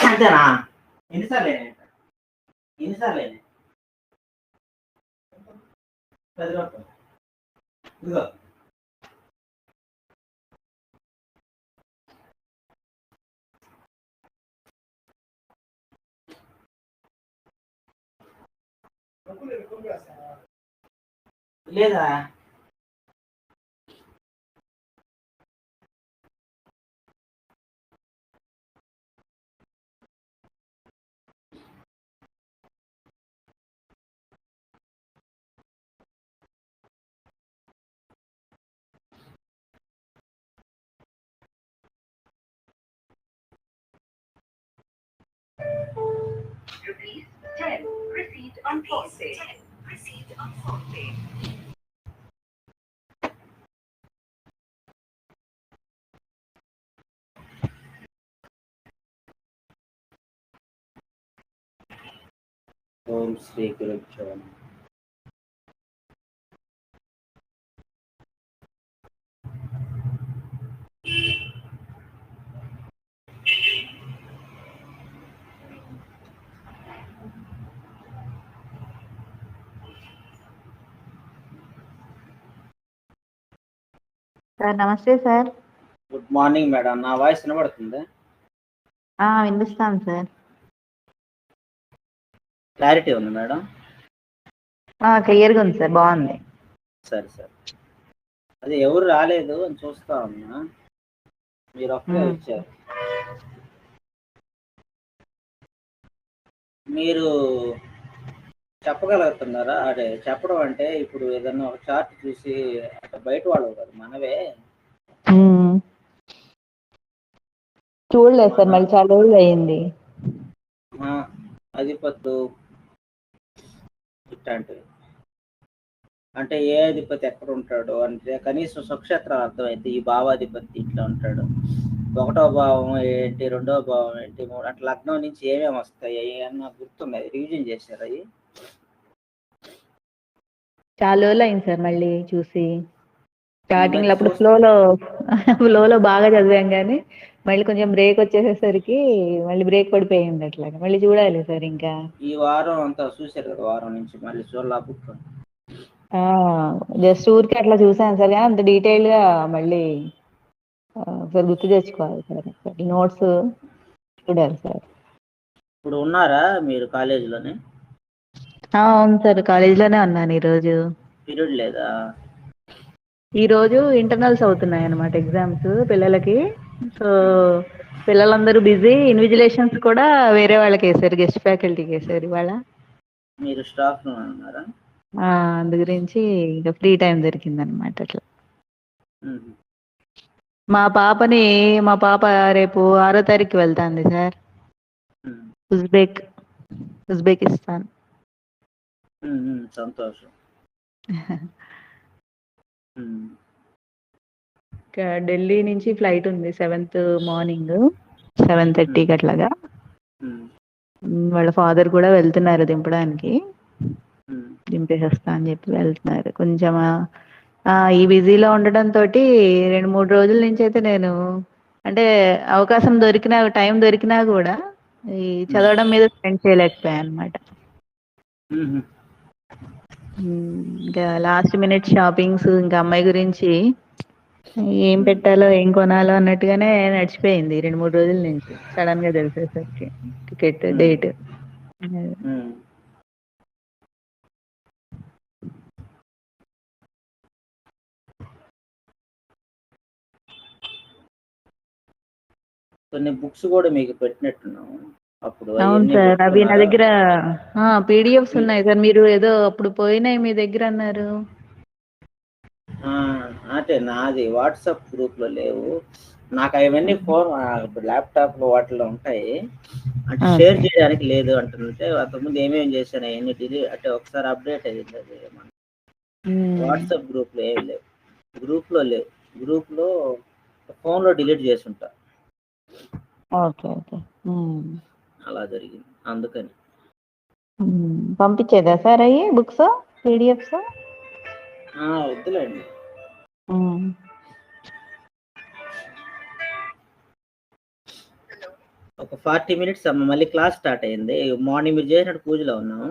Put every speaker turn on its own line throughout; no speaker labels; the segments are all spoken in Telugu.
అంతేనా? ఎన్నిసార్లు ఎన్నిసార్లు 10 రూపాయలు ఇదిగో. లేదా
₹10 received on PhonePe. Received on PhonePe.
ఓం శ్రీ గురుభ్యో నమః.
సార్ నమస్తే సార్.
Good morning madam. నా వాయిస్ వినబడుతుందా?
వినిపిస్తాను సార్.
క్లారిటీ ఉంది మేడం?
క్లియర్గా ఉంది సార్, బాగుంది.
సరే సరే. అది ఎవరు రాలేదు అని చూస్తా ఉన్నా, మీరు ఒక్కరే వచ్చారు. మీరు చెప్పగలుగుతున్నారా? అదే చెప్పడం అంటే ఇప్పుడు ఏదన్నా ఒక చార్ట్ చూసి అంటే బయట వాళ్ళు కాదు, మనవే.
చూడలేదు సార్, మళ్ళీ చాలా రోజులు అయ్యింది.
అధిపతులు ఇట్లాంటివి అంటే ఏ అధిపతి ఎక్కడ ఉంటాడు అంటే కనీసం స్వక్షేత్రాలు అర్థమైతే ఈ భావాధిపతి ఇట్లా ఉంటాడు, 1వ భావం ఏంటి, 2వ భావం ఏంటి, అట్లా లగ్నం నుంచి ఏమేమి వస్తాయి అన్న గుర్తున్నాయి? రివిజన్ చేశారు అవి?
చాలా రోజులు అయింది సార్ మళ్ళీ చూసి. స్టార్టింగ్ లో అప్పుడు ఫ్లోలో బాగా చదివాం కానీ మళ్ళీ కొంచెం బ్రేక్ వచ్చేసేసరికి మళ్ళీ బ్రేక్ పడిపోయింది అట్లాగా. మళ్ళీ చూడాలి సార్. ఇంకా
ఈ వారం అంతా చూసారు కదా, వారం నుంచి మళ్ళీ చూడలా కూర్చోండి.
జస్ట్ ఊరికి అట్లా చూసాను సార్, కానీ అంత డీటెయిల్ గా మళ్ళీ సార్ గుర్తు తెచ్చుకోవాలి సార్. నోట్స్ చూడాలి సార్.
ఇప్పుడు ఉన్నారా మీరు కాలేజీలోనే?
అవును సార్, కాలేజీలోనే ఉన్నాను. ఈరోజు
పీరియడ్ లేదా?
ఈరోజు ఇంటర్నల్స్ అవుతున్నాయి అన్నమాట, ఎగ్జామ్స్ పిల్లలకి. సో పిల్లలందరూ బిజీ. ఇన్విజిలేషన్స్ కూడా వేరే వాళ్ళకి వేసారు, గెస్ట్ ఫ్యాకల్టీకి వేసారు ఇవాళ.
మీరు స్టాఫ్ లో ఉన్నారా?
అందు గురించి ఇంకా ఫ్రీ టైం దొరికింది అనమాట అట్లా. మా పాప రేపు 6వ తారీఖు వెళ్తాంది సార్, ఉజ్బెకిస్తాన్.
సంతోషం.
ఢిల్లీ నుంచి ఫ్లైట్ ఉంది 7th మార్నింగ్ 7:30కి అట్లాగా. వాళ్ళ ఫాదర్ కూడా వెళ్తున్నారు దింపడానికి, దింపేసి వస్తా అని చెప్పి వెళ్తున్నారు. కొంచెం ఈ బిజీలో ఉండడంతో 2-3 రోజుల నుంచి అయితే నేను అంటే అవకాశం దొరికినా, టైం దొరికినా కూడా ఈ చదవడం మీద స్పెండ్ చేయలేకపోయాను అనమాట. ఇంకా లాస్ట్ మినిట్ షాపింగ్స్, ఇంకా అమ్మాయి గురించి ఏం పెట్టాలో ఏం కొనాలో అన్నట్టుగానే నడిచిపోయింది 2-3 రోజుల నుంచి. సడన్ గా తెలిసేసరికి టికెట్ డేట్.
కొన్ని బుక్స్ కూడా మీకు పెట్టినట్టున్నాము. అప్పుడు
అవును
అవన్నీ
సార్, అవి నా
పెట్టుకున్నారా?
దగ్గర పీడిఎఫ్స్ ఉన్నాయి సార్. మీరు ఏదో అప్పుడు పోయినాయి మీ దగ్గర అన్నారు.
అంటే నాది వాట్సాప్ గ్రూప్లో లేవు. నాకు అవన్నీ ఫోన్ ల్యాప్టాప్లో వాటిలో ఉంటాయి. అంటే షేర్
ఓకే.
చేయడానికి లేదు అంటుంటే అంతకుముందు ఏమేమి చేశాను అవన్నీ అంటే ఒకసారి అప్డేట్ అయ్యింది అది. వాట్సాప్ గ్రూప్లో ఏమి లేవు. గ్రూప్లో లేవు. గ్రూప్లో ఫోన్లో డిలీట్ చేసి ఉంటా.
Okay okay.
అలా జరిగింది అందుకని.
పంపించేదా సార్ అయ్యి బుక్స్ పీడిఎఫ్స్?
వద్దులేండి. ఒక 40 మినిట్స్ అమ్మ, మళ్ళీ క్లాస్ స్టార్ట్ అయింది. మార్నింగ్ మీరు చేసినట్టు పూజలో ఉన్నాం,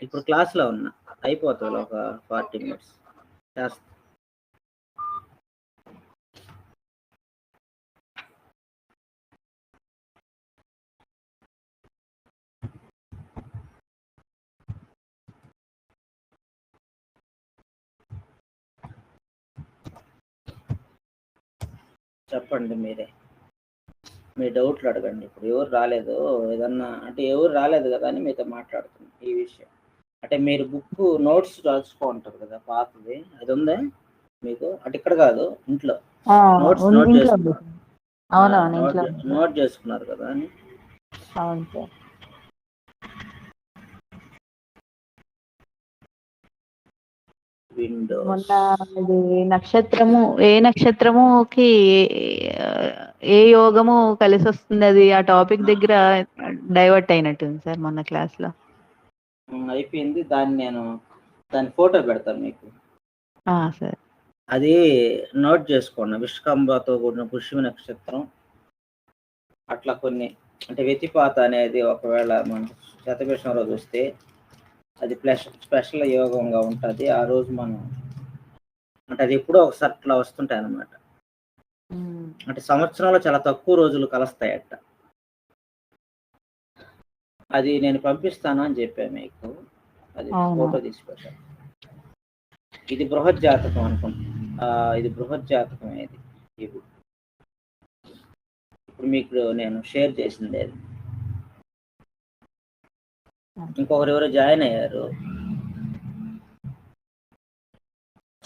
ఇప్పుడు క్లాస్లో ఉన్నా. అయిపోతుంది ఒక 40 మినిట్స్ చేస్తా. చెప్పండి మీరే, మీ డౌట్లు అడగండి. ఇప్పుడు ఎవరు రాలేదు, ఏదన్నా అంటే ఎవరు రాలేదు కదా అని మీతో మాట్లాడుతున్నాం ఈ విషయం. అంటే మీరు బుక్ నోట్స్ రాసుకోంటారు కదా పాతది, అది ఉందా మీకు? అంటే ఇక్కడ కాదు, ఇంట్లో నోట్స్ నోట్
ఇంట్లో ఉంది.
చేసుకున్నారు.
అవునవును, ఇంట్లో ఉంది.
నోట్ చేసుకున్నారు కదా అని.
అవును సార్.
విండోస్
మొన్న ఇది నక్షత్రము, ఏ నక్షత్రముకి ఏ యోగము కలిసి వస్తుంది, అది ఆ టాపిక్ దగ్గర డైవర్ట్ అయినట్టుంది సార్ మొన్న క్లాస్ లో.
అయిపోయింది. దాని ఫోటో పెడతాను మీకు.
సార్.
అది నోట్ చేసుకోండి. విష్కంభతో కూడిన పుష్యమి నక్షత్రం, అట్లా కొన్ని. అంటే వ్యతిపాత అనేది ఒకవేళ మనం శతభిషంలో చూస్తే అది స్పెషల్ యోగంగా ఉంటుంది. ఆ రోజు మనం అంటే అది ఎప్పుడో ఒకసారి అట్లా వస్తుంటాయి అన్నమాట. అంటే సంవత్సరంలో చాలా తక్కువ రోజులు కలుస్తాయట. అది నేను పంపిస్తాను అని చెప్పాను మీకు. అది ఫోటో తీసి పెట్టాను. ఇది బృహత్ జాతకం అనుకుంటా. ఇది బృహత్ జాతకం. ఇది ఇప్పుడు మీకు నేను షేర్ చేసింది అది. ఇంకొకరు ఎవరో జాయిన్ అయ్యారు,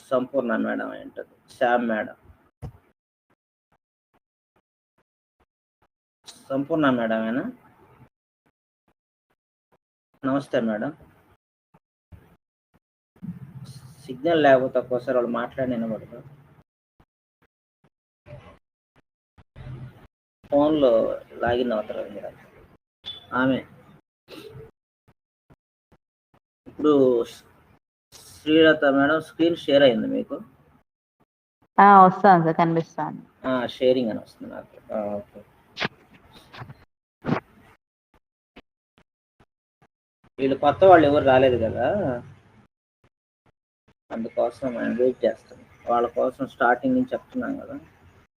సంపూర్ణ మేడం ఏంటది, శ్యామ్ మేడం. సంపూర్ణ మేడమేనా? నమస్తే మేడం. సిగ్నల్ లేకపోతే ఒక్కోసారి వాళ్ళు మాట్లాడినబడదు. ఫోన్లో లాగిన్ అవుతారు మీరు. ఆమె ఇప్పుడు శ్రీలత మేడం స్క్రీన్ షేర్ అయింది మీకు?
వస్తాను సార్, కనిపిస్తాను.
షేరింగ్ అని వస్తుంది నాకు. ఓకే. వీళ్ళు కొత్త వాళ్ళు ఎవరు రాలేదు కదా, అందుకోసం మనం వెయిట్ చేస్తాం. వాళ్ళ కోసం స్టార్టింగ్ నుంచి చెప్తున్నాం కదా.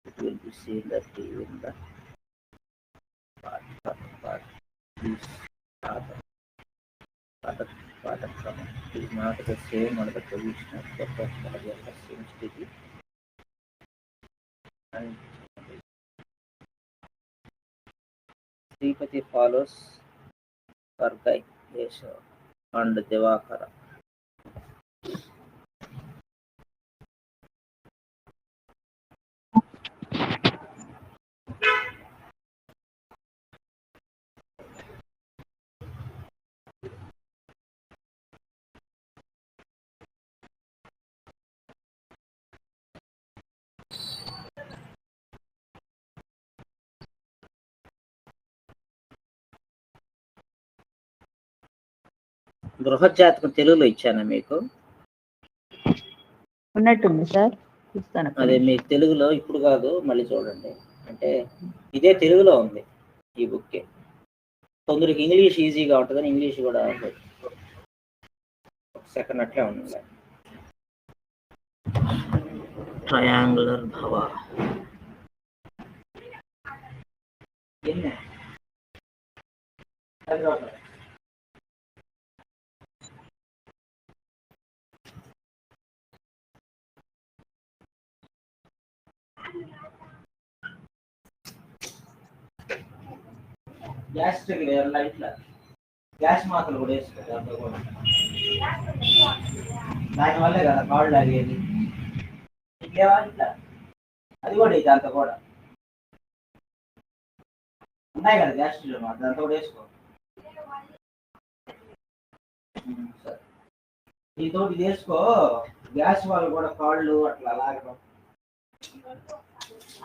It will be seen that even the పాఠక్రమం is not the same on the position of the same city and Sripati follows Vargai Desha and Devakara. బృహత్ జాతకం తెలుగులో ఇచ్చానా మీకు?
ఉన్నట్టుంది సార్, చూస్తాను.
అదే మీకు తెలుగులో ఇప్పుడు కాదు, మళ్ళీ చూడండి. అంటే ఇదే తెలుగులో ఉంది ఈ బుక్. కొందరికి ఇంగ్లీష్ ఈజీగా ఉంటుందని ఇంగ్లీష్ కూడా ఒక సెకండ్ అట్లే ఉంది. ట్రయాంగులర్ భవ గ్యాస్ట్రిక్ లేవల్లా ఇట్లా గ్యాస్ మాత్రలు కూడా వేసుకో దాంట్లో కూడా. దానివల్లే కదా కాళ్ళు అరిగేది. ఇట్లేవా ఇట్లా అది కూడా ఇది దాంతో కూడా ఉన్నాయి కదా గ్యాస్ట్రిక్ మాత్రం దాంతో కూడా వేసుకో. సరే నీతోటి వేసుకో. గ్యాస్ వాళ్ళు కూడా కాళ్ళు అట్లా లాగడం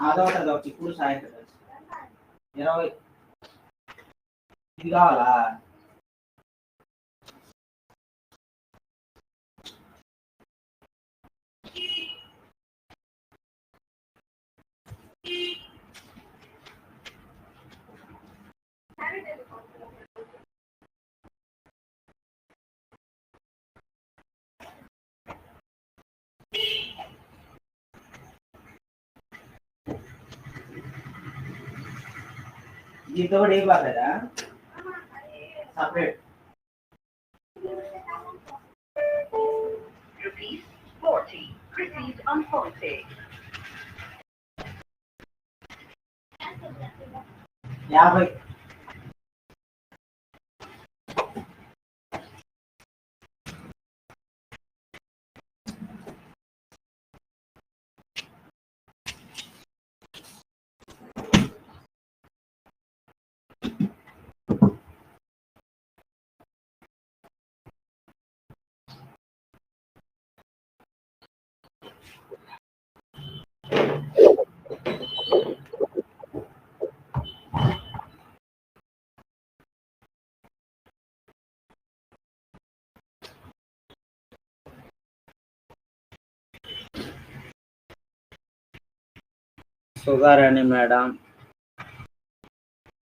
అదొకటి ఇప్పుడు సాయంత్రం 20 ఇది కావాలా? దీంతో కూడా ఏం బాగలేదా? Separate
₹40 received on phone pay.
50. Sudharani madam,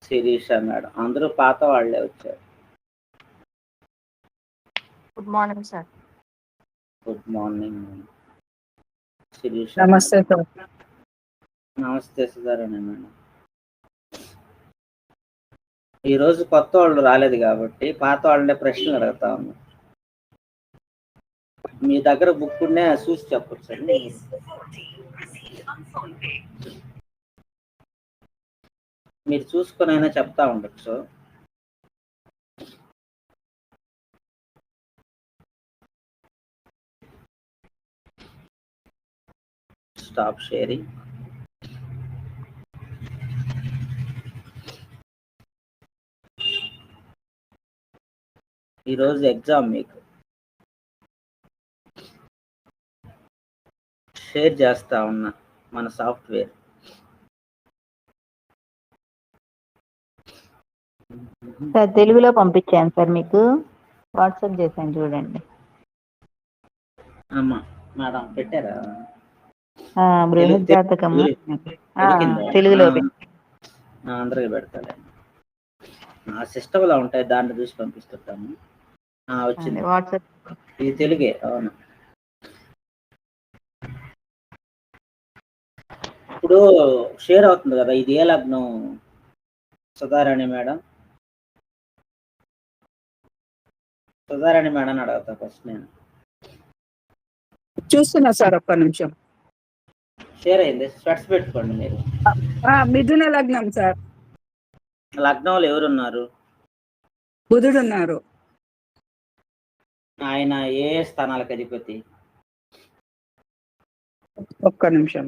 Sirisha madam అందరూ పాత వాళ్ళే వచ్చారు.
Good morning sir.
Good morning Sirisha.
నమస్తే సార్.
నమస్తే సుధారాణి మేడం. ఈరోజు కొత్త వాళ్ళు రాలేదు కాబట్టి పాత వాళ్ళే ప్రశ్నలు అడుగుతా ఉన్నా. మీ దగ్గర బుక్ ఉండే చూసి చెప్పచ్చు సార్. మీరు చూసుకొని అయినా చెప్తా ఉండొచ్చు. Stop sharing. ఈరోజు ఎగ్జామ్ మీకు షేర్ చేస్తా ఉన్నా మన సాఫ్ట్వేర్.
సార్ తెలుగులో పంపించాను సార్, మీకు వాట్సాప్ చేశాను చూడండి.
అమ్మా మేడం పెట్టారా?
బృహత్ జాతకము తెలుగులో
అందరికి పెడతాడు. ఆ సిస్టంలో ఉంటాయి, దాన్ని చూసి పంపిస్తుంటాము. వచ్చింది
వాట్సాప్.
ఇది తెలుగే. అవును. ఇప్పుడు షేర్ అవుతుంది కదా, ఇది ఏ లగ్నం సుధారాణి మేడం? సుధారాణి మేడం అడుగుతా ఫస్ట్ నేను.
చూస్తున్నా సార్, ఒక్క నిమిషం.
షేర్ అయింది. స్పెట్స్ పెట్టుకోండి మీరు.
మిథున లగ్నం సార్.
లగ్నంలో ఎవరున్నారు?
బుధుడు ఉన్నారు.
ఆయన ఏ స్థానాలకు అధిపతి?
ఒక్క నిమిషం.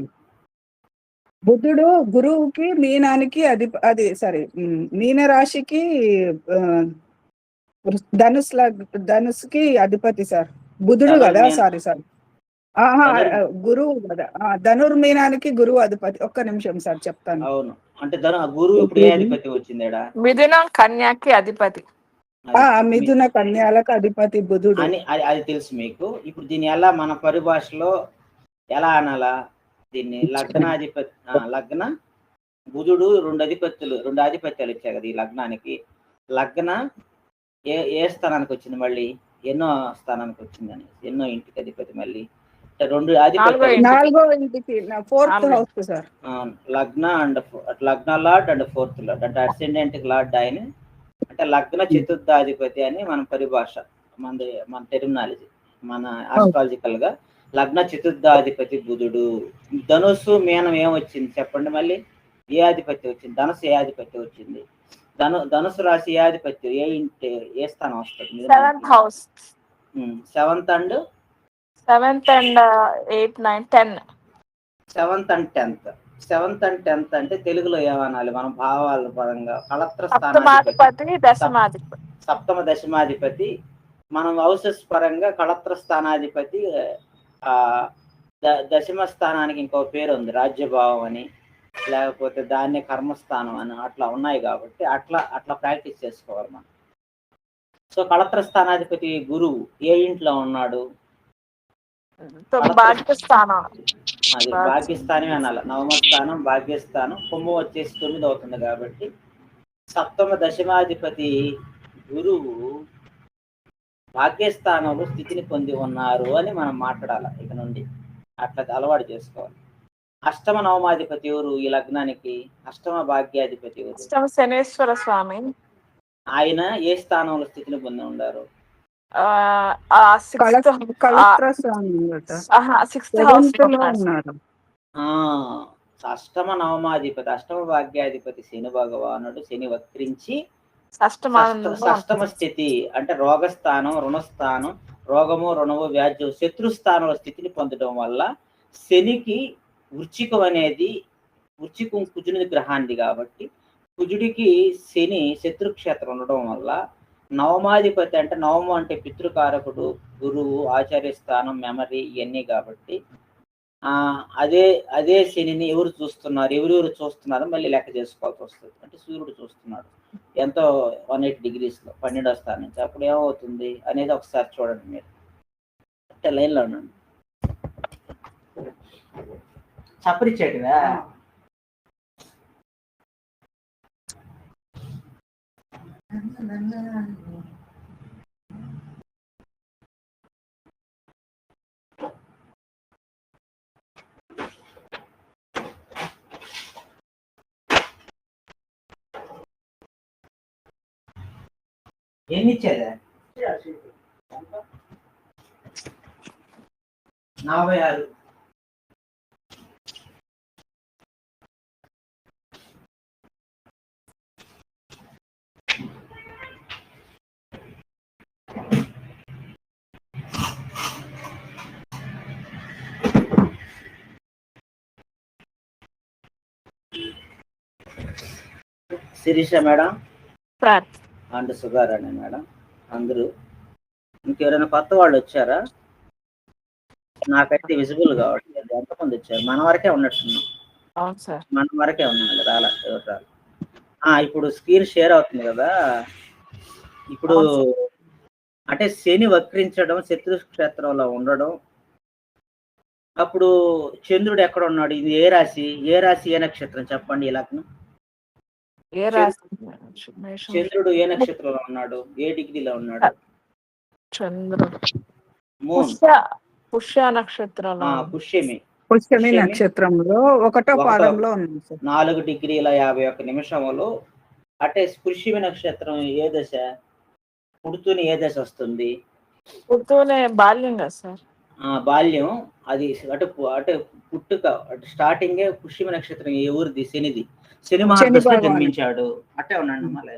బుధుడు గురువుకి, మీనానికి మీన రాశికి, ధనుసుకి అధిపతి సార్. బుధుడు కదా? సారీ గురువు కదా. ధనుర్మీనానికి గురువు అధిపతి. ఒక్క నిమిషం సార్ చెప్తాను.
అవును. అంటే గురువు ఇప్పుడు ఏ అధిపతి వచ్చింది?
మిథున కన్యాకి అధిపతి.
మిథున కన్యాలకు అధిపతి బుధుడు
అని అది తెలుసు మీకు. ఇప్పుడు దీని ఎలా మన పరిభాషలో ఎలా అనాలా దీన్ని? లగ్నాధిపతి, లగ్న బుధుడు రెండు ఆధిపత్యాలు ఇచ్చాయి కదా ఈ లగ్నానికి. లగ్న ఏ స్థానానికి వచ్చింది? మళ్ళీ ఎన్నో స్థానానికి వచ్చిందని, ఎన్నో ఇంటికి అధిపతి. మళ్ళీ రెండు ఆధిపత్యాలు.
4వ ఇంటికి, 4th హౌస్ సార్.
లగ్న అండ్ లగ్న లార్డ్ అండ్ 4th లార్డ్ అంటే అసెండెంట్ లార్డ్ ఆయన. అంటే లగ్న చతుర్థాధిపతి అని మన పరిభాష, మన టెర్మినాలజీ, మన ఆస్ట్రాలజికల్ గా. లగ్న చతుర్థాధిపతి బుధుడు. ధనుస్సు మీనం ఏమొచ్చింది చెప్పండి? మళ్ళీ ఏ ఆధిపత్యం వచ్చింది? ధనుసు ఏ ఆధిపత్యం వచ్చింది? ధనుసు రాశి ఏ ఆధిపత్యం, ఏ స్థానం వస్తుంది?
7th house.
7th and
7th and 8, 9, 10.
7th and 10th. 7th and 10th అంటే తెలుగులో ఏమనాలి మనం భావాల పరంగా? కళత్ర
సప్తమాధిపతి, దశమాధిపతి.
సప్తమ దశమాధిపతి. మనం హౌసెస్ పరంగా కళత్ర స్థానాధిపతి. దశమ స్థానానికి ఇంకో పేరు ఉంది, రాజ్యభావం అని, లేకపోతే దాన్నే కర్మస్థానం అని, అట్లా ఉన్నాయి కాబట్టి అట్లా ప్రాక్టీస్ చేసుకోవాలి మనం. సో కళత్ర స్థానాధిపతి గురువు ఏ ఇంట్లో ఉన్నాడు?
భాగ్యస్థానం.
అది భాగ్యస్థానమే అనాలి. నవమ స్థానం భాగ్యస్థానం, కుంభం వచ్చేసి 9 అవుతుంది కాబట్టి సప్తమ దశమాధిపతి గురువు భాగ్యస్థానంలో స్థితిని పొంది ఉన్నారు అని మనం మాట్లాడాలి. ఇక నుండి అట్లా అలవాటు చేసుకోవాలి. అష్టమ నవమాధిపతి ఎవరు ఈ లగ్నానికి? అష్టమ భాగ్యాధిపతి ఎవరు?
అష్టమ శనేశ్వర స్వామి.
ఆయన ఏ స్థానంలో స్థితిని పొంది ఉన్నారు? అష్టమ నవమాధిపతి, అష్టమ భాగ్యాధిపతి శని భగవానుడు శని వక్రించి అష్టమ స్థితి అంటే రోగస్థానం, రుణస్థానం, రోగము, రుణము, వ్యాజ్యం, శత్రుస్థానంలో స్థితిని పొందడం వల్ల శనికి వృచ్చికం అనేది, వృచ్చికం కుజుని గ్రహాన్ని కాబట్టి కుజుడికి శని శత్రుక్షేత్రం ఉండడం వల్ల నవమాధిపతి అంటే నవము అంటే పితృకారకుడు, గురువు, ఆచార్య స్థానం, మెమరీ ఇవన్నీ కాబట్టి అదే శనిని ఎవరు చూస్తున్నారు మళ్ళీ లెక్క చేసుకోవాల్సి వస్తుంది. అంటే సూర్యుడు చూస్తున్నాడు ఎంతో 180 degreesలో 12వ స్థానం నుంచి. అప్పుడు ఏమవుతుంది అనేది ఒకసారి చూడండి మీరు. అంటే లైన్లో ఉండండి. చప్పరిచ్చేటివా? ఎన్ని ఇచ్చేదా? 46. Sirisha madam
sir
and Sugarani madam అందరూ. ఇంకెవరైనా కొత్త వాళ్ళు వచ్చారా? నాకైతే విజిబుల్ కావట్లేదు. ఎంతమంది వచ్చారు? మన వరకే ఉన్నట్టున్నాం.
అవును సార్,
మన వరకే ఉన్నాం. రాలా ఎవరు రాలి. ఇప్పుడు స్క్రీన్ షేర్ అవుతుంది కదా. ఇప్పుడు అంటే శని వక్రించడం, శత్రుక్షేత్రంలో ఉండడం. అప్పుడు చంద్రుడు ఎక్కడ ఉన్నాడు? ఇది ఏ రాశి? ఏ నక్షత్రం చెప్పండి ఈ లగ్నం? చంద్రుడు ఏ నక్షత్రంలో ఉన్నాడు? ఏ డిగ్రీలో ఉన్నాడు?
చంద్రుడు పుష్య నక్షత్రంలో.
పుష్యమి నక్షత్రంలో 1వ పాదంలో ఉంది సార్.
4 degrees 51 నిమిషములు. అంటే పుష్యమి నక్షత్రం ఏ దశ? పుడుతూనే ఏ దశ వస్తుంది?
పుడుతూనే బాల్యం కదా సార్.
బాల్యం. అది అటు పుట్టుక స్టార్టింగే పుష్యమి నక్షత్రం ఏ ఊరిది? శనిది. శని మహాదశలో జన్మించాడు. అట్టే ఉన్నాడు మళ్ళీ.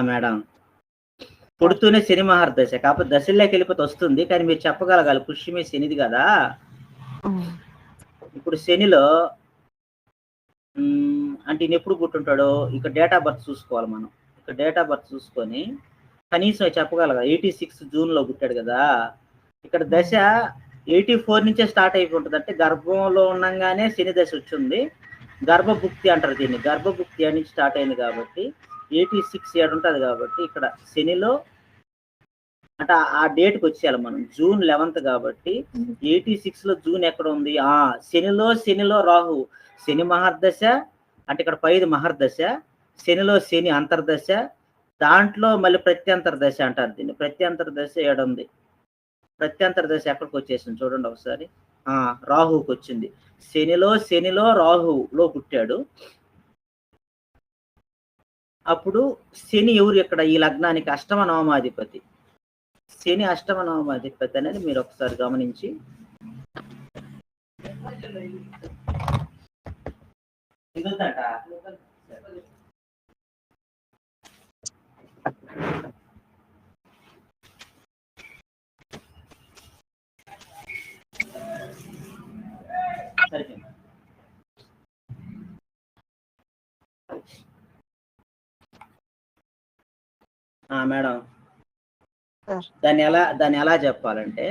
మేడం పుడుతూనే శని మహర్దశ కాకపోతే దశల్లోకి వెళ్ళిపోతే వస్తుంది. కానీ మీరు చెప్పగలగాలి పుష్యమే శనిది కదా. ఇప్పుడు శనిలో అంటే ఈయన ఎప్పుడు పుట్టుంటాడో ఇక డేట్ ఆఫ్ బర్త్ చూసుకోవాలి మనం. ఇక డేట్ ఆఫ్ బర్త్ చూసుకొని కనీసం చెప్పగలగా 86 జూన్లో పుట్టాడు కదా. ఇక్కడ దశ 84 నుంచే స్టార్ట్ అయిపోతుంది. అంటే గర్భంలో ఉండగానే శని దశ వచ్చింది. గర్భభుక్తి అంటారు దీన్ని. గర్భభుక్తి అని స్టార్ట్ అయింది కాబట్టి 86 ఏడు ఉంటుంది. కాబట్టి ఇక్కడ శనిలో అంటే ఆ డేట్కి వచ్చేయాలి మనం. జూన్ 11 కాబట్టి 86 లో జూన్ ఎక్కడ ఉంది? శనిలో రాహు. శని మహర్దశ అంటే ఇక్కడ 5 మహర్దశ. శనిలో శని అంతర్దశ. దాంట్లో మళ్ళీ ప్రత్యంతర దశ అంటారు దీన్ని. ప్రత్యంతర దశ ఏడుంది. ప్రత్యంతర దశ ఎక్కడికి వచ్చేసింది చూడండి ఒకసారి. రాహుకి వచ్చింది. శనిలో రాహులో పుట్టాడు. అప్పుడు శని ఎవరు ఇక్కడ ఈ లగ్నానికి? అష్టమ నవమాధిపతి. శని అష్టమ నవమాధిపతి అనేది మీరు ఒకసారి గమనించి మేడం దాన్ని ఎలా చెప్పాలంటే,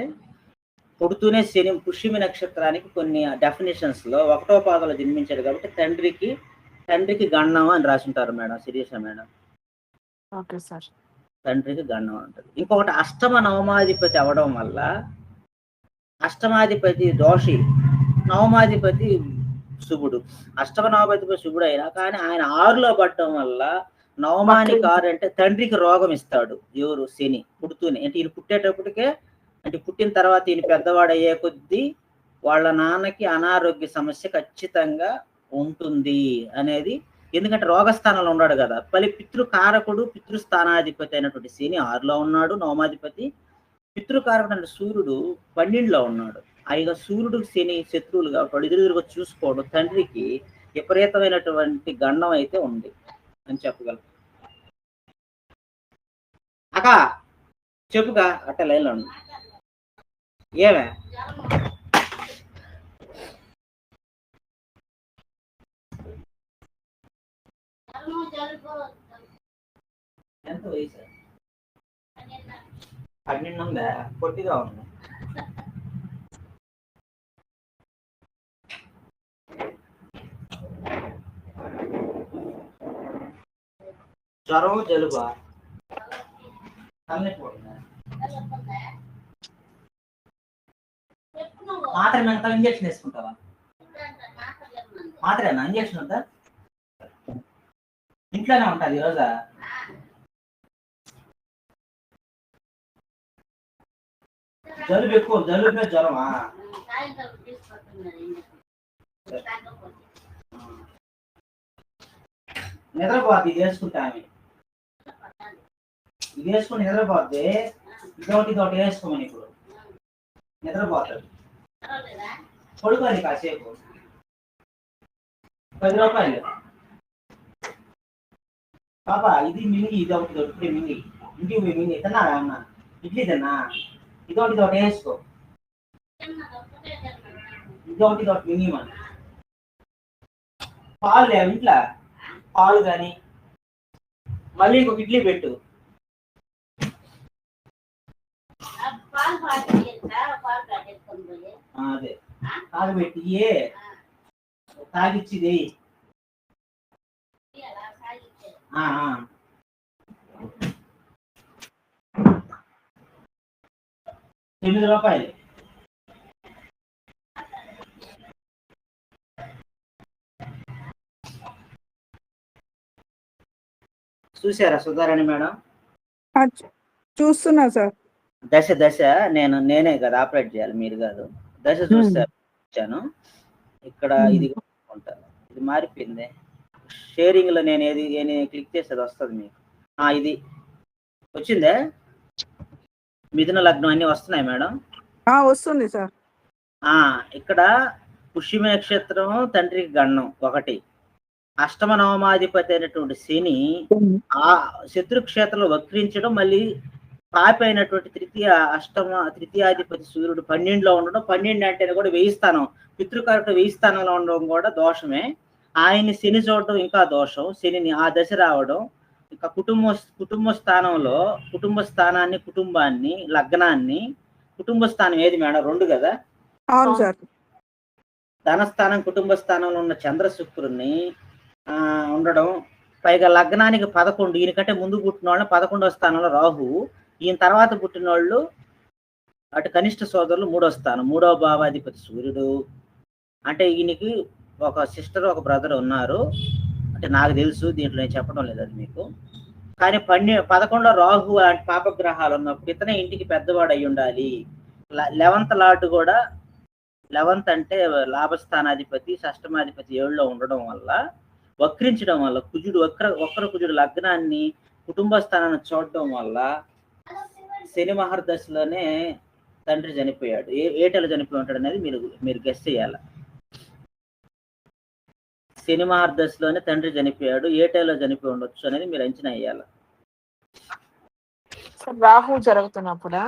పుడుతూనే శని పుష్యమి నక్షత్రానికి కొన్ని డెఫినేషన్స్ లో 1వ పాదంలో జన్మించాడు కాబట్టి తండ్రికి గణనం అని రాసుంటారు madam. Sirisha madam.
Okay sir.
తండ్రికి గణనం అంటారు. ఇంకొకటి అష్టమ నవమాధిపతి అవడం వల్ల, అష్టమాధిపతి దోషి, నవమాధిపతి శుభుడు. అష్టమ నవమాధిపతి శుభుడు అయినా కానీ ఆయన 6లో పడటం వల్ల నవమానికి 6 అంటే తండ్రికి రోగం ఇస్తాడు. ఎవరు? శని. పుడుతూనే అంటే ఈయన పుట్టేటప్పటికే, అంటే పుట్టిన తర్వాత ఈయన పెద్దవాడు అయ్యే కొద్దీ వాళ్ళ నాన్నకి అనారోగ్య సమస్య ఖచ్చితంగా ఉంటుంది అనేది. ఎందుకంటే రోగస్థానంలో ఉన్నాడు కదా. మళ్ళీ పితృకారకుడు, పితృస్థానాధిపతి అయినటువంటి శని 6లో ఉన్నాడు. నవమాధిపతి. పితృకారకుడు అంటే సూర్యుడు 12లో ఉన్నాడు. అయిగా సూర్యుడు శని శత్రువులు కాబట్టి ఎదురుగా చూసుకోవడం తండ్రికి విపరీతమైనటువంటి గండం అయితే ఉంది అని చెప్పగలం. అక్క చెప్పుగా అట్ట లైన్లో ఉంది. ఏమే ఎంత వయసు? 12 ఉందా? పొట్టిగా ఉంది. జ్వరం జలుబా? మాత్ర ఇంజక్షన్ వేసుకుంటావా? మాత్రేనా? ఇంజక్షన్ ఉందా? ఇంట్లోనే ఉంటుంది రోజా? జలుబు ఎక్కువ. జలుబు జ్వరమా? నిద్రపోద్ది ఇది వేసుకుంటా. ఇది వేసుకుని నిద్రపోద్ది. ఇదొకటి వేసుకోమని ఇప్పుడు నిద్రపోతాడు. పడుకోండి కాసేపు. 10 రూపాయలు పాప. ఇది మింగి, ఇదొకటి ఇప్పుడే మింగి. ఇంటికి పోయి మింగి తిన్నారా? అన్న ఇడ్లీ తిన్నా. ఇదొకటి వేసుకో. ఇదొకటి మింగి. మన పాలు లేవు ఇంట్లో. పాలు కానీ మళ్ళీ ఇంకొక ఇడ్లీ పెట్టు. అదే తాగబెట్టి తాగిచ్చిది. 8 రూపాయలు. చూసారా సుధారాణి మేడం?
చూస్తున్నా సార్.
దశ నేనే కదా ఆపరేట్ చేయాలి, మీరు కాదు. దశ చూసాను ఇక్కడ. ఇది ఉంటాను. ఇది మారిపోయింది. షేరింగ్ లో నేను క్లిక్ చేసేది వస్తుంది మీకు. ఇది వచ్చిందే. మిథున లగ్నం అన్ని వస్తున్నాయి మేడం?
వస్తుంది సార్.
ఇక్కడ పుష్యమి నక్షత్రం తండ్రికి గణనం 1. అష్టమ నవమాధిపతి అయినటువంటి శని ఆ శత్రుక్షేత్రంలో వక్రించడం, మళ్ళీ పాపి అయినటువంటి తృతీయాధిపతి సూర్యుడు 12లో ఉండడం. 12 అంటేనే కూడా 1000 స్థానం. పితృకారకుడు 1000 స్థానంలో ఉండడం కూడా దోషమే. ఆయన్ని శని చూడడం ఇంకా దోషం. శనిని ఆ దశ రావడం ఇంకా కుటుంబ స్థానంలో కుటుంబాన్ని, లగ్నాన్ని కుటుంబ స్థానం ఏది మేడం? 2 కదా.
అవును సార్.
ధనస్థానం కుటుంబ స్థానంలో ఉన్న చంద్ర శుక్రుని ఉండడం, పైగా లగ్నానికి 11, ఈయనకంటే ముందు పుట్టిన వాళ్ళని 11వ స్థానంలో రాహువు, ఈయన తర్వాత పుట్టిన వాళ్ళు అటు కనిష్ట సోదరులు 3వ స్థానం, 3వ భావాధిపతి సూర్యుడు. అంటే ఈయనకి ఒక సిస్టర్ ఒక బ్రదర్ ఉన్నారు, అంటే నాకు తెలుసు, దీంట్లో నేను చెప్పడం లేదు అది మీకు. కానీ 11లో రాహు లాంటి పాపగ్రహాలు ఉన్నప్పుడు ఇతనే ఇంటికి పెద్దవాడు అయి ఉండాలి. 11th లార్డ్ కూడా, 11th అంటే లాభస్థానాధిపతి, షష్టమాధిపతి 7లో ఉండడం వల్ల, వక్రించడం వల్ల, కుజుడు వక్ర కుజుడు లగ్నాన్ని కుటుంబ స్థానాన్ని చూడడం వల్ల శని మహర్దశలోనే తండ్రి చనిపోయాడు. ఏటలో చనిపోయి ఉంటాడు అనేది మీరు గెస్ చేయాలి. శని మహర్దశలోనే తండ్రి చనిపోయాడు, ఏటలో చనిపోయి ఉండొచ్చు అనేది మీరు అంచనా వేయాలి.
రాహు జరుగుతున్నప్పుడా?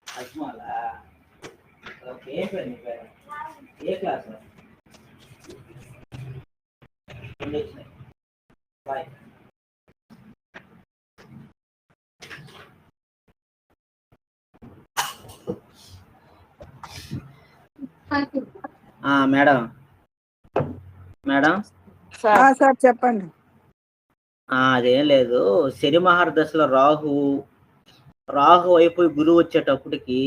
అజ్మాలా? ఓకే. ఏ క్లాస్? బాయ్. మేడం
సార్ చెప్పండి.
అదేం లేదు, శని మహర్దశలో రాహు అయిపోయి గురువు వచ్చేటప్పటికి,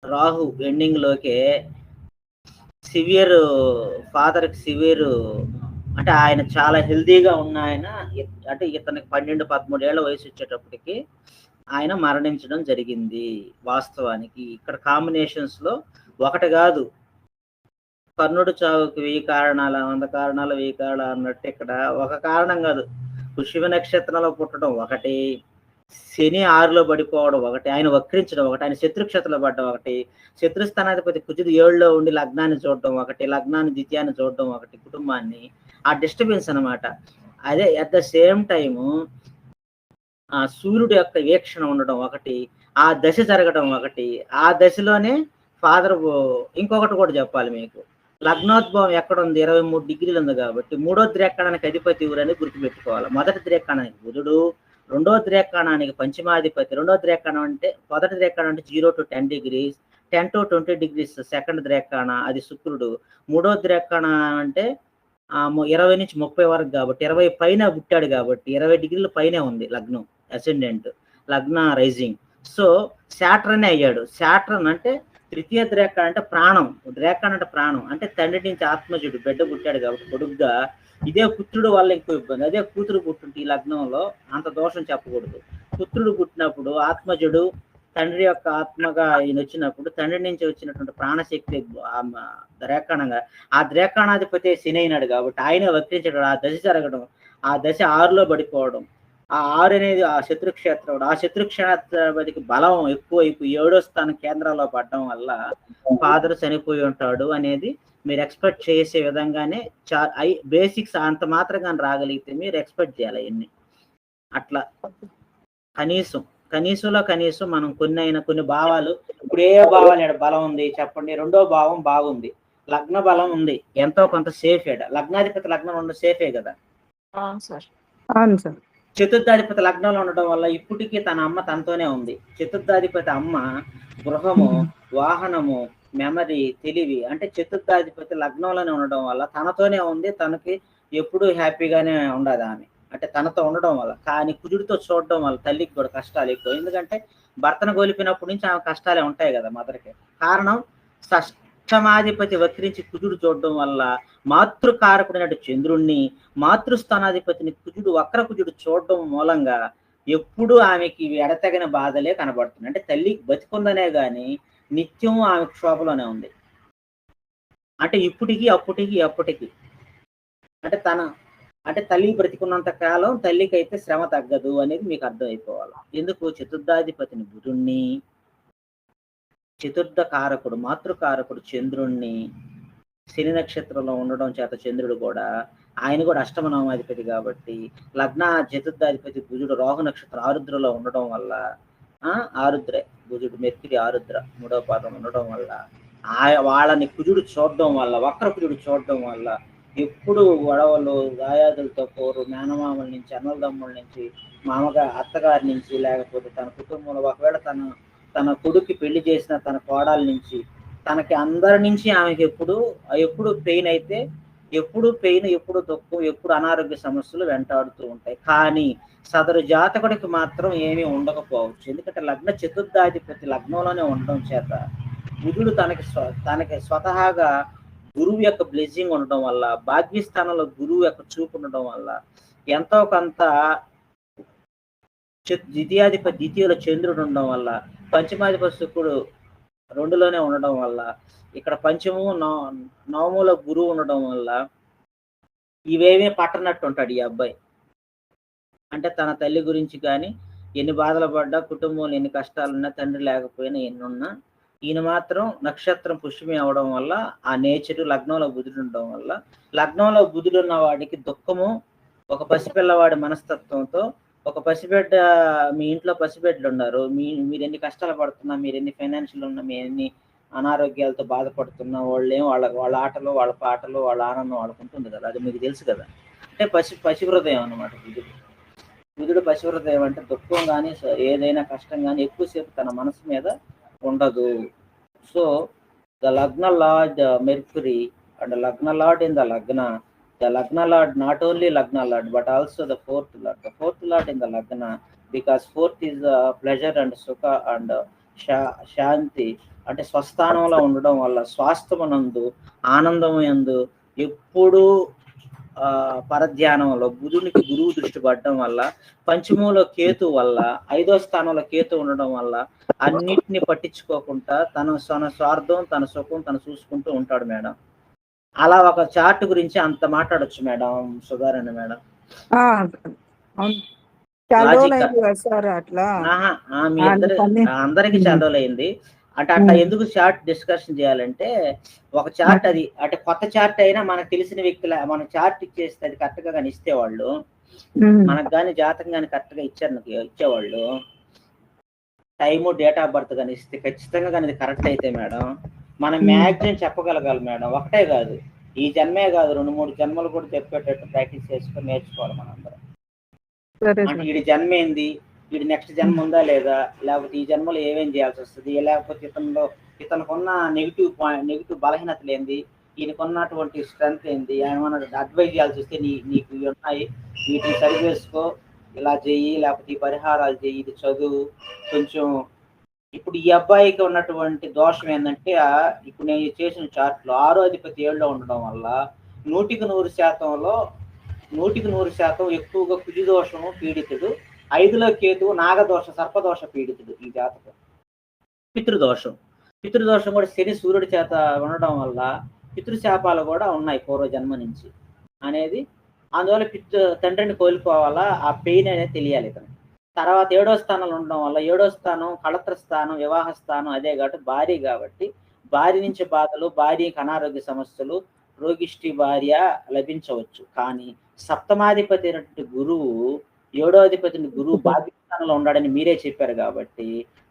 రాహు ఎండింగ్ లోకే సివియర్, ఫాదర్కి సివియర్, అంటే ఆయన చాలా హెల్దీగా ఉన్న ఆయన, అంటే ఇతనికి 12-13 ఏళ్ల వయసు వచ్చేటప్పటికి ఆయన మరణించడం జరిగింది. వాస్తవానికి ఇక్కడ కాంబినేషన్స్ లో ఒకటి కాదు, కర్ణుడు చావుకి 1000 కారణాలు, 100 కారణాలు, 1000 కారణాలు అన్నట్టు ఇక్కడ ఒక కారణం కాదు. పుష్య నక్షత్రంలో పుట్టడం ఒకటి, శని 6లో పడిపోవడం ఒకటి, ఆయన వక్రించడం ఒకటి, ఆయన శత్రుక్షేత్రంలో పడడం ఒకటి, శత్రుస్థానాధిపతి కుజుడు 7లో ఉండి లగ్నాన్ని చూడడం ఒకటి, లగ్నాన్ని ద్వితీయాన్ని చూడడం ఒకటి, కుటుంబాన్ని, ఆ డిస్టర్బెన్స్ అనమాట. అదే అట్ ద సేమ్ టైము ఆ సూర్యుడు యొక్క వీక్షణ ఉండడం ఒకటి, ఆ దశ జరగడం ఒకటి, ఆ దశలోనే ఫాదర్. ఇంకొకటి కూడా చెప్పాలి మీకు, లగ్నోద్భవం ఎక్కడ ఉంది? 23 డిగ్రీలు ఉంది కాబట్టి 3వ ద్రేకాణానికి అధిపతి ఎవరని గుర్తుపెట్టుకోవాలి. మొదటి ద్రేకాణానికి బుధుడు, 2వ ద్రేకాణానికి పంచమాధిపతి. 2వ ద్రేకాణం అంటే, మొదటి ద్రేకాణం అంటే 0 to 10 degrees, 10 to 20 degrees second ద్రేకాణ, అది శుక్రుడు. 3వ ద్రేకాణ అంటే 20 నుంచి 30 వరకు కాబట్టి 20 పైన పుట్టాడు కాబట్టి 20 డిగ్రీల పైనే ఉంది లగ్నం, అసెండెంట్, లగ్న రైజింగ్. సో శాట్రనే అయ్యాడు. శాట్రన్ అంటే తృతీయ ద్రేకాణ అంటే ప్రాణం, ద్రేకాణ అంటే ప్రాణం, అంటే తండ్రి నుంచి ఆత్మజుడు బిడ్డ పుట్టాడు కాబట్టి కొడుకుగా. ఇదే పుత్రుడు వల్ల ఇంకో ఇబ్బంది. అదే కూతురు పుట్టుంటే ఈ లగ్నంలో అంత దోషం చెప్పకూడదు. పుత్రుడు పుట్టినప్పుడు ఆత్మజుడు తండ్రి యొక్క ఆత్మగా ఈయన వచ్చినప్పుడు తండ్రి నుంచి వచ్చినటువంటి ప్రాణశక్తి ద్రేకాణంగా, ఆ ద్రేకాణాధిపతి శని అయినాడు కాబట్టి ఆయన వక్రించడం, ఆ దశ జరగడం, ఆ దశ 6లో పడిపోవడం, ఆ 6 అనేది ఆ శత్రుక్షేత్రం, ఆ శత్రుక్షేత్రాధిపతికి బలం ఎక్కువ 7వ స్థానం కేంద్రంలో పడడం వల్ల ఫాదర్ చనిపోయి ఉంటాడు అనేది మీరు ఎక్స్పెక్ట్ చేసే విధంగానే బేసిక్స్ అంత మాత్రంగా రాగలిగితే మీరు ఎక్స్పెక్ట్ చేయాలి అవన్నీ. అట్లా కనీసం మనం కొన్ని భావాలు, ఇప్పుడు ఏ భావాలు బలం ఉంది చెప్పండి? 2వ భావం బాగుంది, లగ్న బలం ఉంది, ఎంతో కొంత సేఫ్. లగ్నాధిపతి లగ్నం ఉండడం సేఫే కదా.
అవును సార్.
చతుర్థాధిపతి లగ్నంలో ఉండడం వల్ల ఇప్పటికీ తన అమ్మ తనతోనే ఉంది. చతుర్థాధిపతి అమ్మ గృహము, వాహనము, మెమరీ, తెలివి, అంటే చతుర్థాధిపతి లగ్నంలోనే ఉండడం వల్ల తనతోనే ఉంది, తనకి ఎప్పుడూ హ్యాపీగానే ఉండదు ఆమె, అంటే తనతో ఉండడం వల్ల. కానీ కుజుడితో చూడడం వల్ల తల్లికి కూడా కష్టాలు ఎక్కువ, ఎందుకంటే భర్తను గొలిపినప్పటి నుంచి ఆమె కష్టాలే ఉంటాయి కదా మదర్కి. కారణం షష్టమాధిపతి వక్రించి కుజుడు చూడడం వల్ల మాతృకారకుడైన చంద్రుణ్ణి, మాతృస్థానాధిపతిని కుజుడు వక్ర కుజుడు చూడడం మూలంగా ఎప్పుడు ఆమెకి ఎడతెగని బాధలే కనబడుతుంది. అంటే తల్లి బతికుందనే గాని నిత్యం ఆమె క్షోభలోనే ఉంది. అంటే ఇప్పటికీ అప్పటికి అంటే తల్లి బ్రతికున్నంత కాలం తల్లికి అయితే శ్రమ తగ్గదు అనేది మీకు అర్థం అయిపోవాలి. ఎందుకు? చతుర్థాధిపతిని బుధుణ్ణి, చతుర్థ కారకుడు మాతృకారకుడు చంద్రుణ్ణి, శని నక్షత్రంలో ఉండడం చేత చంద్రుడు కూడా, ఆయన కూడా అష్టమ నవమాధిపతి కాబట్టి, లగ్న చతుర్థాధిపతి బుధుడు రాహు నక్షత్రం ఆరుద్రలో ఉండడం వల్ల, ఆరుద్రే బుధుడు, మెర్క్యూరీ ఆరుద్ర 3వ పాదం ఉండడం వల్ల, వాళ్ళని కుజుడు చూడడం వల్ల, వక్ర కుజుడు చూడడం వల్ల ఎప్పుడు గొడవలు, దాయాదులతో పోరు, మేనమామల నుంచి, అన్నదమ్ముల నుంచి, అత్తగారి నుంచి, లేకపోతే తన కుటుంబంలో ఒకవేళ తను తన కొడుక్కి పెళ్లి చేసిన తన కోడల నుంచి, తనకి అందరి నుంచి ఆమెకి ఎప్పుడు పెయిన్ అయితే, ఎప్పుడు పెయిన్, ఎప్పుడు దుఃఖం, ఎప్పుడు అనారోగ్య సమస్యలు వెంటాడుతూ ఉంటాయి. కానీ సదరు జాతకుడికి మాత్రం ఏమీ ఉండకపోవచ్చు. ఎందుకంటే లగ్న చతుర్థాధిపతి లగ్నంలోనే ఉండడం చేత బుధుడు తనకి స్వతహాగా గురువు యొక్క బ్లెస్సింగ్ ఉండడం వల్ల, భాగ్యస్థానంలో గురువు యొక్క చూపు ఉండడం వల్ల ఎంతో కొంత, ద్వితీయుల చంద్రుడు ఉండడం వల్ల, పంచమాధిపతి శుక్రుడు 2లోనే ఉండడం వల్ల, ఇక్కడ పంచము నవముల గురువు ఉండడం వల్ల ఇవేమీ పట్టనట్టు ఉంటాడు ఈ అబ్బాయి. అంటే తన తల్లి గురించి కానీ ఎన్ని బాధలు పడ్డా, కుటుంబంలో ఎన్ని కష్టాలున్నా, తండ్రి లేకపోయినా ఎన్నున్నా, ఈయన మాత్రం నక్షత్రం పుష్యమి అవడం వల్ల, ఆ నేచరు లగ్నంలో బుధుడు ఉండడం వల్ల, లగ్నంలో బుధుడు ఉన్న వాడికి దుఃఖము, ఒక పసిపిల్లవాడి మనస్తత్వంతో, ఒక పసిబిడ్డ, మీ ఇంట్లో పసిబిడ్డలు ఉన్నారు, మీరు ఎన్ని కష్టాలు పడుతున్నా, మీరు ఎన్ని ఫైనాన్షియల్ ఉన్నా, మీరు ఎన్ని అనారోగ్యాలతో బాధపడుతున్నా, వాళ్ళ ఆటలు, వాళ్ళ పాటలు, వాళ్ళ ఆనందం వాళ్ళకు ఉంటుంది కదా, అది మీకు తెలుసు కదా. అంటే పసి హృదయం అన్నమాట బుధుడు పసి హృదయం. అంటే దుఃఖం కానీ ఏదైనా కష్టం కానీ ఎక్కువసేపు తన మనసు మీద ఉండదు. సో ద లగ్న లార్డ్ మెర్క్యూరీ అండ్ లగ్న lord in the Lagna Lord, not only Lagna Lord, but also the fourth Lord. The fourth Lord in the Lagna, because fourth is pleasure and sukha and shanti. అంటే స్వస్థానంలో ఉండడం వల్ల, స్వాస్థ్యమునందు, ఆనందం యందు, ఎప్పుడు పరధ్యానంలో బుధునికి గురువు దృష్టి పడడం వల్ల, పంచమంలో కేతు వల్ల, 5వ స్థానంలో కేతు ఉండడం వల్ల అన్నిటిని పట్టించుకోకుండా తన స్వార్థం, తన సుఖం తను చూసుకుంటూ ఉంటాడు మేడం. అలా ఒక చార్ట్ గురించి అంత మాట్లాడొచ్చు మేడం సుధారాణి మేడం. మీ అందరికి చదవలేంది అంటే అట్లా ఎందుకు చార్ట్ డిస్కషన్ చేయాలంటే, ఒక చార్ట్ అది అంటే కొత్త చార్ట్ అయినా మనకు తెలిసిన వ్యక్తుల మనం చార్ట్ ఇచ్చేస్తే అది కరెక్ట్ గా కానీ ఇస్తే వాళ్ళు, మనకు కానీ జాతకం కానీ కరెక్ట్ గా ఇచ్చేవాళ్ళు, టైము, డేట్ ఆఫ్ బర్త్ కానీ ఇస్తే ఖచ్చితంగా కానీ ఇది కరెక్ట్ అయితే మేడం మనం మ్యాక్సిమం చెప్పగలగాలి మేడం. ఒకటే కాదు, ఈ జన్మే కాదు, 2-3 జన్మలు కూడా చెప్పేటట్టు ప్రాక్టీస్ చేసుకొని నేర్చుకోవాలి మనందరం. అంటే వీడి జన్మ ఏంది, వీడి నెక్స్ట్ జన్మ ఉందా లేదా, లేకపోతే ఈ జన్మలో ఏమేం చేయాల్సి వస్తుంది, లేకపోతే ఇతనుకున్న నెగిటివ్ బలహీనతలు ఏంది, ఈయనకున్నటువంటి స్ట్రెంత్ ఏంది, ఏమైనా అడ్వైజ్ చేయాల్సి వస్తే నీకు ఇవి ఉన్నాయి, వీటిని సరి చేసుకో, ఇలా చెయ్యి, లేకపోతే ఈ పరిహారాలు చెయ్యి, ఇది చదువు కొంచెం. ఇప్పుడు ఈ అబ్బాయికి ఉన్నటువంటి దోషం ఏంటంటే, ఇప్పుడు నేను చేసిన చార్ట్లో 6వ అధిపతి 7లో ఉండడం వల్ల 100% ఎక్కువగా కుజి దోషము పీడితుడు, 5లో కేతువు నాగదోష సర్పదోష పీడితుడు ఈ జాతకం. పితృదోషం కూడా శని సూర్యుడి చేత ఉండడం వల్ల పితృశాపాలు కూడా ఉన్నాయి పూర్వజన్మ నుంచి అనేది. అందువల్ల తండ్రిని కోల్పోవాలా, ఆ పెయిన్ అనేది తెలియాలి ఇతను. తర్వాత 7వ స్థానంలో ఉండడం వల్ల, 7వ స్థానం కళత్ర స్థానం, వివాహ స్థానం, అదే కాబట్టి భార్య, కాబట్టి భార్య నుంచి బాధలు, భార్యకి అనారోగ్య సమస్యలు, రోగిష్టి భార్య లభించవచ్చు. కానీ సప్తమాధిపతి అయినటువంటి గురువు, 7వ అధిపతిని గురువు భాగ్యస్థానంలో ఉన్నాడని మీరే చెప్పారు కాబట్టి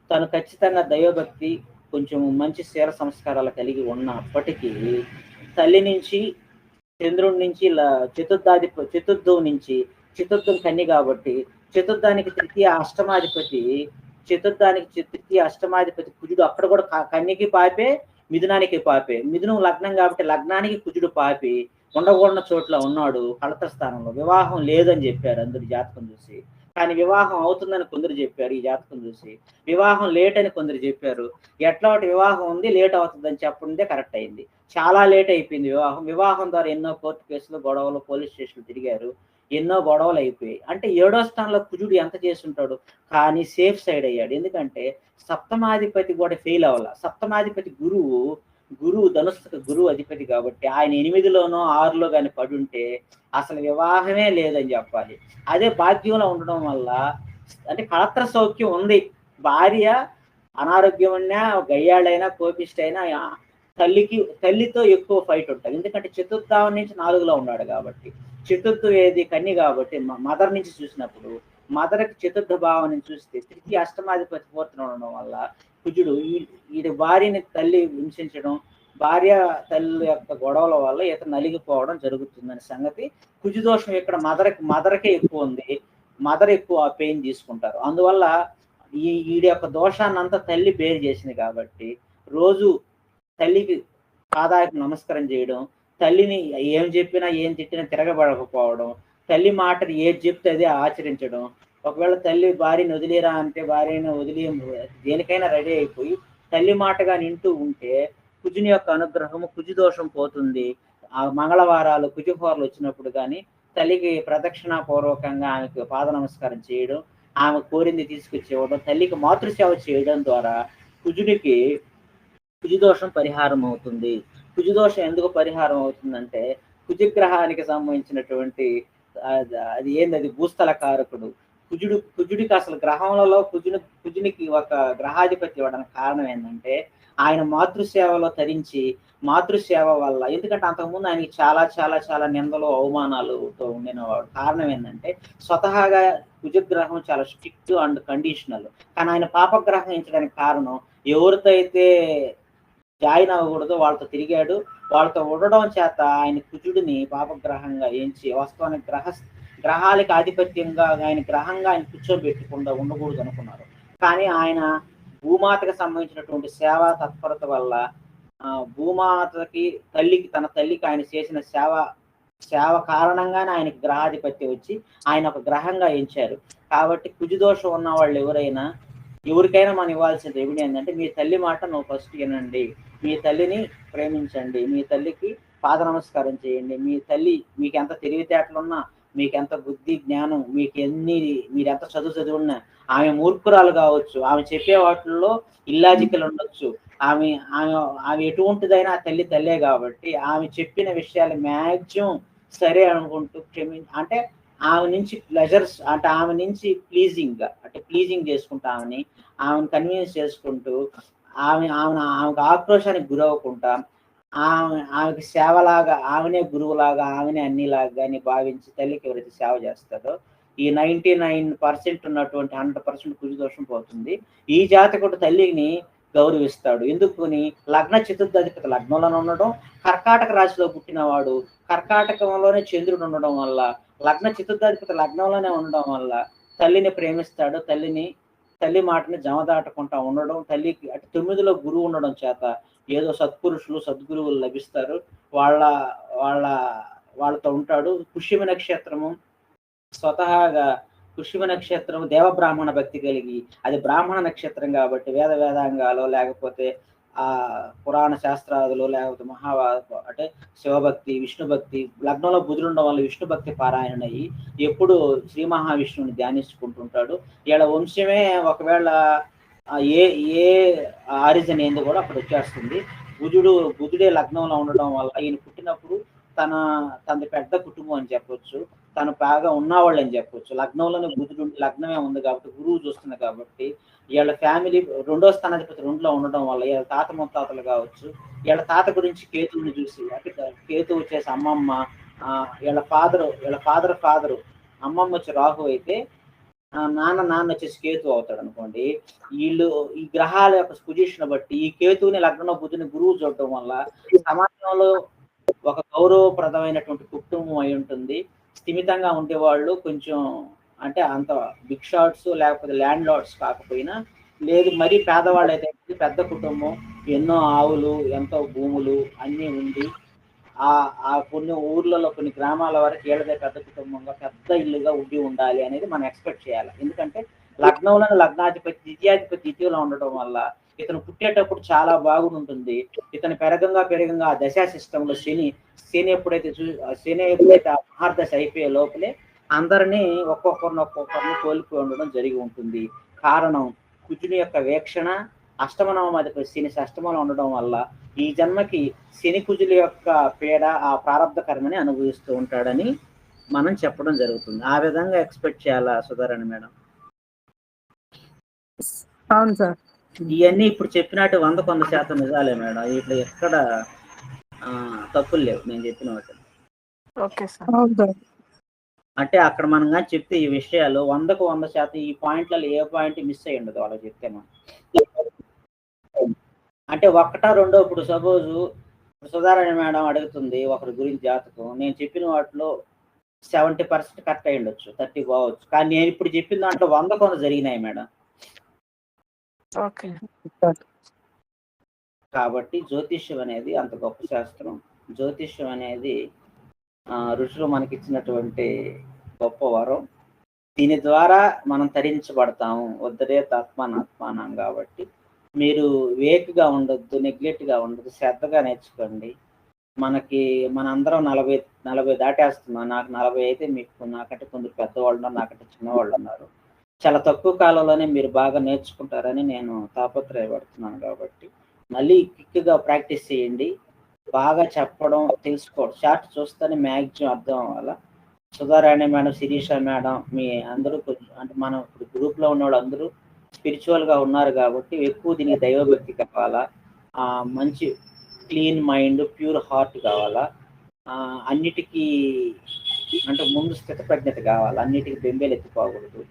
తను ఖచ్చితంగా దైవభక్తి, కొంచెం మంచి శీల సంస్కారాలు కలిగి ఉన్నప్పటికీ తల్లి నుంచి, చంద్రుడి నుంచి, చతుర్థం కన్య కాబట్టి చతుర్థానికి తృతీయ అష్టమాధిపతి కుజుడు అక్కడ కూడా కన్యకి పాపే, మిథునానికి పాపే. మిథునం లగ్నం కాబట్టి లగ్నానికి కుజుడు పాపి ఉండకూడని చోట్ల ఉన్నాడు కళత్ర స్థానంలో. వివాహం లేదని చెప్పారు అందరు జాతకం చూసి, కానీ వివాహం అవుతుందని కొందరు చెప్పారు ఈ జాతకం చూసి, వివాహం లేట్ అని కొందరు చెప్పారు. ఎట్లా వివాహం ఉంది, లేట్ అవుతుందని చెప్పుందే కరెక్ట్ అయింది. చాలా లేట్ అయిపోయింది వివాహం ద్వారా ఎన్నో కోర్టు కేసులు, గొడవలు, పోలీస్ స్టేషన్లు తిరిగారు, ఎన్నో గొడవలు అయిపోయాయి. అంటే 7వ స్థానంలో కుజుడు ఎంత చేస్తుంటాడు, కానీ సేఫ్ సైడ్ అయ్యాడు. ఎందుకంటే సప్తమాధిపతి కూడా ఫెయిల్ అవ్వాల. సప్తమాధిపతి గురువు ధనుస్సుకు గురువు అధిపతి కాబట్టి ఆయన 8లోనో 6లో కానీ పడి ఉంటే అసలు వివాహమే లేదని చెప్పాలి. అదే భాగ్యంలో ఉండడం వల్ల అంటే కళత్ర సౌఖ్యం ఉంది. భార్య అనారోగ్యం ఉన్నా, గయ్యాళ్ళైనా, కోపిష్టైనా తల్లితో ఎక్కువ ఫైట్ ఉంటుంది. ఎందుకంటే చతుర్థావం నుంచి 4లో ఉన్నాడు కాబట్టి, చతుర్థ ఏది కన్య కాబట్టి మదర్ నుంచి చూసినప్పుడు, మదర్కి చతుర్థ భావం నుంచి చూస్తే తృతీయ అష్టమాధిపతి 4th ఉండడం వల్ల కుజుడు ఈ భార్యని తల్లి హింసించడం, భార్య తల్లి యొక్క గొడవల వల్ల ఇతను నలిగిపోవడం జరుగుతుందనే సంగతి. కుజుదోషం ఇక్కడ మదర్కే ఎక్కువ ఉంది, మదర్ ఎక్కువ పెయిన్ తీసుకుంటారు. అందువల్ల వీడి యొక్క దోషాన్ని అంతా తల్లి బేరు చేసింది కాబట్టి రోజు తల్లికి పాదాలకు నమస్కారం చేయడం, తల్లిని ఏం చెప్పినా ఏం తిట్టినా తిరగబడకపోవడం, తల్లి మాటలు ఏది చెప్తే అదే ఆచరించడం. ఒకవేళ తల్లి భార్యని వదిలేరా అంటే భార్యని వదిలి దేనికైనా రెడీ అయిపోయి తల్లి మాటగా వింటూ ఉంటే కుజుని యొక్క అనుగ్రహము, కుజు దోషం పోతుంది. ఆ మంగళవారాలు కుజుహోరలు వచ్చినప్పుడు కానీ తల్లికి ప్రదక్షిణాపూర్వకంగా ఆమెకు పాద నమస్కారం చేయడం, ఆమె కోరింది తీసుకొచ్చి ఇవ్వడం, తల్లికి మాతృసేవ చేయడం ద్వారా కుజుడికి కుజుదోషం పరిహారం అవుతుంది. కుజుదోషం ఎందుకు పరిహారం అవుతుందంటే కుజగ్రహానికి సంబంధించినటువంటి అది ఏంది, అది భూస్థల కారకుడు. కుజుడికి అసలు గ్రహములలో కుజునికి ఒక గ్రహాధిపతి ఇవ్వడానికి కారణం ఏంటంటే ఆయన మాతృసేవలో తరించి మాతృసేవ వల్ల, ఎందుకంటే అంతకుముందు ఆయనకి చాలా చాలా చాలా నిందలు అవమానాలతో ఉండినవాడు. కారణం ఏంటంటే స్వతహాగా కుజగ్రహం చాలా స్ట్రిక్ట్ అండ్ కండిషనల్, కానీ ఆయన పాపగ్రహం ఎంచడానికి కారణం ఎవరితో అయితే జాయిన్ అవ్వకూడదు వాళ్ళతో తిరిగాడు. వాళ్ళతో ఉండడం చేత ఆయన కుజుడిని పాపగ్రహంగా ఎంచి వాస్తవానికి గ్రహాలకి ఆధిపత్యంగా ఆయన గ్రహంగా ఆయన కూర్చోబెట్టకుండా ఉండకూడదు అనుకున్నారు. కానీ ఆయన భూమాతకు సంబంధించినటువంటి సేవా తత్పరత వల్ల భూమాతకి తన తల్లికి ఆయన చేసిన సేవ కారణంగానే ఆయనకి గ్రహాధిపత్యం వచ్చి ఆయన ఒక గ్రహంగా ఎంచారు. కాబట్టి కుజుదోషం ఉన్న వాళ్ళు ఎవరికైనా మనం ఇవ్వాల్సిన రెమెడీ ఏంటంటే మీ తల్లి మాట నువ్వు ఫస్ట్ వినండి, మీ తల్లిని ప్రేమించండి, మీ తల్లికి పాద నమస్కారం చేయండి. మీ తల్లి మీకు ఎంత తెలివితేటలున్నా, మీకు ఎంత బుద్ధి జ్ఞానం, మీరెంత చదువున్నా ఆమె మూర్ఖురాలు కావచ్చు, ఆమె చెప్పే వాటిల్లో ఇల్లాజికల్ ఉండొచ్చు, ఆమె ఎటువంటిదైనా తల్లే కాబట్టి ఆమె చెప్పిన విషయాలు మ్యాక్సిమం సరే అనుకుంటూ అంటే ఆమె నుంచి ప్లెజర్స్, అంటే ఆమె నుంచి ప్లీజింగ్ చేసుకుంటూ ఆమెను కన్విన్స్ చేసుకుంటూ ఆమెకు ఆక్రోశానికి గురవ్వకుండా ఆమెకి సేవలాగా, ఆమెనే గురువులాగా, ఆమెనే అన్నిలాగా కానీ భావించి తల్లికి ఎవరైతే సేవ చేస్తారో ఈ 99% ఉన్నటువంటి 100% కుజుదోషం పోతుంది. ఈ జాతకుడు తల్లిని గౌరవిస్తాడు. ఎందుకుని లగ్న చతుర్థాధిపతి లగ్నంలోనే ఉండడం, కర్కాటక రాశిలో పుట్టినవాడు కర్కాటకంలోనే చంద్రుడు ఉండడం వల్ల, లగ్న చతుర్థాధిపతి లగ్నంలోనే ఉండడం వల్ల తల్లిని ప్రేమిస్తాడు. తల్లి మాటని జమదాటకుండా ఉండడం, తల్లికి అటు 9లో గురువు ఉండడం చేత ఏదో సద్గురువులు లభిస్తారు, వాళ్ళతో ఉంటాడు. పుష్యమి నక్షత్రము స్వతహాగా పుష్యమి నక్షత్రం దేవబ్రాహ్మణ భక్తి కలిగి, అది బ్రాహ్మణ నక్షత్రం కాబట్టి వేదాంగాలు లేకపోతే పురాణ శాస్త్రాదులు లేకపోతే అంటే శివభక్తి, విష్ణుభక్తి, లగ్నంలో బుధుడు ఉండడం వల్ల విష్ణుభక్తి పారాయణయ్యి ఎప్పుడు శ్రీ మహావిష్ణువుని ధ్యానించుకుంటుంటాడు. వీళ్ళ వంశమే ఒకవేళ ఏ ఆరిజన్ ఏంది కూడా అక్కడ వచ్చేస్తుంది. బుధుడే లగ్నంలో ఉండడం వల్ల ఈయన పుట్టినప్పుడు తనది పెద్ద కుటుంబం అని చెప్పొచ్చు, తను బాగా ఉన్నవాళ్ళు అని చెప్పొచ్చు. లగ్నంలోనే లగ్నమే ఉంది కాబట్టి గురువు చూస్తుంది కాబట్టి వీళ్ళ ఫ్యామిలీ 2వ స్థానాధిపతి 2లో ఉండడం వల్ల వీళ్ళ తాత ముత్తాతలు కావచ్చు, వీళ్ళ తాత గురించి కేతువుని చూసి, అంటే కేతు వచ్చేసి అమ్మమ్మ, వీళ్ళ ఫాదరు అమ్మమ్మ వచ్చి రాహు అయితే నాన్న వచ్చేసి కేతు అవుతాడు అనుకోండి. వీళ్ళు ఈ గ్రహాల యొక్క పొజిషన్ బట్టి ఈ కేతువుని లగ్నంలో బుధుని గురువు చూడటం వల్ల సమాజంలో ఒక గౌరవప్రదమైనటువంటి కుటుంబం అయి ఉంటుంది. స్థిమితంగా ఉండేవాళ్ళు కొంచెం, అంటే అంత బిగ్ షాట్స్ లేకపోతే ల్యాండ్ లార్డ్స్ కాకపోయినా, లేదు మరీ పేదవాళ్ళు అయితే పెద్ద కుటుంబం, ఎన్నో ఆవులు, ఎంతో భూములు అన్నీ ఉండి కొన్ని ఊర్లలో కొన్ని గ్రామాల వరకు ఏళ్ళదే పెద్ద కుటుంబంగా పెద్ద ఇల్లుగా ఉండాలి అనేది మనం ఎక్స్పెక్ట్ చేయాలి. ఎందుకంటే లగ్నంలోని లగ్నాధిపతి ద్వితీయంలో ఉండటం వల్ల ఇతను పుట్టేటప్పుడు చాలా బాగుంటుంది. ఇతను పెరగంగా ఆ దశా సిస్టంలో శని ఎప్పుడైతే ఆ మహార్దశ అయిపోయే లోపలే అందరినీ ఒక్కొక్కరిని కోల్పోయి ఉండడం జరిగి ఉంటుంది. కారణం కుజుని యొక్క వీక్షణ, అష్టమనవమాధిపతి శని అష్టమంలో ఉండడం వల్ల ఈ జన్మకి శని కుజుల యొక్క పీడ, ఆ ప్రారంభ కర్మని అనుభవిస్తూ ఉంటాడని మనం చెప్పడం జరుగుతుంది. ఆ విధంగా ఎక్స్పెక్ట్ చేయాలా సుధారాణి మేడం?
అవును సార్.
ఇవన్నీ ఇప్పుడు చెప్పినట్టు 100% నిజాలే మేడం, ఇట్లా ఎక్కడ తప్పులు లేవు నేను చెప్పిన వాటి.
Okay sir.
అంటే అక్కడ మనం కానీ చెప్తే ఈ విషయాలు 100కు 100% ఈ పాయింట్లలో ఏ పాయింట్ మిస్ అయ్యి ఉండదు వాళ్ళకి చెప్తే మనం. అంటే 1, 2 ఇప్పుడు సపోజు సుధారాణి మేడం అడుగుతుంది ఒకరి గురించి జాతకం, నేను చెప్పిన వాటిలో 70% కరెక్ట్ అయ్యి ఉండొచ్చు, 30 బావచ్చు, కానీ నేను ఇప్పుడు చెప్పిన దాంట్లో 100 జరిగినాయి మేడం.
ఓకే.
కాబట్టి జ్యోతిష్యం అనేది అంత గొప్ప శాస్త్రం. జ్యోతిష్యం అనేది ఋషులు మనకిచ్చినటువంటి గొప్ప వరం. దీని ద్వారా మనం తరించబడతాము. ఉద్ధరేత్ ఆత్మానాత్మానం. కాబట్టి మీరు వేక్గా ఉండొద్దు, నెగ్లెక్ట్గా ఉండొద్దు, శ్రద్ధగా నేర్చుకోండి. మనందరం 40 దాటేస్తున్నాం. నాకు 40 అయితే మీకు నాకంటే కొందరు పెద్దవాళ్ళు ఉన్నారు, నాకంటే చిన్నవాళ్ళు ఉన్నారు. చాలా తక్కువ కాలంలోనే మీరు బాగా నేర్చుకుంటారని నేను తాపత్రయపడుతున్నాను. కాబట్టి మళ్ళీ క్విక్గా ప్రాక్టీస్ చేయండి. బాగా చెప్పడం, తెలుసుకోవడం. షార్ట్ చూస్తేనే మ్యాక్సిమం అర్థం అవ్వాలా. సుధారాణి మేడం, శిరీష మేడం, మీ అందరూ అంటే మనం ఇప్పుడు గ్రూప్లో ఉన్న వాళ్ళు అందరూ స్పిరిచువల్గా ఉన్నారు కాబట్టి ఎక్కువ దీనికి దైవభక్తి కావాలా, మంచి క్లీన్ మైండ్, ప్యూర్ హార్ట్ కావాలా, అన్నిటికీ అంటే ముందు స్థితప్రజ్ఞత కావాలి, అన్నిటికీ బెంబేలు ఎత్తిపోకూడదు,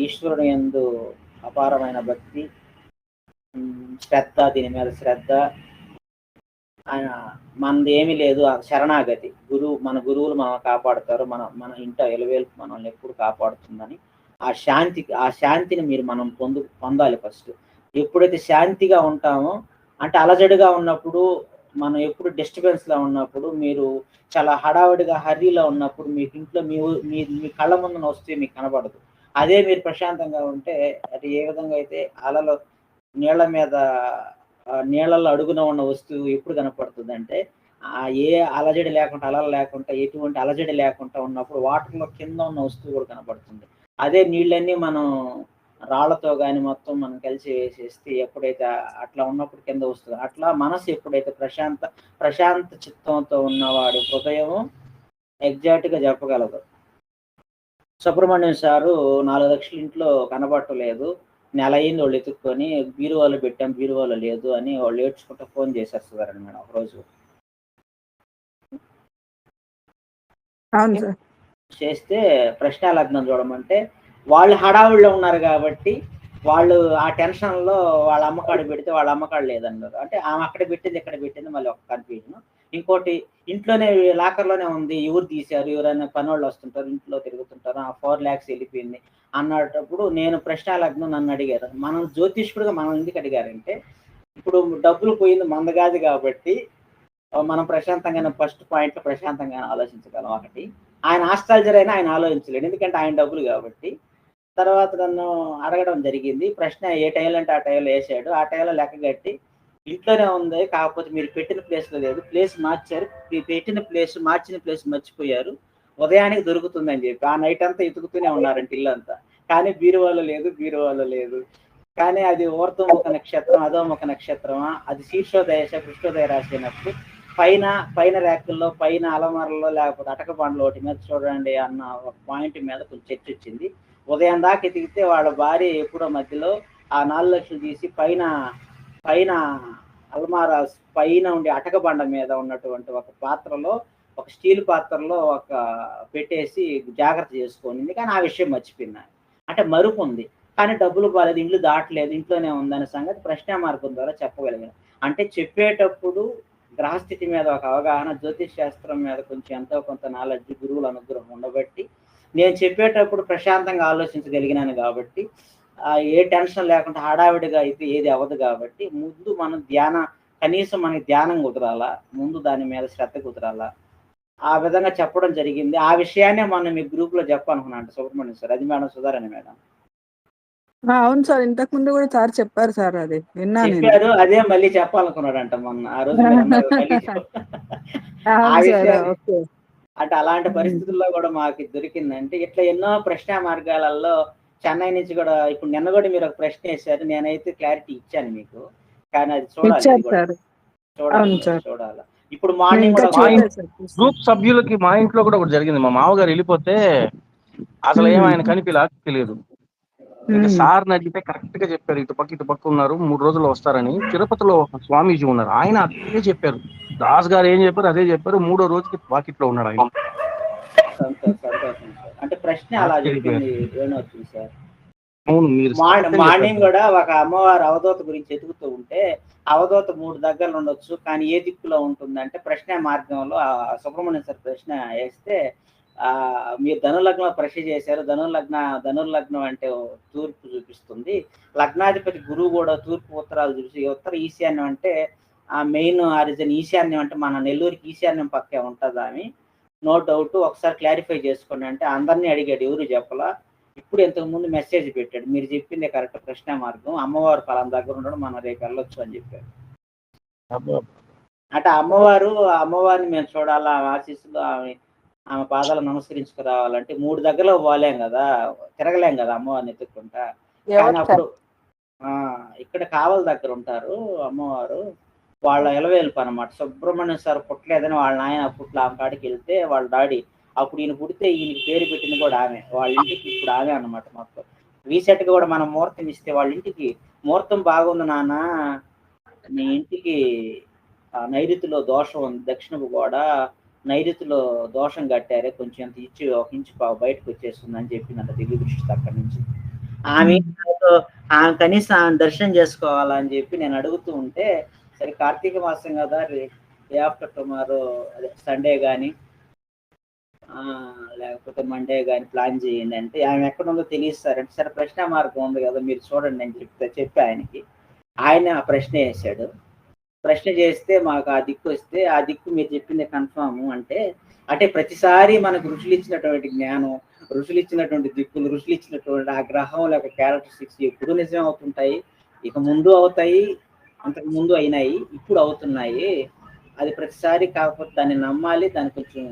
ఈశ్వరుని యందు అపారమైన భక్తి, శ్రద్ధ, దీని మీద శ్రద్ధ, మనది ఏమీ లేదు, శరణాగతి. మన గురువులు మనం కాపాడుతారు, మన ఇంట ఎలవేల్పు మనల్ని ఎప్పుడు కాపాడుతుందని ఆ శాంతిని మనం పొందాలి. ఫస్ట్ ఎప్పుడైతే శాంతిగా ఉంటామో, అంటే అలజడిగా ఉన్నప్పుడు, మనం ఎప్పుడు డిస్టర్బెన్స్లో ఉన్నప్పుడు, మీరు చాలా హడావుడిగా హర్రీలో ఉన్నప్పుడు మీకు ఇంట్లో మీ కళ్ళ ముందున వస్తే మీకు కనబడదు. అదే మీరు ప్రశాంతంగా ఉంటే, అది ఏ విధంగా అయితే నీళ్ళల్లో అడుగున ఉన్న వస్తువు ఎప్పుడు కనపడుతుంది అంటే, ఏ అలజడి లేకుండా, అలలు లేకుండా, ఎటువంటి అలజడి లేకుండా ఉన్నప్పుడు వాటర్లో కింద ఉన్న వస్తువు కూడా కనపడుతుంది. అదే నీళ్ళన్నీ మనం రాళ్లతో కానీ మొత్తం మనం కలిసి వేసేస్తే ఎప్పుడైతే అట్లా ఉన్నప్పుడు కింద వస్తుంది. అట్లా మనసు ఎప్పుడైతే ప్రశాంత చిత్తంతో ఉన్నవాడి హృదయం ఎగ్జాక్ట్గా చెప్పగలదు. సుబ్రహ్మణ్యం సారు 4 లక్షలు ఇంట్లో కనబట్టలేదు, నెల అయింది వాళ్ళు ఎత్తుక్కొని, బీరువాలో పెట్టాం, బీరువాలో లేదు అని వాళ్ళు ఏడ్చుకుంటూ ఫోన్ చేశారు సుధారాణి మేడం ఒకరోజు.
అవును సార్.
చేస్తే ప్రశ్న లగ్నం చూడమంటే, వాళ్ళు హడావుడిలో ఉన్నారు కాబట్టి వాళ్ళు ఆ టెన్షన్లో వాళ్ళ అమ్మకాడు పెడితే వాళ్ళ అమ్మకాడు లేదన్నారు. అంటే ఆమె అక్కడ పెట్టింది ఇక్కడ పెట్టింది, మళ్ళీ ఒక కన్ఫ్యూజన్. ఇంకోటి, ఇంట్లోనే లాకర్లోనే ఉంది, ఎవరు తీశారు, ఎవరైనా పనోళ్ళు వస్తుంటారు, ఇంట్లో తిరుగుతుంటారు, 4 lakhs వెళ్ళిపోయింది అన్నప్పుడు నేను ప్రశ్న లగ్నం నన్ను అడిగారు. మనం జ్యోతిష్కుడిగా మనం ఎందుకు అడిగారంటే, ఇప్పుడు డబ్బులు పోయింది మంద కాదు కాబట్టి మనం ప్రశాంతంగానే ఫస్ట్ పాయింట్లో ప్రశాంతంగానే ఆలోచించగలం. ఒకటి, ఆయన ఆస్ట్రాలజర్ అయినా ఆయన ఆలోచించలేడు, ఎందుకంటే ఆయన డబ్బులు కాబట్టి. తర్వాత నన్ను అడగడం జరిగింది, ప్రశ్న ఏ టైంలో అంటే ఆ టైంలో వేసాడు, ఆ టైంలో లెక్క కట్టి ఇంట్లోనే ఉంది, కాకపోతే మీరు పెట్టిన ప్లేస్లో లేదు, ప్లేస్ మార్చారు, మార్చిన ప్లేస్ మర్చిపోయారు, ఉదయానికి దొరుకుతుందని చెప్పి ఆ నైట్ అంతా ఎతుకుతూనే ఉన్నారంటే ఇల్లంతా, కానీ బీరువాలో లేదు. కానీ అది ఊర్ధ్వముఖ నక్షత్రం, అధోముఖ నక్షత్రమా, అది శీర్షోదయ పృష్ఠోదయ రాశి అయినప్పుడు పైన ర్యాకుల్లో, పైన అలమరల్లో, లేకపోతే అటకబండ్లో ఒకటి మీద చూడండి అన్న ఒక పాయింట్ మీద కొంచెం చర్చ వచ్చింది. ఉదయం దాకా ఎతికితే వాళ్ళ భార్య ఎప్పుడో మధ్యలో ఆ 4 లక్షలు తీసి పైన అల్మారా పైన ఉండే అటకబండ మీద ఉన్నటువంటి ఒక పాత్రలో, ఒక స్టీల్ పాత్రలో ఒక పెట్టేసి జాగ్రత్త చేసుకొని, కానీ ఆ విషయం మర్చిపోయింది. అంటే మరుపు ఉంది, కానీ డబ్బులు బాలేదు, ఇల్లు దాటలేదు, ఇంట్లోనే ఉందనే సంగతి ప్రశ్న మార్గం ద్వారా చెప్పగలిగాను. అంటే చెప్పేటప్పుడు గ్రహస్థితి మీద ఒక అవగాహన, జ్యోతిష్ శాస్త్రం మీద కొంచెం ఎంతో కొంత నాలెడ్జ్, గురువుల అనుగ్రహం ఉండబట్టి నేను చెప్పేటప్పుడు ప్రశాంతంగా ఆలోచించగలిగినాను. కాబట్టి ఏ టెన్షన్ లేకుండా హడావిడిగా అయితే ఏది అవ్వదు. కాబట్టి ముందు మనం కనీసం మనకి ధ్యానం కుదరాలా, ముందు దాని మీద శ్రద్ధ కుదరాలా, ఆ విధంగా చెప్పడం జరిగింది. ఆ విషయాన్ని మనం మీ గ్రూప్లో చెప్పాలనుకున్నాను సుబ్రహ్మణ్యం సార్. అది మేడం సుధారాణి మేడం.
అవును సార్, ఇంతకు ముందు కూడా సార్ చెప్పారు సార్, అది విన్నాను.
చెప్పారు, అదే మళ్ళీ చెప్పాలనుకున్నాడంట మొన్న. ఆ రోజు ఆ విషయం అంటే అలాంటి పరిస్థితుల్లో కూడా మాకు దొరికిందంటే, ఇట్లా ఎన్నో ప్రశ్న మార్గాలలో చెన్నై నుంచి కూడా, ఇప్పుడు నిన్న కూడా మీరు ఒక ప్రశ్న వేశారు, నేనైతే క్లారిటీ ఇచ్చాను మీకు, కానీ అది చూడాలి. ఇప్పుడు మార్నింగ్
గ్రూప్ సభ్యులకి మా ఇంట్లో కూడా ఒకటి జరిగింది. మా మామగారు వెళ్ళిపోతే అసలు ఏమైనా కనిపిలా తెలియదు. ఇంకా సార్ని అడిగితే కరెక్ట్ గా చెప్పారు, ఇటు పక్క ఉన్నారు, 3 రోజులు వస్తారని. తిరుపతిలో ఒక స్వామీజీ ఉన్నారు, ఆయన అదే చెప్పారు. దాస్ గారు ఏం చెప్పారు అదే చెప్పారు. 3వ రోజుకి వాకిట్లో ఉన్నాడు ఆయన.
అంటే ప్రశ్న అలా చెప్పింది సార్.
మీరు
మార్నింగ్ కూడా ఒక అమ్మవారు అవధూత గురించి ఎదుగుతూ ఉంటే, అవధూత 3 దగ్గరలు ఉండొచ్చు, కానీ ఏ దిక్కులో ఉంటుందంటే ప్రశ్న మార్గంలో సుబ్రహ్మణ్యం సార్ ప్రశ్న వేస్తే మీరు ధనుర్లగ్నం ప్రశ్న చేశారు. ధనుర్లగ్నం అంటే తూర్పు చూపిస్తుంది. లగ్నాధిపతి గురువు కూడా తూర్పు ఉత్తరాలు చూసి, ఉత్తర ఈశాన్యం అంటే ఆ మెయిన్ ఆరిజిన్ ఈశాన్యం అంటే మన నెల్లూరుకి ఈశాన్యం పక్కే ఉంటుందా అని నో డౌట్. ఒకసారి క్లారిఫై చేసుకోండి అంటే అందరినీ అడిగాడు, ఎవరు చెప్పలా. ఇప్పుడు ఇంతకుముందు మెసేజ్ పెట్టాడు, మీరు చెప్పింది కరెక్ట్, ప్రశ్న మార్గం అమ్మవారు పలానా దగ్గర ఉండడం, మనం రేపు వెళ్ళొచ్చు అని చెప్పాడు. అంటే అమ్మవారిని మేము చూడాలా, ఆమె ఆశీస్సులు, ఆమె పాదాలు నమస్కరించుకు రావాలంటే 3 దగ్గరలో పోలేం కదా, తిరగలేం కదా అమ్మవారిని ఎత్తుక్కుంటా. కానీ అప్పుడు ఇక్కడ కావల దగ్గర ఉంటారు అమ్మవారు, వాళ్ళ ఎలవేల్పు అనమాట. సుబ్రహ్మణ్యం సార్ పుట్టలేదని వాళ్ళ నాయన పుట్ల ఆమె కాడికి వెళ్తే వాళ్ళ డాడీ, అప్పుడు ఈయన పుడితే ఈయనకి పేరు పెట్టింది కూడా ఆమె. వాళ్ళ ఇంటికి ఇప్పుడు ఆమె అనమాట. మొత్తం రీసెంట్ గా కూడా మనం ముహూర్తం ఇస్తే వాళ్ళ ఇంటికి ముహూర్తం బాగుంది నాన్న, నీ ఇంటికి నైరుతిలో దోషం ఉంది, దక్షిణపు కూడా నైరుతిలో దోషం కట్టారే, కొంచెం అంత ఇచ్చి 1 ఇంచు బయటకు వచ్చేస్తుంది అని చెప్పిందంట దివ్య దృష్టి అక్కడి నుంచి. ఆమె కనీసం ఆమె దర్శనం చేసుకోవాలని చెప్పి నేను అడుగుతూ ఉంటే, సరే కార్తీక మాసం కదా, డే ఆఫ్టర్ టుమారో అదే సండే కానీ లేకపోతే మండే కానీ ప్లాన్ చేయండి అంటే, ఆమె ఎక్కడ ఉందో తెలియస్తారంటే, సరే ప్రశ్న మార్గం ఉంది కదా మీరు చూడండి అని చెప్పి ఆయనకి ఆయన ఆ ప్రశ్న వేశాడు. ప్రశ్న చేస్తే మాకు ఆ దిక్కు వస్తే, ఆ దిక్కు మీరు చెప్పింది కన్ఫామ్ అంటే ప్రతిసారి మనకు ఋషులు ఇచ్చినటువంటి జ్ఞానం, ఋషులు ఇచ్చినటువంటి దిక్కులు, ఋషులు ఇచ్చినటువంటి ఆ గ్రహం యొక్క క్యారెక్టరిస్టిక్స్ ఎప్పుడు నిజం అవుతుంటాయి, ఇక ముందు అవుతాయి, అంతకు ముందు అయినాయి, ఇప్పుడు అవుతున్నాయి. అది ప్రతిసారి కాకపోతే దాన్ని నమ్మాలి. దాని కొంచెం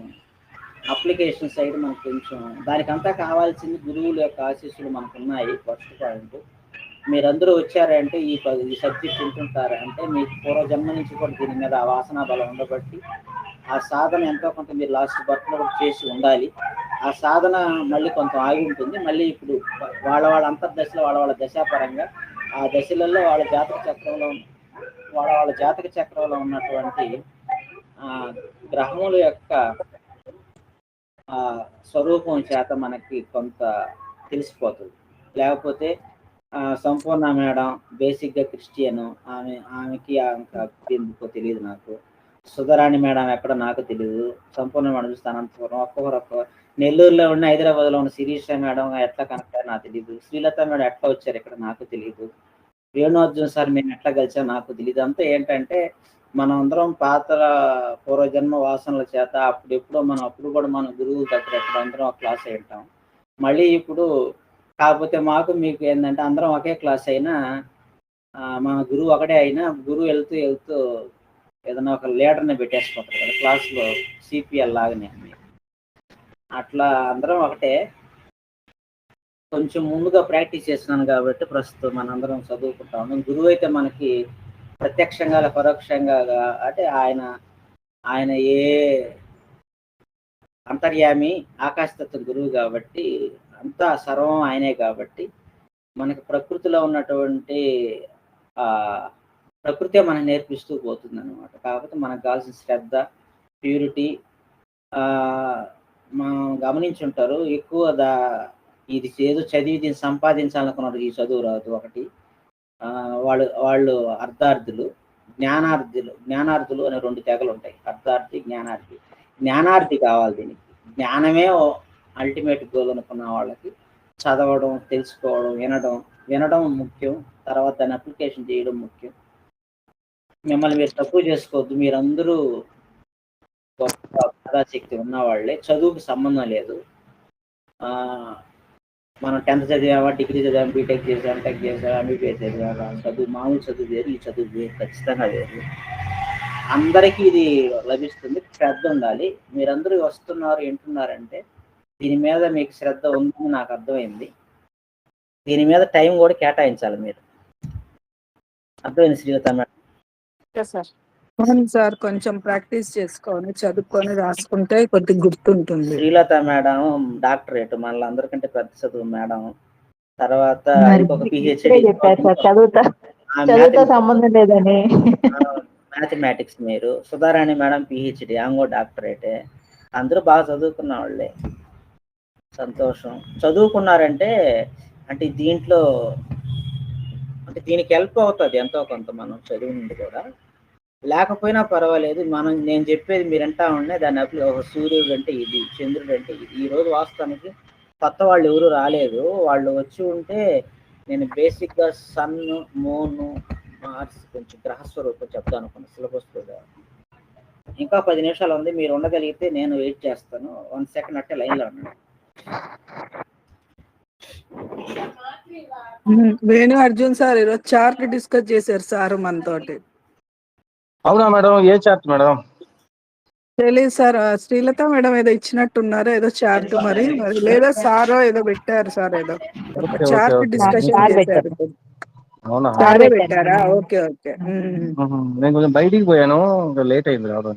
అప్లికేషన్ సైడ్ మనకు కొంచెం దానికంతా కావాల్సింది గురువుల యొక్క ఆశీస్సులు మనకు ఉన్నాయి. ఫస్ట్ పాయింట్, మీరందరూ వచ్చారంటే ఈ సబ్జెక్ట్ వింటుంటారంటే మీకు పూర్వజన్మ నుంచి కూడా దీని మీద ఆ వాసనా బలం ఉండబట్టి ఆ సాధన ఎంతో కొంత మీరు లాస్ట్ బర్త్లో కూడా చేసి ఉండాలి. ఆ సాధన మళ్ళీ కొంత ఆగి ఉంటుంది. మళ్ళీ ఇప్పుడు వాళ్ళ అంతర్దశలో వాళ్ళ దశాపరంగా ఆ దశలలో వాళ్ళ జాతక చక్రంలో ఉన్నటువంటి గ్రహముల యొక్క స్వరూపం చేత మనకి కొంత తెలిసిపోతుంది. లేకపోతే సంపూర్ణ మేడం బేసిక్గా క్రిస్టియన్, ఆమెకి ఎందుకో తెలియదు నాకు. సుధరాణి మేడం ఎక్కడ నాకు తెలియదు. సంపూర్ణ మేడం చూస్తే అనంతపురం, ఒక్కొక్కరు నెల్లూరులో ఉన్న, హైదరాబాద్లో ఉన్న శిరీష మేడం ఎట్లా కనెక్ట్ అయ్యారు నాకు తెలియదు. శ్రీలత మేడం ఎట్లా వచ్చారు ఇక్కడ నాకు తెలియదు. వేణుఅర్జున్ సార్ మేము ఎట్లా కలిసాం నాకు తెలియదు. అంతా ఏంటంటే మనం అందరం పూర్వజన్మ వాసనల చేత అప్పుడు కూడా మన గురువు దగ్గర ఎక్కడ అందరం ఒక క్లాస్ అయి ఉంటాం. మళ్ళీ ఇప్పుడు కాకపోతే మాకు మీకు ఏంటంటే అందరం ఒకే క్లాస్ అయినా మన గురువు ఒకటే అయినా, గురువు వెళ్తూ ఏదైనా ఒక లీడర్ని పెట్టేసుకుంటారు కదా క్లాస్లో, సిపిఎల్ లాగానే. అట్లా అందరం ఒకటే. కొంచెం ముందుగా ప్రాక్టీస్ చేస్తున్నాను కాబట్టి ప్రస్తుతం మనందరం చదువుకుంటా ఉన్నాం. గురువు అయితే మనకి ప్రత్యక్షంగా పరోక్షంగా అంటే ఆయన ఏ అంతర్యామి ఆకాశతత్వ గురువు కాబట్టి అంతా సర్వం ఆయనే కాబట్టి మనకి ప్రకృతిలో ఉన్నటువంటి ప్రకృతే మనకు నేర్పిస్తూ పోతుంది అనమాట. కాకపోతే మనకు కావాల్సిన శ్రద్ధ, ప్యూరిటీ. మనం గమనించుంటారు ఎక్కువ ఇది ఏదో చదివి దీన్ని సంపాదించాలనుకున్నారు, ఈ చదువు రాదు. ఒకటి వాళ్ళు అర్ధార్థులు, జ్ఞానార్థులు అనే 2 తెగలు ఉంటాయి. అర్ధార్థి, జ్ఞానార్థి కావాలి. దీనికి జ్ఞానమే అల్టిమేట్ గోల్ అనుకున్న వాళ్ళకి చదవడం, తెలుసుకోవడం, వినడం ముఖ్యం. తర్వాత దాన్ని అప్లికేషన్ చేయడం ముఖ్యం. మిమ్మల్ని మీరు తక్కువ చేసుకోవద్దు. మీరందరూ గొప్ప మేధాశక్తి ఉన్నవాళ్లే, చదువుకి సంబంధం లేదు. మనం 10th చదివామా, డిగ్రీ చదివాము, బీటెక్ చేసాము, టెక్ చేసాము, ఎంబీబీఎస్ చదివామా, మామూలు చదువు వేరు, ఈ చదువు వేరు, ఖచ్చితంగా వేరు. అందరికీ ఇది లభిస్తుంది. శ్రద్ధ ఉండాలి. మీరందరూ వస్తున్నారు, వింటున్నారంటే దీని మీద మీకు శ్రద్ధ ఉందని నాకు అర్థమైంది. దీని మీద టైం కూడా కేటాయించాలి మీరు. అర్థమైంది శ్రీలత మేడం?
సార్ కొంచెం ప్రాక్టీస్ చేసుకొని చదువుకొని రాసుకుంటే కొద్దిగా గుర్తుంటుంది.
శ్రీలత మేడం డాక్టరేట్, మళ్ళీ అందరికంటే పెద్ద చదువు మేడం. తర్వాత ఇంకొక పిహెచ్డి
సంబంధం లేదని
మ్యాథమెటిక్స్. మీరు సుధారాణి మేడం పిహెచ్డి, ఆమె డాక్టరేటే. అందరూ బాగా చదువుకున్న వాళ్ళే. సంతోషం. చదువుకున్నారంటే అంటే దీంట్లో అంటే దీనికి హెల్ప్ అవుతుంది ఎంతో కొంత మనం చదువు నుండి కూడా. లేకపోయినా పర్వాలేదు, నేను చెప్పేది మీరంటా ఉండే దాన్ని ఒక సూర్యుడు అంటే ఇది, చంద్రుడు అంటే ఇది. ఈ రోజు వాస్తవానికి కొత్త వాళ్ళు ఎవరు రాలేదు. వాళ్ళు వచ్చి ఉంటే నేను బేసిక్గా సన్, మూన్, మార్స్ కొంచెం గ్రహస్వరూపం చెప్తాను అనుకున్నాను సిలబస్ కూడా. ఇంకా 10 నిమిషాలు ఉంది, మీరు ఉండగలిగితే నేను వెయిట్ చేస్తాను. 1 సెకండ్ అట్టే లైన్లో ఉన్నాను.
వేణు అర్జున్ సార్ ఈరోజు చార్ట్ డిస్కస్ చేశారు సార్ మనతోటి.
అవునా మేడం? ఏ చార్ట్ మేడం?
తెలియదు సార్, శ్రీలత మేడం ఏదో ఇచ్చినట్టున్నారు ఏదో చార్ట్, మరి లేదా సారో ఏదో పెట్టారు సార్, ఏదో
okay,
chart
okay.
Discussion
sir
చేశారు.
అవునా?
సారే పెట్టారా? Okay okay.
నేను కొంచెం బయటికి పోయాను, ఇంకా లేట్ అయింది రావడం.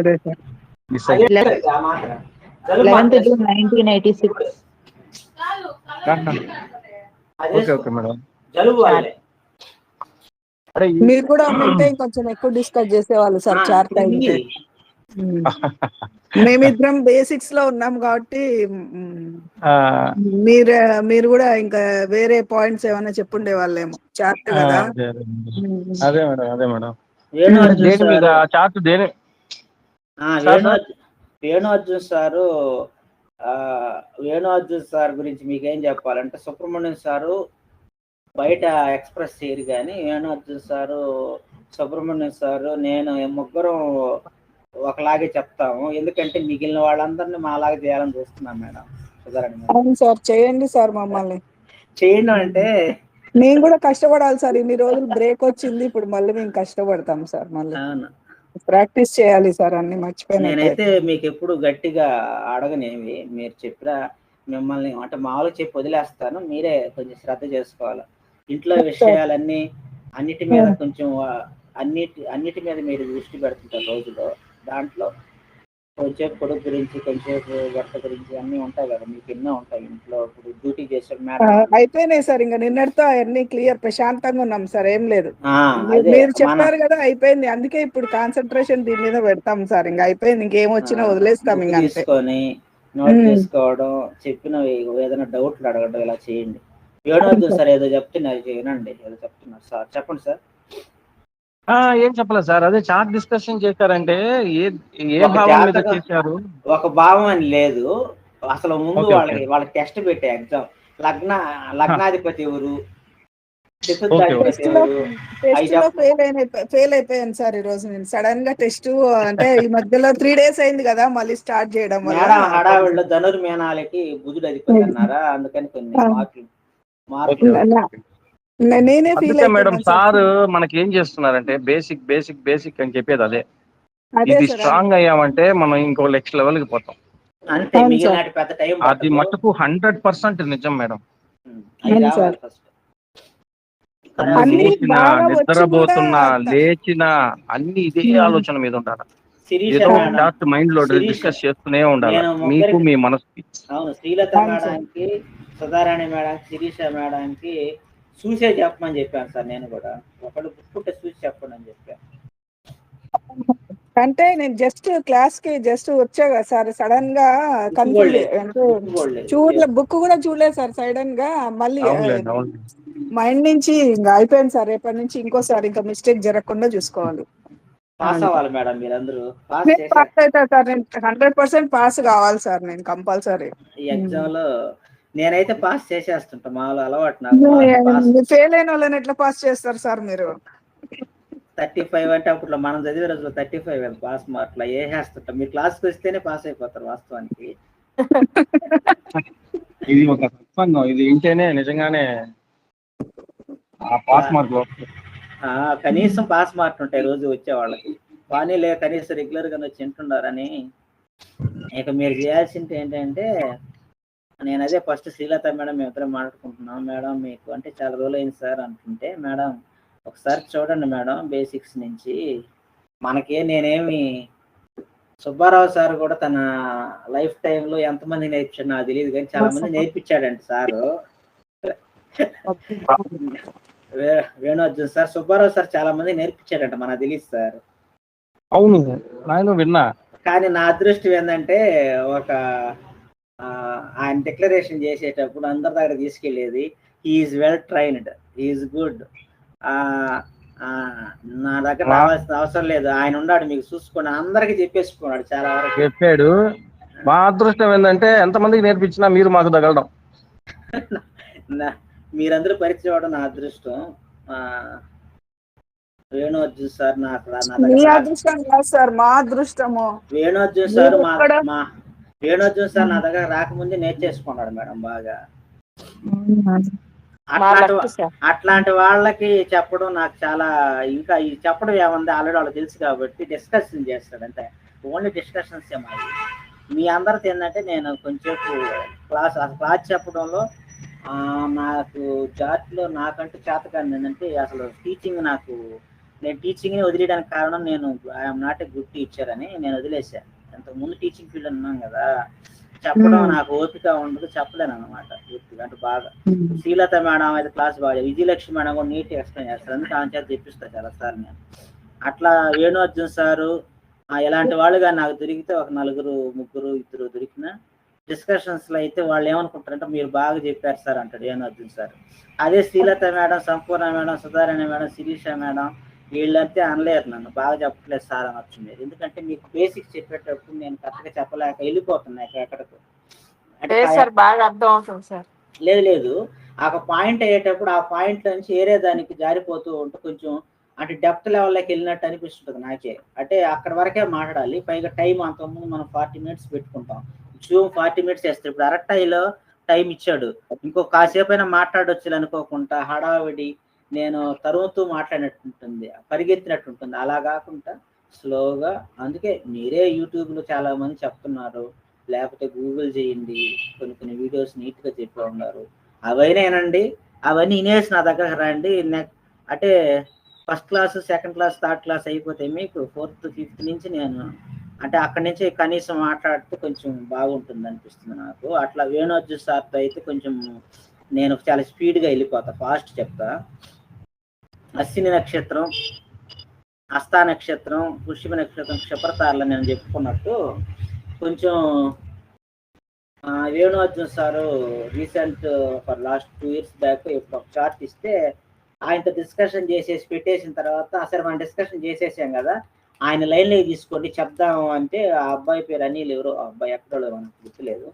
అదే సార్.
మిస్ అయ్యి.
11th June 1986
okay, okay madam.
జలుబు వాళ్ళే.
అరే
మీరు కూడా ఉంటే కొంచెం ఎక్కువ డిస్కస్ చేసేవాళ్ళు సార్ చార్ట్ అయితే. మేమిద్దరం బేసిక్స్ లో ఉన్నాం కాబట్టి మీరు కూడా ఇంకా వేరే పాయింట్స్ ఏమైనా చెప్పుండే వాళ్ళేమో, చార్ట్ కదా.
అదే మేడం, అదే మేడం.
వేణు అర్జున్
దేని మీద
సార్,
చార్ట్? దేని?
వేణు అర్జున్ సారు, వేణు అర్జున్ సార్ గురించి మీకేం చెప్పాలంటే, సుబ్రహ్మణ్యం సారు బయట ఎక్స్ప్రెస్ చేయరు, కానీ వేణు అర్జున్ సారు, సుబ్రహ్మణ్యం సారు, నేను ముగ్గురం ఒకలాగే చెప్తాము. ఎందుకంటే మిగిలిన వాళ్ళందరినీ మాలాగా చేయాలని చూస్తున్నాం మేడం.
అవును సార్, చేయండి సార్, మమ్మల్ని
చేయడం అంటే
మేము కూడా కష్టపడాలి సార్. ఇన్ని రోజులు బ్రేక్ వచ్చింది, ఇప్పుడు మళ్ళీ మేము కష్టపడతాం సార్. మళ్ళీ ప్రాక్టీస్ చేయాలి సార్, అన్ని మర్చిపోయినట్టు.
నేనైతే మీకు ఎప్పుడు గట్టిగా అడగనేవి, మీరు చెప్పినా మిమ్మల్ని అంటే మామూలుగా చెప్పి వదిలేస్తాను. మీరే కొంచెం శ్రద్ధ చేసుకోవాలి. ఇంట్లో విషయాలన్నీ అన్నిటి మీద కొంచెం అన్నిటి మీద మీరు దృష్టి పెడుతుంటారు రోజులో. దాంట్లో కొంచెంసేపు కొడుకు గురించి, కొంచెంసేపు భర్త గురించి అన్నీ ఉంటాయి కదా, మీకు ఎన్నో ఉంటాయి ఇంట్లో. ఇప్పుడు డ్యూటీ చేసే మేడం
అయిపోయినాయి సార్, ఇంకా నిన్నటితో అన్ని క్లియర్, ప్రశాంతంగా ఉన్నాం సార్. ఏం లేదు,
అదే
మీరు చెప్పారు కదా, అయిపోయింది. అందుకే ఇప్పుడు కాన్సన్ట్రేషన్ దీని మీద పెడతాం సార్. ఇంకా అయిపోయింది, ఇంకేం వచ్చినా వదిలేస్తాం. ఇంకా
తీసుకొని నోట్ చేసుకోవడం, చెప్పిన ఏదైనా డౌట్లు అడగడం, ఇలా చేయండి. ఏడవద్దు సార్, ఏదో చెప్తున్నారు వినండి, ఏదో చెప్తున్నారు సార్, చెప్పండి సార్.
ఏం చెప్పలేదు సార్, అదే చార్ట్ డిస్కషన్ చేశారంటే ఏ భావం మీద చేశారు?
ఒక భావం అని లేదు అసలు. ముందు వాళ్ళకి టెస్ట్ పెట్టే ఎగ్జామ్, లగ్నాధిపతి ఎవరు,
ఫెయిల్ అయిపోయాను సార్ ఈ రోజు. నేను సడన్ గా టెస్ట్ అంటే ఈ మధ్యలో 3 days అయింది కదా, మళ్ళీ స్టార్ట్ చేయడం వల్ల
హడావిడిలో ధనుర్మేనాలకి బుధుడు అధిపతి అన్నారా, అందుకని కొన్ని మార్కులు
నేనే ఫీల్
మేడం. సార్ మనకి ఏం చేస్తున్నారంటే బేసిక్ బేసిక్ బేసిక్ అని చెప్పేది అదే. ఇది స్ట్రాంగ్ అయ్యామంటే మనం ఇంకో నెక్స్ట్ లెవెల్కి పోతాం.
అంతే, మిగిలిన పెద్ద టైం
అది మట్టుకు 100% నిజం మేడం. నిద్రపోతున్నా, లేచినా అన్ని ఇదే ఆలోచన మీద ఉండాలి. ఏదో చార్ట్ మైండ్ లో డిస్కస్ చేస్తూనే ఉండాలి, మీకు మీ మనసుకి.
అవును, శ్రీలత మేడానికి, సుధారాణి మేడానికి, శిరీష మేడానికి చూసే చెప్పమని చెప్పాను సార్. నేను కూడా ఒకళ్ళు బుక్కుంటే చూసి చెప్పండి అని చెప్పాను.
అంటే నేను జస్ట్ క్లాస్ కి జస్ట్ వచ్చా కదా సార్, సడన్ గా కన్ఫ్యూజ్ అంటే బుక్ కూడా చూడలేదు సార్. సడన్ గా మళ్ళీ మైండ్ నుంచి ఇంకా అయిపోయింది సార్. రేపటి నుంచి ఇంకోసారి ఇంకా మిస్టేక్ జరగకుండా చూసుకోవాలి.
పాస్ అవ్వాలి మేడం, మీరందరూ
పాస్ అవుతారు సార్. నేను 100% పాస్ కావాలి సార్, నేను కంపల్సరీ.
ఈ ఎగ్జామ్ లో నేనైతే పాస్ చేసేస్తుంటా, మామూలు అలవాటు నాకు.
ఫెయిల్ అయిన వాళ్ళని ఎట్లా పాస్ చేస్తారు సార్ మీరు?
35 అంటే అప్పుడు మనం చదివే రోజులో 35 పాస్ మార్కులు వేసేస్తుంటాం. మీరు క్లాస్కి వస్తేనే పాస్ అయిపోతారు వాస్తవానికి.
ఇది ఒక సత్సంగం, ఇది ఇంటేనే నిజంగానే పాస్ మార్కులు.
కనీసం పాస్ మార్కులు ఉంటాయి రోజు వచ్చే వాళ్ళకి. కానీ కనీసం రెగ్యులర్ గా వచ్చి వింటున్నారని. ఇక మీరు చేయాల్సింది ఏంటంటే, నేను అదే ఫస్ట్ శ్రీలత మేడం మేము ఇద్దరం మాట్లాడుకుంటున్నాం. మేడం మీకు అంటే చాలా రోజులు అయింది సార్ అంటుంటే, మేడం ఒకసారి చూడండి మేడం బేసిక్స్ నుంచి. నేనేమి సుబ్బారావు సార్ కూడా తన లైఫ్ టైంలో ఎంతమంది నేర్పించాడు నాకు తెలియదు, కానీ చాలా మంది నేర్పించాడండి sir. Venu Arjun sir, Subbarao sir చాలా మంది నేర్పించాడంట, మనకు తెలియదు సార్.
అవును, నేను విన్నా.
కానీ నా అదృష్టం ఏంటంటే, ఆయన డిక్లరేషన్ చేసేటప్పుడు అందరి దగ్గర తీసుకెళ్లేది, he's well trained, he's good, నా దగ్గర రావాల్సిన అవసరం లేదు, ఆయన ఉన్నాడు మీకు చూసుకోండి, అందరికి చెప్పేసుకున్నాడు చాలా వరకు
చెప్పాడు. మా అదృష్టం ఏంటంటే ఎంతమందికి నేర్పించినా మీరు మాకు తగలడం.
మీరందరూ పరిచయం అవడం నా అదృష్టం. వేణువర్జున్ సార్
మీ అదృష్టం కాదు సార్, మా అదృష్టము.
వేణువర్జున్ సార్ వేణువర్జున్ సార్ నా దగ్గర రాకముందే నేర్చేసుకున్నాడు మేడం బాగా. అట్లాంటి వాళ్ళకి చెప్పడం నాకు చాలా, ఇంకా ఈ చెప్పడం ఏముంది ఆల్రెడీ వాళ్ళకి తెలుసు కాబట్టి డిస్కషన్ చేస్తాడు అంటే ఓన్లీ డిస్కషన్స్ మాది. మీ అందరితో ఏంటంటే నేను కొంచెంసేపు క్లాస్ చెప్పడంలో నాకు జాతిలో నాకంటూ చేతకాని ఏంటంటే అసలు టీచింగ్ నేను టీచింగ్ని వదిలేయడానికి కారణం నేను I'm not a good teacher అని నేను వదిలేసాను. అంతకుముందు టీచింగ్ ఫీల్డ్ ఉన్నాం కదా, చెప్పడం నాకు ఓపిక ఉండదు, చెప్పలేను అనమాట పూర్తిగా. అంటే బాగా శ్రీలత మేడం అయితే క్లాస్ బాగా, విజయలక్ష్మి మేడం కూడా నీట్గా ఎక్స్ప్లెయిన్ చేస్తారు, అందుకే ఆమె చేత చెప్పిస్తాను చాలా సార్ నేను. అట్లా వేణువర్జున్ సారు ఎలాంటి వాళ్ళుగా నాకు దొరికితే ఒక 4 3 2 దొరికిన డిస్కషన్స్లో అయితే వాళ్ళు ఏమనుకుంటారంటే మీరు బాగా చెప్పారు సార్ అంటాడు వేణువర్జున్ సార్. అదే శ్రీలత మేడం, సంపూర్ణ madam, Sudharani madam, Sirisha madam వీళ్ళంతే అనలేరు నన్ను బాగా చెప్పట్లేదు సార్ అనొచ్చు మీరు. ఎందుకంటే మీకు బేసిక్స్ చెప్పేటప్పుడు నేను కరెక్ట్గా చెప్పలేక వెళ్ళిపోతున్నా ఎక్కడికి.
బాగా అర్థం అవుతుంది సార్.
లేదు ఒక పాయింట్ అయ్యేటప్పుడు ఆ పాయింట్ నుంచి వేరే దానికి జారిపోతూ ఉంటే కొంచెం అంటే డెప్త్ లెవెల్లోకి వెళ్ళినట్టు అనిపిస్తుంటుంది నాకే. అంటే అక్కడ వరకే మాట్లాడాలి, పైగా టైం అంతకుముందు మనం 40 minutes పెట్టుకుంటాం, జూమ్ 40 minutes వేస్తారు. ఇప్పుడు అరటాయిలో టైం ఇచ్చాడు, ఇంకో కాసేపు అయినా మాట్లాడొచ్చు అనుకోకుండా హడావిడి నేను తరువుతూ మాట్లాడినట్టుంటుంది, పరిగెత్తినట్టుంటుంది. అలా కాకుండా స్లోగా, అందుకే మీరే యూట్యూబ్లో చాలా మంది చెప్తున్నారు, లేకపోతే గూగుల్ చేయండి, కొన్ని వీడియోస్ నీట్గా చెప్పి ఉన్నారు, అవైనానండి. అవన్నీ వినేసి నా దగ్గర రండి. అంటే first class, second class, third class అయిపోతే మీకు 4th 5th నుంచి నేను అంటే అక్కడి నుంచి కనీసం మాట్లాడితే కొంచెం బాగుంటుంది అనిపిస్తుంది నాకు. అట్లా వేణువర్జున్ సార్తో అయితే కొంచెం నేను చాలా స్పీడ్గా వెళ్ళిపోతా, ఫాస్ట్ చెప్తా. అశ్విని నక్షత్రం, హస్త నక్షత్రం, పుష్యమి నక్షత్రం, క్షిప్రతారలు నేను చెప్పుకున్నట్టు కొంచెం వేణువర్జున్ sir recent for last 2 years back ఒక చార్ట్ ఇస్తే ఆయనతో డిస్కషన్ చేసేసి పెట్టేసిన తర్వాత అసలు మనం డిస్కషన్ చేసేసాం కదా, ఆయన లైన్లోకి తీసుకోండి చెప్దాము అంటే ఆ అబ్బాయి పేరు అనిల్, ఎవరో ఆ అబ్బాయి ఎక్కడో మనకు గుర్తులేదు,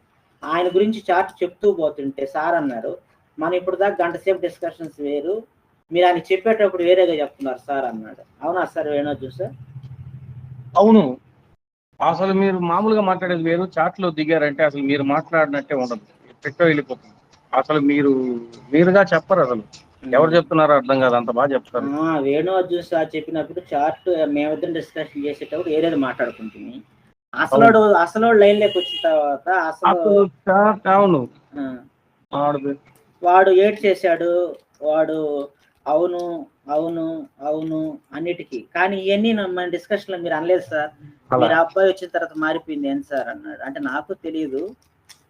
ఆయన గురించి చార్ట్ చెప్తూ పోతుంటే సార్ అన్నారు మనం ఇప్పుడు దాకా గంట సేపు డిస్కషన్స్ వేరు, మీరు ఆయన చెప్పేటప్పుడు వేరేగా చెప్తున్నారు సార్ అన్నాడు. అవునా సార్ వేణువర్జున్ సార్?
అవును, అసలు మీరు మామూలుగా మాట్లాడేది వేరు, చాట్లో దిగారంటే అసలు మీరు మాట్లాడినట్టే ఉండదు, పెట్టో వెళ్ళిపోతుంది. అసలు మీరుగా చెప్పరు, అసలు ఎవరు చెప్తున్నారో అర్థం కాదు, అంత బాగా చెప్తారు.
వేణువర్జున్ సార్ చెప్పినప్పుడు చార్ట్ మేమిద్దరం డిస్కషన్ చేసేటప్పుడు వేరేది మాట్లాడుకుంటుంది, అసలు లైన్ లోకి వచ్చిన తర్వాత అసలు
అవును
వాడు ఏడ్ చేశాడు, వాడు అవును అవును అవును అన్నిటికీ, కానీ ఇవన్నీ మన డిస్కషన్ లో మీరు అనలేదు సార్, మీరు అబ్బాయి వచ్చిన తర్వాత మారిపోయింది ఏంటి సార్ అన్నాడు. అంటే నాకు తెలియదు,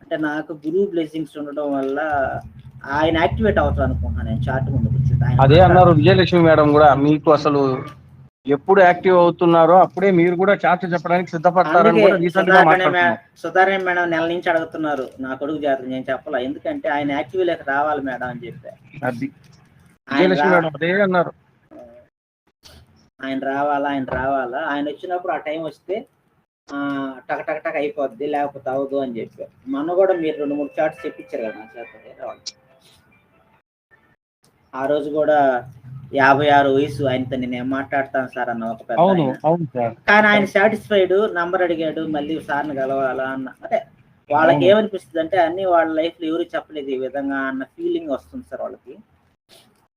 అంటే నాకు గురువు బ్లెస్సింగ్స్ ఉండడం వల్ల ఆయన యాక్టివేట్ అవుతారు అనుకుంటున్నాను నేను చార్ట్ ముందు కూర్చుంటే.
అదే అన్నారు విజయలక్ష్మి మేడం కూడా, మీకు అసలు ఎప్పుడు యాక్టివ్ అవుతున్నారో అప్పుడే మీరు కూడా చార్ట్ చెప్పడానికి సిద్ధపడతారని కూడా రీసెంట్ గా మాట్లాడుతున్నారు.
సుధారాణి మేడం నెల నుంచి అడుగుతున్నారు నా కొడుకు జాతర, నేను చెప్పాలా, ఎందుకంటే ఆయన యాక్టివ్ లేక రావాలి మేడం అని చెప్పారు.
అది విజయలక్ష్మి మేడం అదే అన్నారు,
ఆయన రావాలా ఆయన వచ్చినప్పుడు ఆ టైం వస్తే టక్ టక్ టక్ అయిపోద్ది, లేకపోతే అవదు అని చెప్పారు. మొన్న కూడా మీరు 2-3 చార్ట్స్ చెప్పించారు కదా నా చేత, ఆ రోజు కూడా 56 వయసు ఆయనతో నేను ఏం మాట్లాడతాను సార్ అన్న ఒక పెద్ద, కానీ ఆయన సాటిస్ఫైడ్, నంబర్ అడిగాడు, మళ్ళీ సార్ని కలవాలా అన్న. అంటే వాళ్ళకి ఏమనిపిస్తుంది అంటే అన్ని వాళ్ళ లైఫ్ లో ఎవరు చెప్పలేదు ఈ విధంగా అన్న ఫీలింగ్ వస్తుంది సార్ వాళ్ళకి.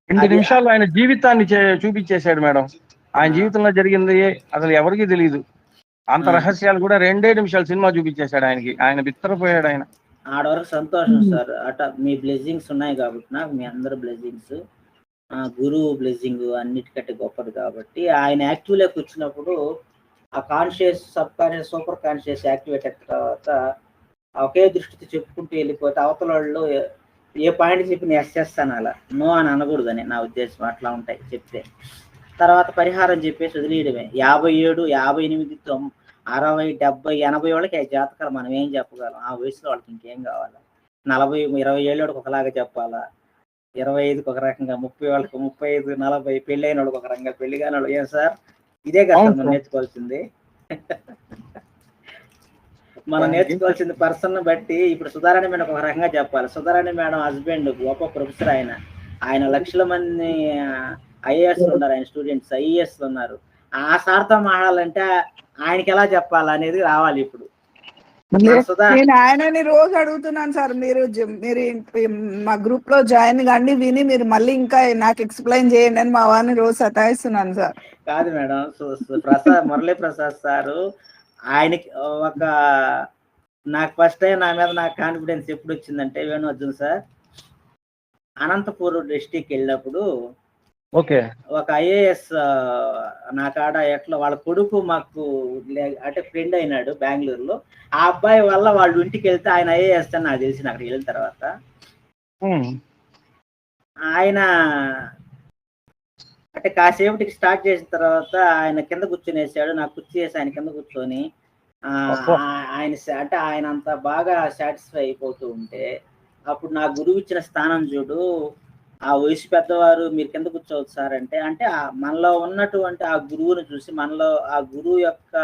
2 నిమిషాలు ఆయన జీవితాన్ని చూపించేశాడు మేడం, ఆయన జీవితంలో జరిగింది అసలు ఎవరికి తెలియదు, అంత రహస్యాలు కూడా 2 నిమిషాలు సినిమా చూపించేశాడు ఆయనకి, ఆయన బిత్తరపోయాడు ఆయన.
ఆడవరకు సంతోషం సార్. అట మీ బ్లెస్సింగ్స్ ఉన్నాయి కాబట్టి నాకు, మీ అందరు బ్లెస్సింగ్స్, గురువు బ్లెస్సింగ్ అన్నిటికంటే గొప్పది కాబట్టి ఆయన యాక్టివ్లోకి వచ్చినప్పుడు ఆ conscious, sub conscious, super conscious activate అయిన తర్వాత ఒకే దృష్టితో చెప్పుకుంటూ వెళ్ళిపోతే అవతల వాళ్ళు ఏ పాయింట్ చెప్పిన ఎస్ అనాలా, నో అని అనకూడదని నా ఉద్దేశం. అట్లా ఉంటాయి చెప్తే తర్వాత పరిహారం చెప్పేసి వదిలేయడమే. 57, 58, 60, 70, 80 వాళ్ళకి జాతకాలు మనం ఏం చెప్పగలం, ఆ వయసులో వాళ్ళకి ఇంకేం కావాలా, 40, 20 ఏళ్ళకి ఒకలాగా చెప్పాలా, 25కి ఒక రకంగా, 30 వాళ్ళకి 35, 40 పెళ్ళైన వాళ్ళకి ఒక రకంగా, పెళ్లి కాని వాళ్ళు. ఏం సార్ ఇదే కదా సార్ మనం నేర్చుకోవాల్సింది. మనం నేర్చుకోవాల్సింది పర్సన్ బట్టి. ఇప్పుడు సుధారాణి మేడం ఒక రకంగా చెప్పాలి. సుధారాణి మేడం హస్బెండ్ గొప్ప ప్రొఫెసర్. ఆయన లక్షల మంది ఐఏఎస్ ఉన్నారు, ఆయన స్టూడెంట్స్ ఐఏఎస్ ఉన్నారు. ఆ సార్తో మాట్లాడాలంటే ఆయనకి ఎలా చెప్పాలి అనేది రావాలి. ఇప్పుడు
నేను ఆయనని రోజు అడుగుతున్నాను సార్, మీరు మా గ్రూప్ లో జాయిన్ కండి, విని మీరు మళ్ళీ ఇంకా నాకు ఎక్స్ప్లెయిన్ చేయండి అని మా వారిని రోజు సతాయిస్తున్నాను సార్.
కాదు మేడం, మురళీ ప్రసాద్ సారు ఆయనకి నాకు ఫస్ట్ టైం నా మీద నాకు కాన్ఫిడెన్స్ ఎప్పుడు వచ్చిందంటే, వేణు అర్జున్ సార్ అనంతపూర్ డిస్టిక్ వెళ్ళినప్పుడు ఒక ఐఏఎస్ నా కాడ ఎట్లా వాళ్ళ కొడుకు మాకు అంటే ఫ్రెండ్ అయినాడు బెంగళూరులో. ఆ అబ్బాయి వల్ల వాళ్ళు ఇంటికి వెళ్తే ఆయన ఐఏఎస్ అని నాకు తెలిసింది. అక్కడికి వెళ్ళిన తర్వాత ఆయన అంటే కాసేపటికి స్టార్ట్ చేసిన తర్వాత ఆయన కింద కూర్చొనేసాడు, నాకు కుర్చీ వేసి ఆయన కింద కూర్చొని ఆయన అంటే ఆయన అంత బాగా సాటిస్ఫై అయిపోతూ ఉంటే, అప్పుడు నా గురువు ఇచ్చిన స్థానం చూడు, ఆ వయసు పెద్దవారు మీరు కింద కూర్చోవచ్చు సార్ అంటే మనలో ఉన్నటువంటి ఆ గురువుని చూసి, మనలో ఆ గురువు యొక్క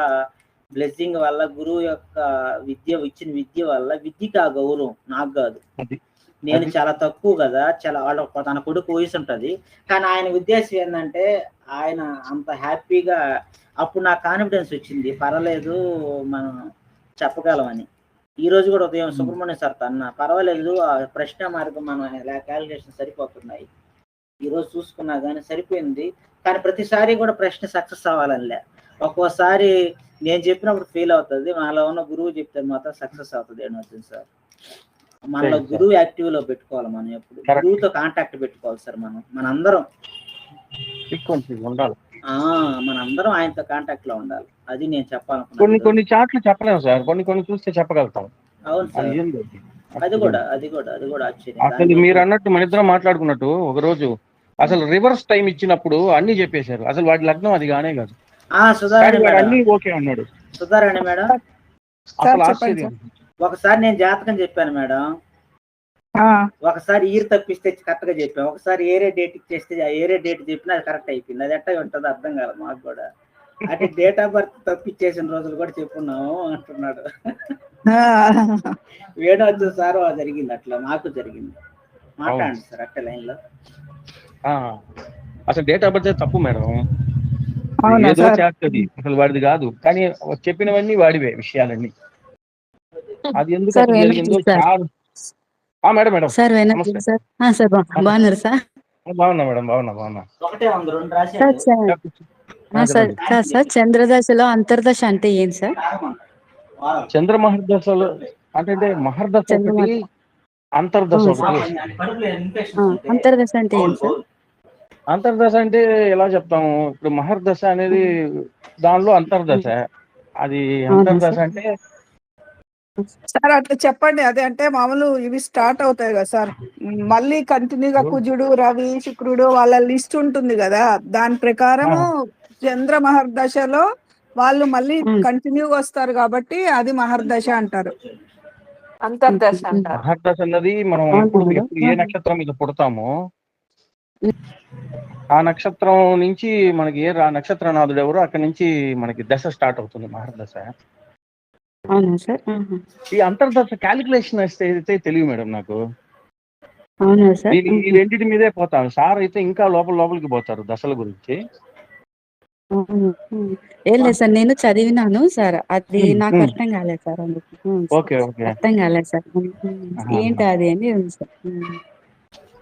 బ్లెస్సింగ్ వల్ల, గురువు యొక్క ఇచ్చిన విద్య వల్ల, విద్యకి ఆ గౌరవం నాకు కాదు, నేను చాలా తక్కువ కదా, చాలా వాళ్ళ తన కొడుకు వయసు ఉంటుంది. కానీ ఆయన ఉద్దేశం ఏంటంటే ఆయన అంత హ్యాపీగా, అప్పుడు నాకు కాన్ఫిడెన్స్ వచ్చింది, పర్వాలేదు మనం చెప్పగలమని. ఈ రోజు కూడా ఉదయం సుబ్రహ్మణ్యం సార్ అన్న పర్వాలేదు, ఆ ప్రశ్న మార్గం మన క్యాలిక్యులేషన్ సరిపోతున్నాయి, ఈరోజు చూసుకున్నా కానీ సరిపోయింది. కానీ ప్రతిసారి కూడా ప్రశ్న సక్సెస్ అవ్వాలనిలే, ఒక్కోసారి నేను చెప్పినప్పుడు ఫెయిల్ అవుతుంది, నాలో ఉన్న గురువు చెప్తే మాత్రం సక్సెస్ అవుతుంది. ఏమవుతుంది సార్, మనలో గురువు యాక్టివ్ లో పెట్టుకోవాలి, మనం ఎప్పుడు గురువుతో కాంటాక్ట్ పెట్టుకోవాలి సార్. మనందరం
ఉండాలి,
మనందరం ఆయనతో కాంటాక్ట్ లో ఉండాలి. అది నేను
చెప్పాలనుకున్నాను. కొన్ని చాట్లు చెప్పలేము సార్, కొన్ని చూస్తే చెప్పగలుగుతాం.
అవును సార్, అది కూడా ఆశ్చర్యం.
అసలు మీరు అన్నట్టు మన ఇద్దరం మాట్లాడుకున్నట్టు ఒక రోజు అసలు రివర్స్ టైం ఇచ్చినప్పుడు అన్ని చెప్పేశారు. అసలు వాడి లగ్నం అది కానే కాదు, అన్ని ఓకే అన్నాడు.
సుధారాణి మేడం
అసలు ఆశ్చర్యం.
ఒకసారి నేను జాతకం చెప్పాను మేడం, ఒకసారి ఇయర్ తప్పిస్తే కరెక్ట్ గా చెప్పాను, ఒకసారి ఏరే డేట్ ఇచ్చేస్తే ఏరే డేట్ చెప్పినా అది కరెక్ట్ అయిపోయింది. అది ఎట్లా ఉంటుందో అర్థం కాదు మాకు కూడా. అంటే డేట్ ఆఫ్ బర్త్ తప్పిచ్చేసిన రోజులు కూడా చెప్పున్నాము అంటున్నాడు వేణు అర్జున్ సార్. జరిగింది అట్లా, మాకు జరిగింది. మాట్లాడండి సార్ అట్ట లైన్ లో.
అసలు డేట్ ఆఫ్ బర్త్ తప్పు మేడం, ఏదో చేస్తుంది, అసలు వాడిది కాదు. కానీ చెప్పినవన్నీ వాడివే విషయాలన్నీ. అది ఎందుకు జరిగిందో మేడం
బాగున్నారు సార్?
బాగున్నా మేడం, బాగున్నా.
సార్ చంద్రదశలో అంతర్దశ అంటే ఏం సార్?
చంద్ర మహర్దశలో అంటే మహర్దశ ఒకటి, అంతర్దశ ఒకటి.
అంతర్దశ అంటే ఏం సార్?
అంతర్దశ అంటే ఎలా చెప్తాము, ఇప్పుడు మహర్దశ అనేది దానిలో అంతర్దశ, అది అంతర్దశ అంటే
సార్ అట్లా చెప్పండి. అదే అంటే మామూలు ఇవి స్టార్ట్ అవుతాయి కదా సార్, మళ్ళీ కంటిన్యూగా కుజుడు, రవి, శుక్రుడు వాళ్ళ లిస్ట్ ఉంటుంది కదా, దాని ప్రకారము చంద్ర మహర్దశలో వాళ్ళు మళ్ళీ కంటిన్యూగా వస్తారు కాబట్టి అది మహర్దశ అంటారు.
అంతర్దశ అంటారు.
మహర్దశ అన్నది మనం ఎప్పుడు ఏ నక్షత్రం మీద పుడతామో ఆ నక్షత్రం నుంచి మనకి నక్షత్రనాథుడు ఎవరు అక్కడి నుంచి మనకి దశ స్టార్ట్ అవుతుంది, మహర్దశ.
అవునా సార్?
ఈ అంతర్దశ క్యాలిక్యులేషన్ అయితే తెలియదు మేడం నాకు.
అవునా సార్?
ఈ రెండింటి మీదే పోతాం. సార్ అయితే ఇంకా లోపలికి పోతారు దశల గురించి.
ఏం లేదు సార్, నేను చదివినాను సార్, అది నాకు అర్థం కాలేదు సార్, అర్థం కాలేదు సార్, ఏంటి అది అని.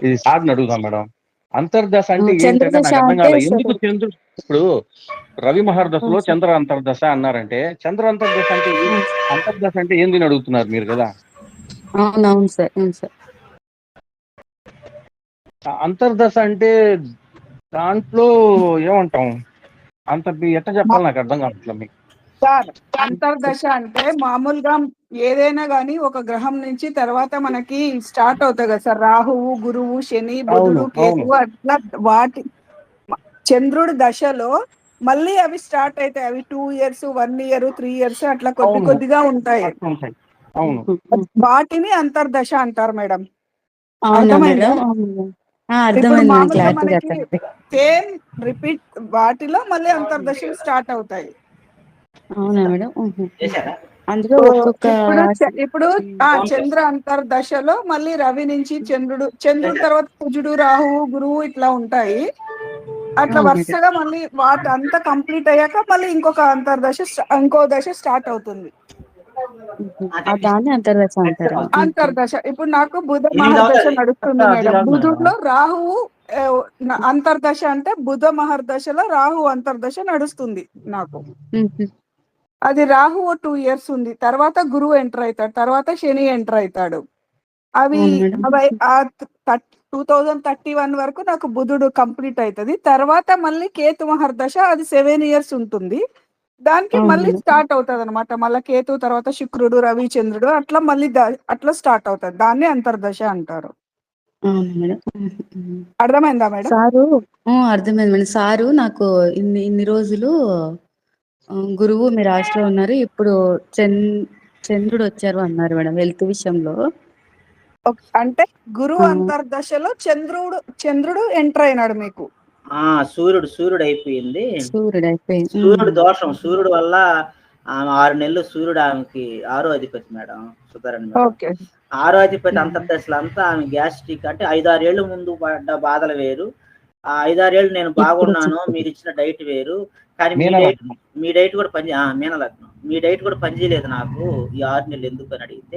ఇది సార్ని అడుగుదాం మేడం. అంతర్దశ అంటే ఏంటంటే నాకు అర్థం కాలేదు. ఎందుకు చంద్రుడు ఇప్పుడు రవి మహర్దశలో చంద్ర అంతర్దశ అన్నారంటే, చంద్ర అంతర్దశ అంటే అంతర్దశ అంటే ఏంది అని అడుగుతున్నారు మీరు కదా.
అవునవును సార్.
అంతర్దశ అంటే దాంట్లో ఏమంటాం, అంత ఎట్లా చెప్పాలి నాకు అర్థం కావట్లేదు మీకు
సార్. అంతర్దశ అంటే మామూలుగా ఏదైనా గానీ ఒక గ్రహం నుంచి తర్వాత మనకి స్టార్ట్ అవుతాయి కదా సార్, రాహువు, గురువు, శని, బుధుడు, కేతువు, అట్లా వాటి చంద్రుడి దశలో మళ్ళీ అవి స్టార్ట్ అవుతాయి. అవి 2 years, 1 year, 3 years అట్లా కొద్దిగా ఉంటాయి. వాటిని అంతర్దశ అంటారు మేడం. అర్థమైందా? ఇప్పుడు
అర్థమైంది మేడం,
మామూలుగా
క్లారిటీగా
మనకి
అర్థమైంది.
సేమ్ రిపీట్ వాటిలో మళ్ళీ అంతర్దశలు స్టార్ట్ అవుతాయి.
అవునా మేడం?
చేశారా?
అందులో ఒక్కొక్క రాశి.
ఇప్పుడు చంద్ర అంతర్దశలో మళ్ళీ రవి నుంచి చంద్రుడు తర్వాత కుజుడు, రాహువు, గురువు ఇట్లా ఉంటాయి. అట్లా
అవును మేడం.
వరుసగా మళ్ళీ వాటి అంతా కంప్లీట్ అయ్యాక మళ్ళీ ఇంకో దశ స్టార్ట్ అవుతుంది.
దాన్ని అంతర్దశ అంటారు.
అంతర్దశ ఇప్పుడు నాకు బుధ
ఎనిమిది
మహర్దశ
అవుతుంది.
నడుస్తుంది
అది
మేడం.
కాదు మేడం.
బుధుడిలో రాహువు అంతర్దశ అంటే బుధ మహర్దశలో రాహు అంతర్దశ నడుస్తుంది నాకు. అది రాహువు 2 years ఉంది. తర్వాత గురువు ఎంటర్ అవుతాడు, తర్వాత శని ఎంటర్ అవుతాడు. అవి
అవును మేడం.
2031 వరకు నాకు బుధుడు కంప్లీట్ అవుతుంది. తర్వాత మళ్ళీ కేతు మహర్దశ అది 7 years ఉంటుంది. దానికి
అవును
మళ్ళీ
మేడం.
స్టార్ట్ అవుతుంది అనమాట. మళ్ళీ కేతు తర్వాత శుక్రుడు, రవి, చంద్రుడు అట్లా మళ్ళీ అట్లా స్టార్ట్ అవుతుంది. దాన్ని అంతర్దశ అంటారు.
అవును మేడం.
అర్థమైందా మేడం?
సారు అర్థమైంది మేడం. సారు నాకు ఇన్ని రోజులు గురువు మీ రాశిలో ఉన్నారు, ఇప్పుడు చంద్రుడు వచ్చారు అన్నారు మేడం హెల్త్ విషయంలో.
అంటే గురువు అంతర్దశలో చంద్రుడు ఎంటర్ అయినాడు మీకు.
సూర్యుడు అయిపోయింది.
సూర్యుడు అయిపోయింది.
సూర్యుడు దోషం. సూర్యుడు వల్ల ఆమె 6 నెలలు సూర్యుడు ఆమెకి 6వ అధిపతి మేడం, సుధారణ్ మేడం. 6వ అధిపతి అంతర్దశలు అంతా ఆమె గ్యాస్ట్రిక్ అంటే 5-6 ఏళ్ళు ముందు పడ్డ బాధలు వేరు. ఆ 5-6 ఏళ్ళు నేను బాగున్నాను, మీరు ఇచ్చిన డైట్ వేరు. కానీ మీ డైట్ కూడా మీనలగ్నం, మీ డైట్ కూడా పనిచేయలేదు నాకు ఈ 6 నెలలు ఎందుకు అని అడిగితే,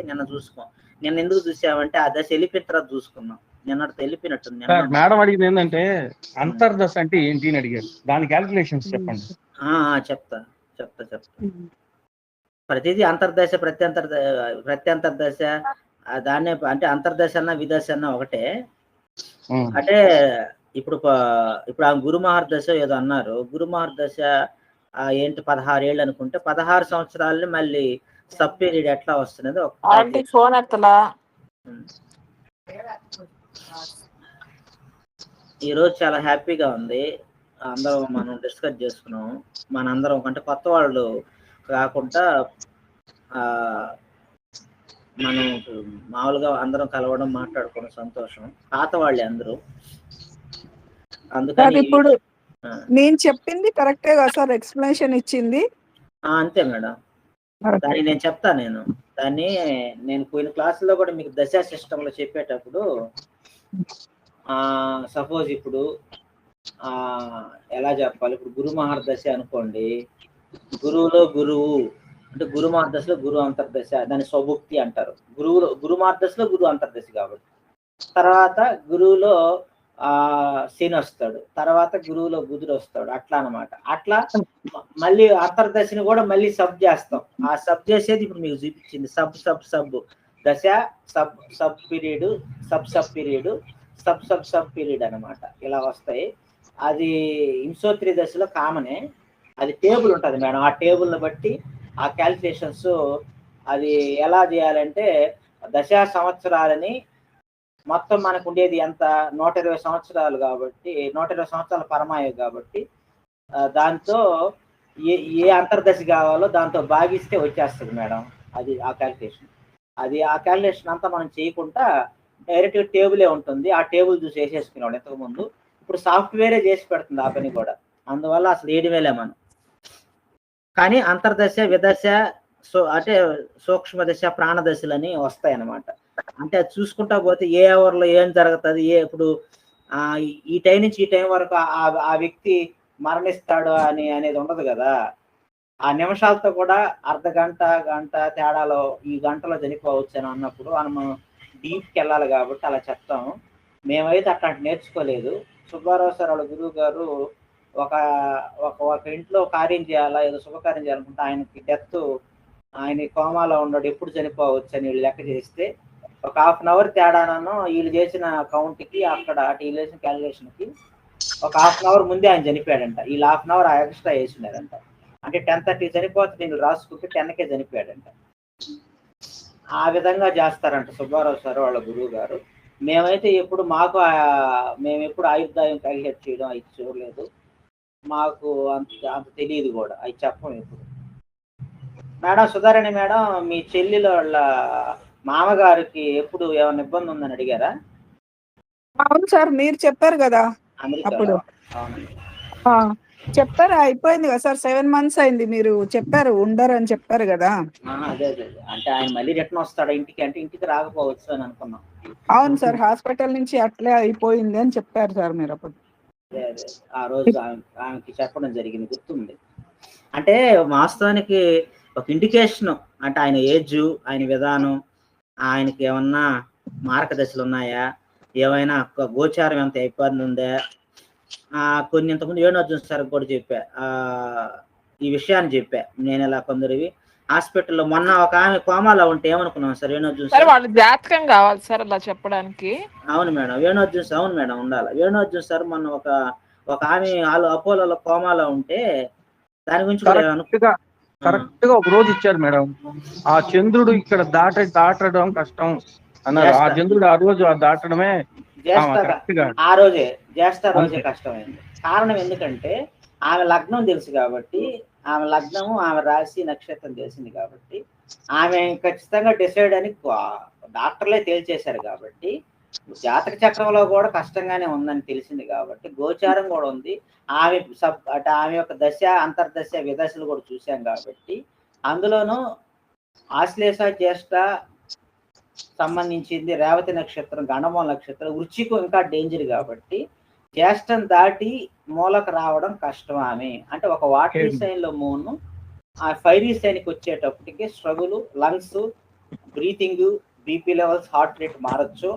నిన్న ఎందుకు చూసామంటే ఆ దశ వెళ్ళిపోయిన తర్వాత చూసుకున్నాం. నిన్నటితో వెళ్ళిపోయినట్టుంది.
మేడం అడిగింది ఏంటంటే అంతర్దశ అంటే ఏంటి అని అడిగారు. దాని క్యాలిక్యులేషన్స్ చెప్పండి.
చెప్తా. ప్రతిదీ అంతర్దశ ప్రత్యంతర్దశ దాన్నే అంటే అంతర్దశ అన్న విదశ అన్న ఒకటే. అంటే ఇప్పుడు ఆ గురు మహర్దశ ఏదో అన్నారు. గురు మహర్దశ ఏంటి 16 ఏళ్ళు అనుకుంటే 16 సంవత్సరాలని మళ్ళీ సబ్ పీరియడ్ ఎట్లా వస్తున్నది
ఫోన్ ఎత్తలా.
ఈరోజు చాలా హ్యాపీగా ఉంది. అందరం మనం డిస్కస్ చేసుకున్నాం. మనందరం అంటే కొత్త వాళ్ళు కాకుండా మనం మామూలుగా అందరం కలవడం, మాట్లాడుకోవడం సంతోషం. పాత వాళ్ళే అందరూ. అందుకని
ఇప్పుడు నేను చెప్పింది కరెక్టే కదా సార్? ఎక్స్ప్లెనేషన్ ఇచ్చింది
అంతే మేడం. దాన్ని నేను చెప్తాను. నేను పోయిన క్లాసులో కూడా మీకు దశా సిస్టంలో చెప్పేటప్పుడు సపోజ్ ఇప్పుడు ఎలా చెప్పాలి, ఇప్పుడు గురు మహర్దశ అనుకోండి. గురువు అంటే గురు మహర్దశలో గురు అంతర్దశ, దాన్ని స్వభుక్తి అంటారు. గురు మహర్దశలో గురు అంతర్దశ కాబట్టి తర్వాత గురువులో శని వస్తాడు, తర్వాత గురువులో బుధుడు వస్తాడు, అట్లా అనమాట. అట్లా మళ్ళీ అంతర్దశని కూడా మళ్ళీ సబ్ చేస్తాం. ఆ సబ్ చేసేది ఇప్పుడు మీకు చూపించింది. సబ్ దశ, సబ్ పీరియడ్, సబ్ పీరియడ్ అనమాట. ఇలా వస్తాయి. అది హింసోత్రి దశలో కామనే. అది టేబుల్ ఉంటుంది మేడం. ఆ టేబుల్ని బట్టి ఆ క్యాల్కులేషన్స్ అది ఎలా చేయాలంటే, దశా సంవత్సరాలని మొత్తం మనకు ఉండేది ఎంత 120 సంవత్సరాలు కాబట్టి 120 సంవత్సరాల పరమాయు కాబట్టి దాంతో ఏ అంతర్దశ కావాలో దాంతో భాగిస్తే వచ్చేస్తుంది మేడం. అది ఆ క్యాల్కులేషన్ అంతా మనం చేయకుండా డైరెక్ట్గా టేబులే ఉంటుంది. ఆ టేబుల్ చూసి వేసేసుకున్నాడు ఇంతకుముందు. ఇప్పుడు సాఫ్ట్వేరే చేసి పెడుతుంది ఆ పని కూడా. అందువల్ల అసలు ఏడివేలే మనం. కానీ అంతర్దశ, విదశ, అంటే సూక్ష్మ దశ, ప్రాణదశలని వస్తాయి అన్నమాట. అంటే అది చూసుకుంటా పోతే ఏ అవర్లో ఏం జరుగుతుంది, ఇప్పుడు ఈ టైం నుంచి ఈ టైం వరకు ఆ వ్యక్తి మరణిస్తాడు అనేది ఉండదు కదా. ఆ నిమిషాలతో కూడా గంట తేడాలో ఈ గంటలో చనిపోవచ్చు అని అన్నప్పుడు మనం డీప్కి వెళ్ళాలి కాబట్టి అలా చెప్తాము. మేమైతే అట్లాంటి నేర్చుకోలేదు. సుబ్బారావు సార్ వాళ్ళ గురువు గారు ఒక ఇంట్లో కార్యం చేయాలా, ఏదో శుభకార్యం చేయాలనుకుంటే ఆయనకి డెత్, ఆయన కోమాలో ఉన్నాడు, ఎప్పుడు చనిపోవచ్చు అని వీళ్ళు లెక్క చేస్తే ఒక 1/2 hour తేడానో వీళ్ళు చేసిన కౌంట్కి అక్కడ వీళ్ళు చేసిన క్యాలిక్యులేషన్కి ఒక 1/2 hour ముందే ఆయన చనిపోయాడంట. వీళ్ళు 1/2 hour ఎక్స్ట్రా వేసినారంట. అంటే 10:30 చనిపోతే వీళ్ళు రాసుకుంటే 10కే చనిపోయాడంట. ఆ విధంగా చేస్తారంట సుబ్బారావు సార్ వాళ్ళ గురువు గారు. మేమైతే ఎప్పుడు మేము ఎప్పుడు ఆయుర్దాయం క్యాలిక్యులేట్ చేయడం అది చూడలేదు. మాకు అంత తెలియదు కూడా, అవి చెప్పం ఎప్పుడు. మేడం సుధారాణి మేడం, మీ చెల్లెల వాళ్ళ మామగారికి ఎప్పుడు ఏమైనా ఇబ్బంది ఉందని అడిగారా?
అవును సార్, మీరు చెప్పారు కదా
అమెరికాలో.
అప్పుడు.
అవునండి.
ఆ, చెప్పారు, అయిపోయింది కదా సార్, 7 months అయింది, మీరు చెప్పారు ఉండరని చెప్పారు కదా.
అదే అదే అదే. అంటే ఆయన మళ్ళీ రిటర్న్ వస్తాడా ఇంటికి అంటే ఇంటికి రాకపోవచ్చు అని అనుకున్నాం.
అవును సార్, హాస్పిటల్ నుంచి అట్లే అయిపోయింది అని చెప్పారు సార్ మీరు అప్పుడు.
అదే అదే ఆ రోజు ఆమెకి చెప్పడం జరిగింది, గుర్తుంది. అంటే వాస్తవానికి ఒక ఇండికేషన్, అంటే ఆయన ఏజ్, ఆయన విధానం, ఆయనకి ఏమన్నా మార్గదశలు ఉన్నాయా, ఏమైనా గోచారం ఎంత ఇబ్బంది ఉందా, కొన్ని ఇంతకుముందు వేణుర్జున్ సార్ కూడా చెప్పా, ఈ విషయాన్ని చెప్పా నేను. ఇలా కొందరివి హాస్పిటల్లో మొన్న ఒక ఆమె కోమాలో ఉంటే ఏమనుకున్నాం సార్ వేణుర్జున్
సార్
సార్.
వాళ్ళ జాతకం కావాలి సార్ అలా చెప్పడానికి.
అవును మేడం, వేణుర్జున్ సార్, అవును మేడం ఉండాలి. వేణుర్జున్ సార్ మొన్న ఒక ఆమె అపోలో కోమాలో ఉంటే దాని గురించి కూడా
కరెక్ట్ గా ఒక రోజు ఇచ్చారు మేడం. ఆ చంద్రుడు ఇక్కడ దాటడం కష్టం అన్నారు. ఆ చంద్రుడు ఆ రోజు దాటడమే
ఆ రోజే జ్యేష్ఠ రోజే కష్టమైంది. కారణం ఎందుకంటే ఆమె లగ్నం తెలుసు కాబట్టి, ఆమె లగ్నము, ఆమె రాశి, నక్షత్రం తెలిసింది కాబట్టి, ఆమె ఖచ్చితంగా డిసైడ్ అని డాక్టర్లే తేల్చేశారు కాబట్టి, జాతక చక్రంలో కూడా కష్టంగానే ఉందని తెలిసింది కాబట్టి, గోచారం కూడా ఉంది. అంటే ఆమె యొక్క దశ, అంతర్దశ, విదశలు కూడా చూశాం కాబట్టి, అందులోనూ ఆశ్లేష, జ్యేష్ఠ సంబంధించింది రేవతి నక్షత్రం, గండమూల నక్షత్రం, వృచ్చికం ఇంకా డేంజర్ కాబట్టి జ్యేష్ఠం దాటి మూలకు రావడం కష్టం. ఆమె అంటే ఒక వాటరీ సైన్ లో మూను, ఆ ఫైరీ సైన్కి వచ్చేటప్పటికి struggle, lungs, breathing, BP levels, heart rate మారచ్చు.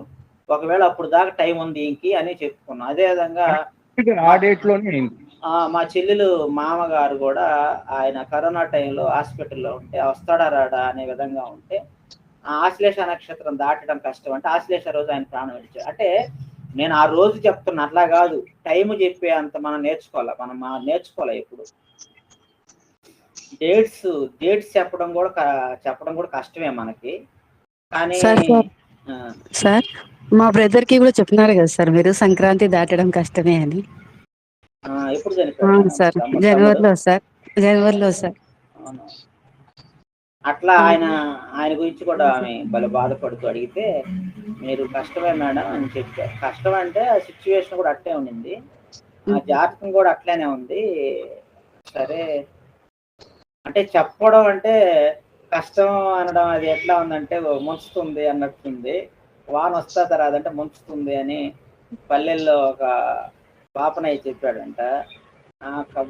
ఒకవేళ అప్పుడు దాకా టైం ఉంది ఇంకి అని చెప్పుకున్నాం. అదేవిధంగా మా చెల్లెలు మామగారు కూడా ఆయన కరోనా టైంలో హాస్పిటల్లో ఉంటే వస్తాడా రాడా అనే విధంగా ఉంటే, ఆశ్లేష నక్షత్రం దాటడం కష్టం అంటే ఆశ్లేష రోజు ఆయన ప్రాణం విడిచాడు. అంటే నేను ఆ రోజు చెప్తున్నా, అట్లా కాదు, టైం చెప్పే అంత మనం నేర్చుకోవాలి. ఎప్పుడు డేట్స్ చెప్పడం కూడా కష్టమే మనకి. కానీ
సార్ మా బ్రదర్ కి కూడా చెప్తున్నారు కదా సార్ మీరు, సంక్రాంతి దాటడం కష్టమే అని.
ఎప్పుడు చనిపోయాడు
సార్ జనవరిలో సార్.
అట్లా ఆయన గురించి కూడా ఆమె భలే బాధపడుతూ అడిగితే, మీరు కష్టమే మేడం అని చెప్పారు. కష్టం అంటే ఆ సిచ్యువేషన్ కూడా అట్లే ఉండింది, ఆ జాతకం కూడా అట్లనే ఉంది. సరే అంటే చెప్పడం అంటే కష్టం అనడం, అది ఎట్లా ఉందంటే ముంచుతుంది అన్నట్టుంది. వాన వస్తా రాదంటే ముంచుతుంది అని పల్లెల్లో ఒక బాపనయ్య చెప్పాడంట.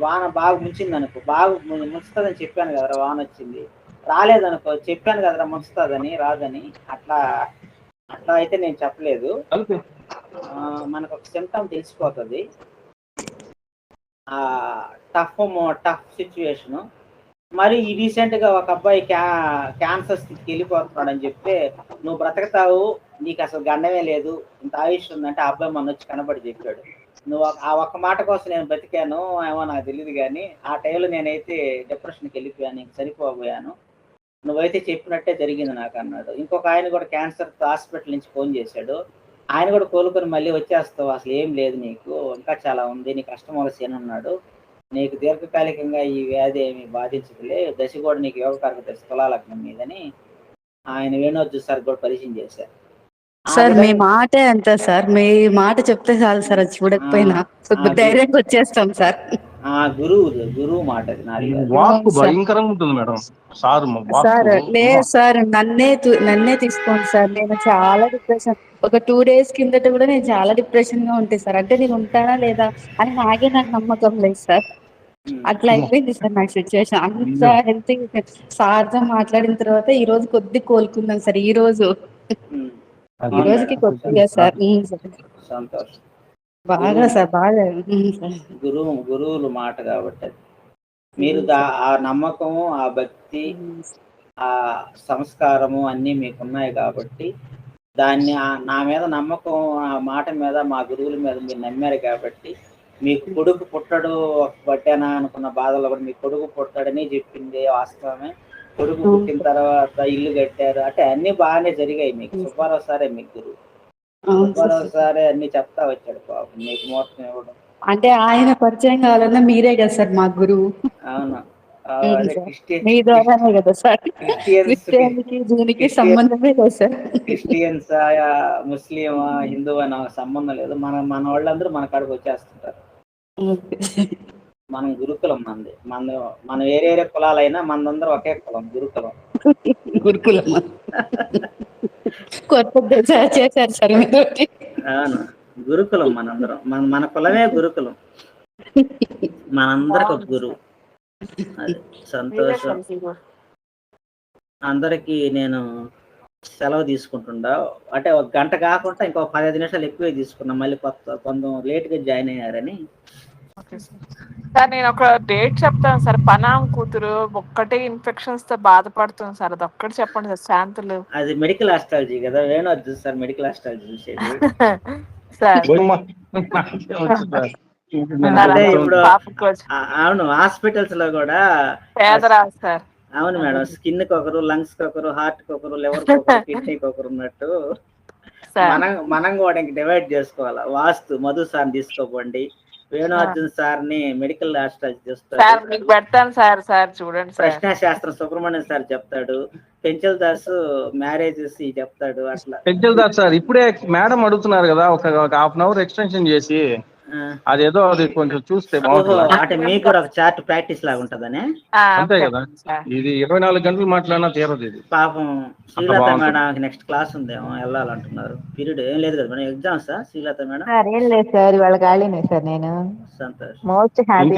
వాన బాగా ముంచింది అనుకో, బాగా ముంచుతుందని చెప్పాను కదరా, వాన వచ్చింది. రాలేదనుకో, చెప్పాను కదరా ముంచుతుందని, రాదని. అట్లా అయితే నేను చెప్పలేదు. మనకు ఒక సిమ్టమ్ తెలిసిపోతుంది, టఫ్ సిచ్యువేషను. మరి రీసెంట్ గా ఒక అబ్బాయి క్యాన్సర్ స్థితికి వెళ్ళిపోతున్నాడు అని చెప్తే, నువ్వు బ్రతకతావు, నీకు అసలు గండమే లేదు, ఇంత ఆయుష్ ఉందంటే ఆ అబ్బాయి మన వచ్చి కనబడి చెప్పాడు. నువ్వు ఆ ఒక్క మాట కోసం నేను బతికాను ఏమో నాకు తెలియదు, కానీ ఆ టైంలో నేనైతే డిప్రెషన్కి వెళ్ళిపోయాను, ఇంక చనిపోబోయాను, నువ్వైతే చెప్పినట్టే జరిగింది నాకు అన్నాడు. ఇంకొక ఆయన కూడా క్యాన్సర్ హాస్పిటల్ నుంచి ఫోన్ చేశాడు, ఆయన కూడా కోలుకొని మళ్ళీ వచ్చేస్తావు, అసలు ఏం లేదు నీకు, ఇంకా చాలా ఉంది, నీ కష్టమవలసి ఉన్నాడు, నీకు దీర్ఘకాలికంగా ఈ వ్యాధి ఏమి బాధించదులే, దశ కూడా నీకు యోగకారక దశ తులాలగ్నం మీదని ఆయన వేణుర్జున్ సార్ కూడా పరిచయం చేశారు.
సార్ మీ మాటే అంత సార్, మీ మాట చెప్తే చాలు సార్, అది చూడకపోయినా ధైర్యంగా వచ్చేస్తాం సార్.
గురువు మాట
భయంకరంగా ఉంటుంది మేడం.
సార్ లేదు సార్, నన్నే తీసుకోండి సార్, నేను చాలా డిప్రెషన్, ఒక 2 days కిందట కూడా నేను చాలా డిప్రెషన్ గా ఉంటాను సార్. అంటే నేను ఉంటానా లేదా అని నాకు నమ్మకం లేదు సార్. అట్లా అయిపోయింది సార్ నాకు సిచ్యువేషన్. అంత హెల్తీ సార్తో మాట్లాడిన తర్వాత ఈ రోజు కొద్దిగా కోలుకున్నాను సార్. ఈ రోజుకి కొద్దిగా సార్.
సంతోషం.
బాగా సార్, బాగా
గురువులు మాట కాబట్టి మీరు ఆ నమ్మకము, ఆ భక్తి, ఆ సంస్కారము అన్నీ మీకున్నాయి కాబట్టి, దాన్ని నా మీద నమ్మకం, ఆ మాట మీద, మా గురువుల మీద మీరు నమ్మారు కాబట్టి, మీకు కొడుకు పుట్టడు పట్టానా అనుకున్న బాధలో కూడా మీ కొడుకు పుట్టాడని చెప్పింది వాస్తవమే. కొడుకు పుట్టిన తర్వాత ఇల్లు కట్టారు, అంటే అన్ని బాగానే జరిగాయి మీకు. సుబ్బారావు సారే మీకు గురువు, సుబ్బారావు సారే అన్ని చెప్తా వచ్చాడు పాపం మీకు ముహూర్తం ఇవ్వడం.
అంటే ఆయన పరిచయం కావాలన్నా మీరే కదా సార్ మా గురువు.
అవును, అదే
మీ ద్వారానే కదా సార్
క్రిస్టియన్స్
క్రిస్టియానికి దీనికి సంబంధమే లేదు సార్.
క్రిస్టియన్స్ ముస్లిమా హిందువా నాకు సంబంధం లేదు. మన వాళ్ళందరూ మన కాడికి వచ్చేస్తుంటారు. మనం గురుకులం మనం వేరే కులాలైనా మనదందరూ ఒకే కులం, గురుకులం.
గురుకులం కొత్త చేశారు సార్ మీతోటి.
అవును, గురుకులం మనందరం. మన కులమే గురుకులం, మనందరికి ఒక గురువు. అది సంతోషం. అందరికి నేను సెలవు తీసుకుంటుండా, అంటే 1 గంట కాకుండా ఇంకో 15 నిమిషాలు ఎక్కువే తీసుకున్నా. మళ్ళీ కొంచెం లేట్గా జాయిన్ అయ్యారని.
సార్ నేను ఒక డేట్ చెప్తాను సార్. పనాం కూతురు ఒక్కటే ఇన్ఫెక్షన్స్ తో బాధపడుతుంది సార్, అది ఒక్కటి చెప్పండి సార్. శాంతులు
అది మెడికల్ ఆస్ట్రాలజీ కదా, వేణు సార్ మెడికల్ ఆస్ట్రాలజీ చూసేది.
సార్
అదే ఇప్పుడు అవును, హాస్పిటల్స్ లో కూడా
పేదరాజు సార్.
అవును మేడం, స్కిన్ కి ఒకరు, లంగ్స్ కి ఒకరు, హార్ట్ కి ఒకరు, లివర్ కి ఒకరు, కిడ్నీకి ఒకరు ఉన్నట్టు మనం కూడా ఇంక డివైడ్ చేసుకోవాలి. వాస్తు మధు సార్ తీసుకోపోండి, వేణు సార్ ని మెడికల్ ఆస్ట్రాలజీ చూస్తాడు,
పెడతాను సార్ చూడండి.
ప్రశ్న శాస్త్రం సుబ్రహ్మణ్యం సార్ చెప్తాడు, పెంచల్ దాస్ మ్యారేజెస్ చెప్తాడు. అట్లా
పెంచల్ దాస్ సార్ ఇప్పుడే మేడం అడుగుతున్నారు కదా, ఒక ½ అవర్ ఎక్స్టెన్షన్ చేసి అదేదో అది కొంచెం చూస్తే బాగుంటుంది.
అంటే మీకు కూడా ఒక చార్ట్ ప్రాక్టీస్ లాగా ఉంటదని.
అంతే కదా, ఇది 24 గంటలు మాట్లాడినా తీరదు ఇది.
పాపం శ్రీలత మేడం నెక్స్ట్ క్లాస్ ఉందేమో, వెళ్ళాలంటున్నారు. పీరియడ్ ఏం లేదు కదా మేడం, ఎగ్జామ్స్ శ్రీలత మేడం?
ఏం లేదు సార్, ఇవాళ ఖాళీనే సార్. నేను
సంతోషం,
మోస్ట్ హ్యాపీ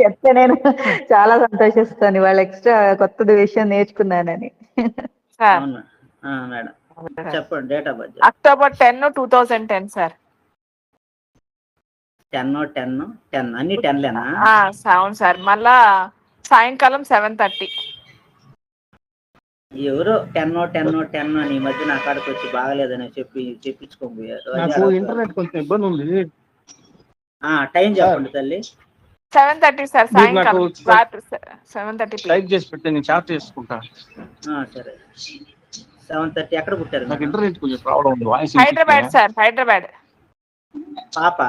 చెప్తే నేను చాలా సంతోషిస్తాను. ఇవాళ ఎక్స్ట్రా కొత్తది విషయం నేర్చుకున్నానని.
అవునా మేడం, చెప్పండి. Date of birth
October 10, 2010 sir.
10 అన్ని 10లేనా?
అవును సార్. మళ్ళా సాయంకాలం 7:30.
ఎవరో 10 అని ఈ మధ్య నా కాడికి వచ్చి బాగలేదని చెప్పించుకోబోయారు.
నాకు ఇంటర్నెట్ కొంచెం ఇబ్బంది ఉంది.
టైం చెప్పండి తల్లి.
7:30 సార్, సాయంకాలం 7:30.
టైప్ చేసి పెడితే నేను చార్ట్ చేసుకుంటా.
సరే, 7:30. ఎక్కడ పుట్టారు?
నాకు ఇంటర్నెట్ కొంచెం ప్రాబ్లం ఉంది. Voice
Hyderabad sir, Hyderabad.
పాప?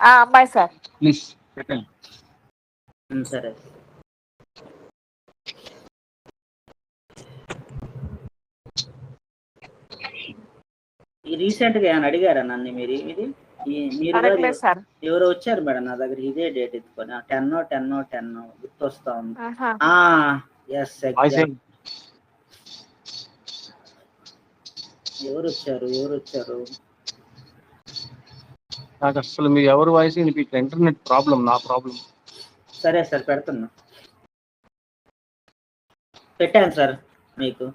అమ్మాయి సార్.
ప్లీజ్ పెట్టండి.
సరే. రీసెంట్ గా ఏమైనా అడిగారా నన్ను మీరు? ఎవరో వచ్చారు మేడం నా దగ్గర ఇదే డేట్ ఎత్తుకొని, 10 గుర్తొస్తా ఉంది. ఎవరు వచ్చారు?
నాకు అసలు మీ ఎవరు వాయిస్ ఇంటర్నెట్ ప్రాబ్లం, నా ప్రాబ్లం.
సరే సార్, పెడుతున్నా. పెట్టాను సార్, మీకు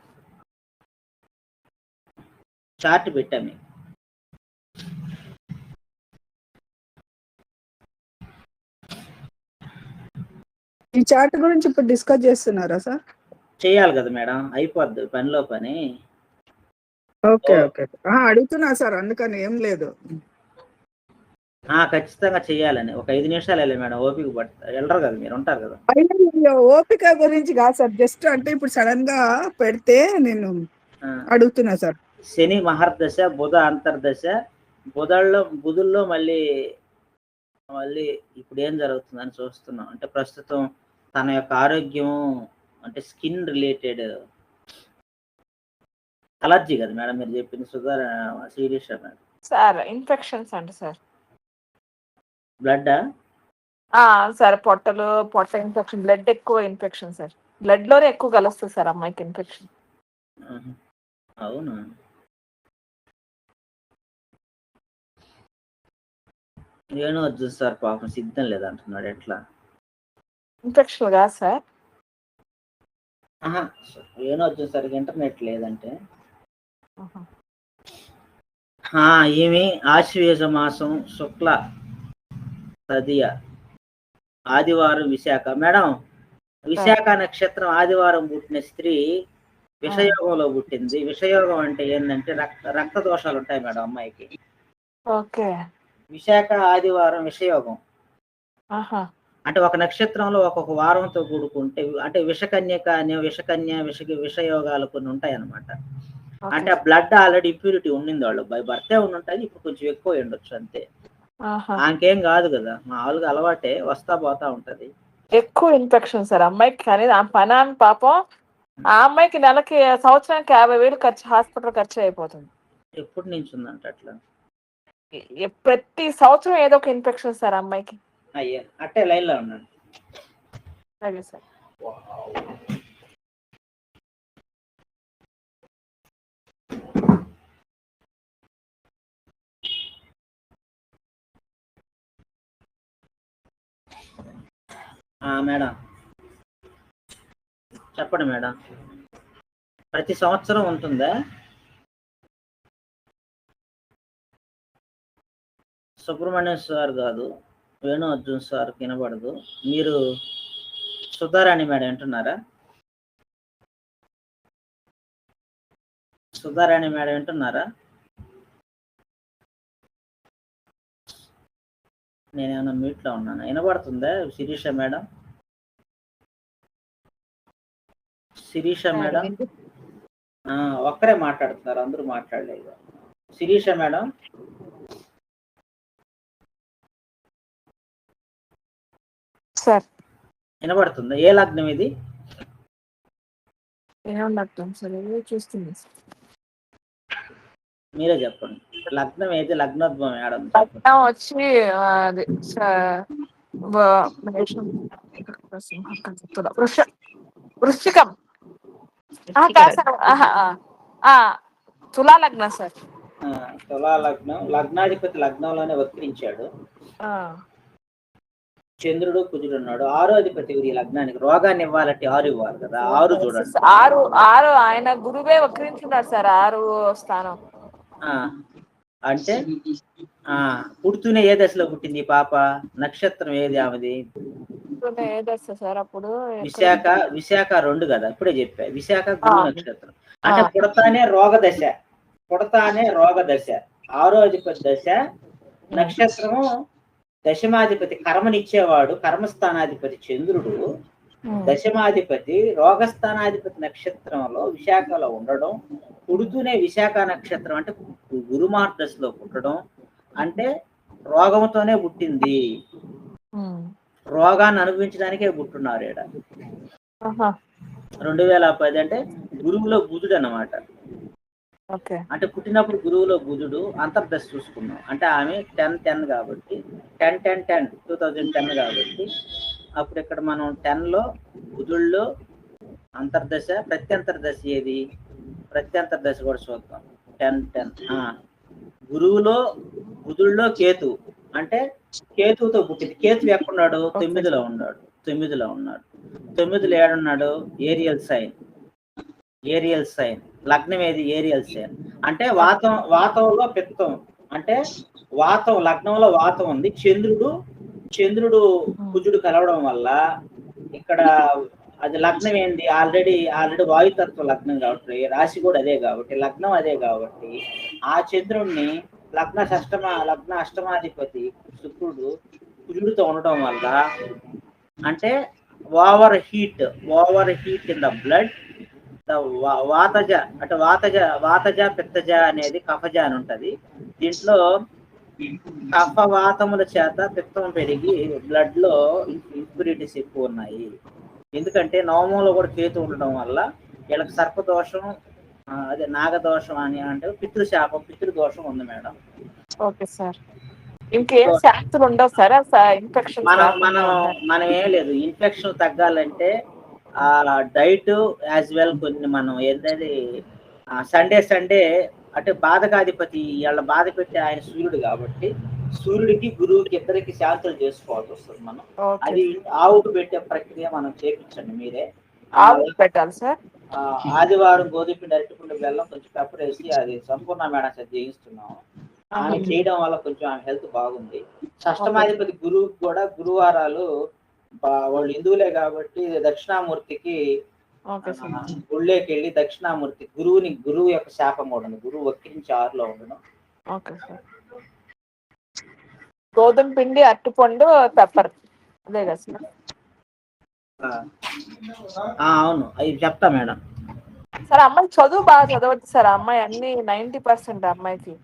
చార్ట్ పెట్టాను. మీకు
ఈ చార్ట్ గురించి ఇప్పుడు డిస్కస్ చేస్తున్నారా సార్?
చేయాలి కదా మేడం, అయిపోద్ది పనిలో పని.
ఓకే అడుగుతున్నా సార్, అందుకని ఏం లేదు.
ఖచ్చితంగా చెయ్యాలని. ఒక 5 నిమిషాలు వెళ్ళి మేడం, ఓపిక పడతారు. వెళ్ళరు కదా మీరు, ఉంటారు కదా.
ఓపిక గురించి కాదు సార్, జస్ట్ అంటే ఇప్పుడు సడన్ గా పెడితే నేను అడుగుతున్నా సార్.
శని మహర్దశ, బుధ అంతర్దశ. బుధుల్లో మళ్ళీ ఇప్పుడు ఏం జరుగుతుందని చూస్తున్నాం. అంటే ప్రస్తుతం తన యొక్క ఆరోగ్యం, అంటే స్కిన్ రిలేటెడ్ అలర్జీ కదా మేడం మీరు చెప్పింది? Serious madam
sir? ఇన్ఫెక్షన్స్ అంటే సార్,
బ్లడ్
సార్, పొట్ట ఇన్ఫెక్షన్, బ్లడ్ ఎక్కువ ఇన్ఫెక్షన్ సార్. బ్లడ్ లోనే ఎక్కువ కలుస్తుంది సార్ అమ్మాయికి ఇన్ఫెక్షన్.
అవునా? ఏమో వద్దు సార్, పాపం సిద్ధం లేదంటున్నాడు. ఎట్లా
ఇన్ఫెక్షన్ కాదు సార్?
ఏమో వద్దు సార్, ఇంటర్నెట్ లేదంటే. ఏమి ఆశ్వేజ మాసం శుక్ల తదియ ఆదివారం విశాఖ. మేడం, విశాఖ నక్షత్రం ఆదివారం పుట్టిన స్త్రీ విషయోగంలో పుట్టింది. విషయోగం అంటే ఏంటంటే రక్త దోషాలు ఉంటాయి మేడం అమ్మాయికి.
ఓకే.
విశాఖ ఆదివారం విషయోగం అంటే ఒక నక్షత్రంలో ఒక్కొక్క వారంతో కూడుకుంటే, అంటే విషయోగాలు కొన్ని ఉంటాయి అన్నమాట. అంటే ఆ బ్లడ్ ఆల్రెడీ ఇంప్యూరిటీ ఉండింది వాళ్ళు, బై బర్తే ఉంటుంది. ఇప్పుడు కొంచెం ఎక్కువ ఉండొచ్చు అంతే. ఆమెకేం కాదు కదా, మామూలుగా అలవాటే, వస్తా పోతా ఉంటది.
ఎక్కువ ఇన్ఫెక్షన్ సార్ అమ్మాయికి, కానీ ఆ పని ఆమె పాపం, ఆ అమ్మాయికి నెలకి సంవత్సరానికి 50,000 ఖర్చు, హాస్పిటల్ ఖర్చు అయిపోతుంది.
ఎప్పటి నుంచి ఉందంట అట్లా?
ప్రతి సంవత్సరం ఏదో ఒక ఇన్ఫెక్షన్ సార్ అమ్మాయికి.
అయ్యా, అట్టే లైన్లో ఉన్నాడు.
అలాగే సార్.
మేడం చెప్పండి మేడం. ప్రతి సంవత్సరం ఉంటుందా? సుబ్రహ్మణ్యం సార్ కాదు, వేణు అర్జున్ సార్ వినబడదు. మీరు సుధారాణి మేడం వింటున్నారా? సుధారాణి మేడం వింటున్నారా? నేనేమన్నా మ్యూట్లో ఉన్నాను. వినబడుతుందా శిరీష మేడం? శిరీష మేడం ఒక్కరే మాట్లాడుతున్నారు, అందరూ మాట్లాడలేదు. శిరీష మేడం
సార్
వినబడుతుందా? ఏ లగ్నం ఇది?
ఏమన్నట్టు సార్ చూస్తుంది.
మీరే చెప్పండి. లగ్నం ఏది? లగ్నోద్భవం ఏడం?
లగ్నం వచ్చి అది వృశ్చికం. తులా లగ్నం సార్.
తులా లగ్నం. లగ్నాధిపతి లగ్నంలోనే వక్రించాడు. చంద్రుడు కుజుడు ఉన్నాడు. 6వ అధిపతి ఈ లగ్నానికి రోగాన్ని ఇవ్వాలంటే 6 ఇవ్వాలి కదా. 6 చూడండి.
6 ఆయన గురువే వక్రించున్నాడు సార్. 6 స్థానం
అంటే పుడుతూనే ఏ దశలో పుట్టింది ఈ పాప? నక్షత్రం ఏది ఆమెది?
ఏ దశ సార్ అప్పుడు?
విశాఖ 2 కదా, ఇప్పుడే చెప్పా. విశాఖ గురు నక్షత్రం. అంటే పుడతానే రోగ దశ. 6వ అధిపతి దశ. నక్షత్రము దశమాధిపతి కర్మనిచ్చేవాడు. కర్మస్థానాధిపతి చంద్రుడు. దశమాధిపతి రోగస్థానాధిపతి నక్షత్రంలో విశాఖలో ఉండడం. పుడుతూనే విశాఖ నక్షత్రం అంటే గురుమార్దశలో పుట్టడం అంటే రోగంతోనే పుట్టింది. రోగాన్ని అనుభవించడానికే పుట్టున్నారు ఈడ. 2010 అంటే గురువులో బుధుడు అన్నమాట. అంటే పుట్టినప్పుడు గురువులో బుధుడు. అంతర్దశ చూసుకున్నాం అంటే ఆమె 10-10 కాబట్టి 10-10-10 2010 కాబట్టి అప్పుడు ఇక్కడ మనం 10లో బుధుల్లో అంతర్దశ. ప్రత్యంతర్దశ ఏది? ప్రత్యంతర్దశ కూడా చూద్దాం. 10-10 గురువులో బుధుల్లో కేతు అంటే కేతువుతో పుట్టింది. కేతు ఎక్కడున్నాడు? 9లో ఉన్నాడు. 9లో ఏడున్నాడు? Aerial sign. లగ్నం ఏది? Aerial sign. అంటే వాతంలో పిత్తం. అంటే వాతం లగ్నంలో వాతం ఉంది. చంద్రుడు కుజుడు కలవడం వల్ల ఇక్కడ అది లగ్నం ఏంది? ఆల్రెడీ వాయుతత్వ లగ్నం కాబట్టి రాశి కూడా అదే కాబట్టి లగ్నం అదే కాబట్టి ఆ చంద్రుడిని లగ్న అష్టమాధిపతి శుక్రుడు కుజుడితో ఉండడం వల్ల అంటే over heat in the blood. వాతజ అంటే వాతజ పిత్తజ అనేది కఫజ అని ఉంటది. దీంట్లో కఫవాతముల చేత పిత్తం పెరిగి బ్లడ్ లో ఇంప్యూరిటీస్ ఎక్కువ ఉన్నాయి. ఎందుకంటే నవమంలో కూడా కేతు ఉండడం వల్ల వీళ్ళకి సర్పదోషం, అదే నాగదోషం అని అంటే పితృశాపం, పితృదోషం ఉంది మేడం.
Okay sir. ఇంకేం శాంతులు ఉండవు సార్? ఇన్ఫెక్షన్
మనం ఏం లేదు. ఇన్ఫెక్షన్ తగ్గాలంటే డైట్ యాజ్ వెల్ కొన్ని మనం ఏదైతే సండే అంటే బాధకాధిపతి వీళ్ళ బాధ పెట్టి ఆయన సూర్యుడు కాబట్టి సూర్యుడికి గురువుకి ఇద్దరికి శాంతులు చేసుకోవాల్సి వస్తుంది. మనం అది ఆవుకు పెట్టే ప్రక్రియ మనం చేపించండి మీరే.
పెట్టాలి సార్.
ఆదివారం గోధుమపిండి, అరటిపిండి, బెల్లం, కొంచెం పెప్పర్ వేసి అది సంపూర్ణ మేడం సార్ చేయిస్తున్నాము. ఆమె చేయడం వల్ల కొంచెం ఆమె హెల్త్ బాగుంది. షష్టమాధిపతి గురువుకి కూడా గురువారాలు వాళ్ళు హిందువులే కాబట్టి దక్షిణామూర్తికి గుళ్ళేకి వెళ్ళి దక్షిణామూర్తి గురువు యొక్క శాపం కూడా ఉంది. గురువు వక్రించి 6లో ఉండడం.
గోధుమ పిండి, అరటిపండు, పెప్పర్ అదే కదా సార్?
అవును, అవి చెప్తా మేడం.
సార్ అమ్మాయి చదువు బాగా చదవచ్చు సార్. అమ్మాయి అన్ని 90% అమ్మాయికి.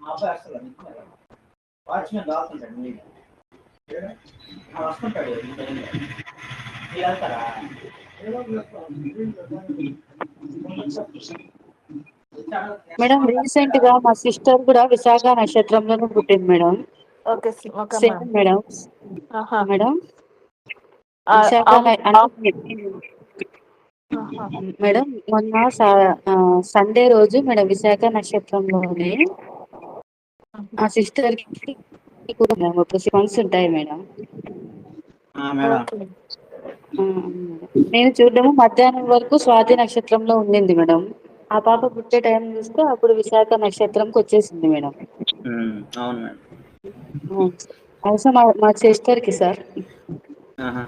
మా అబ్బాయి అసలు వాచ్మెన్ రాస్తుంటాడు మీరు వస్తుంటాడు మీరు వెళ్తారా?
మేడం రీసెంట్ గా మా సిస్టర్ కూడా విశాఖ నక్షత్రంలోనే పుట్టింది madam.
Okay okay
same madam.
ఆహా.
మేడం
ఆ,
విశాఖ
ఆ-
అంటే
ఆహా.
మేడం మొన్న సండే రోజు మేడం విశాఖ నక్షత్రంలోనే ఆ సిస్టర్ కి కూడా మేడం ఒక 6 months ఉంటాయి మేడం.
Madam
okay.
నేను చూడడము మధ్యాహ్నం వరకు స్వాతి నక్షత్రంలో ఉండింది మేడం. ఆ పాప పుట్టే టైం చూస్తే అప్పుడు విశాఖ నక్షత్రంకి వచ్చేసింది మేడం.
అవును మేడం.
అవసరం మా సిస్టర్ కి సార్,
ఆహా.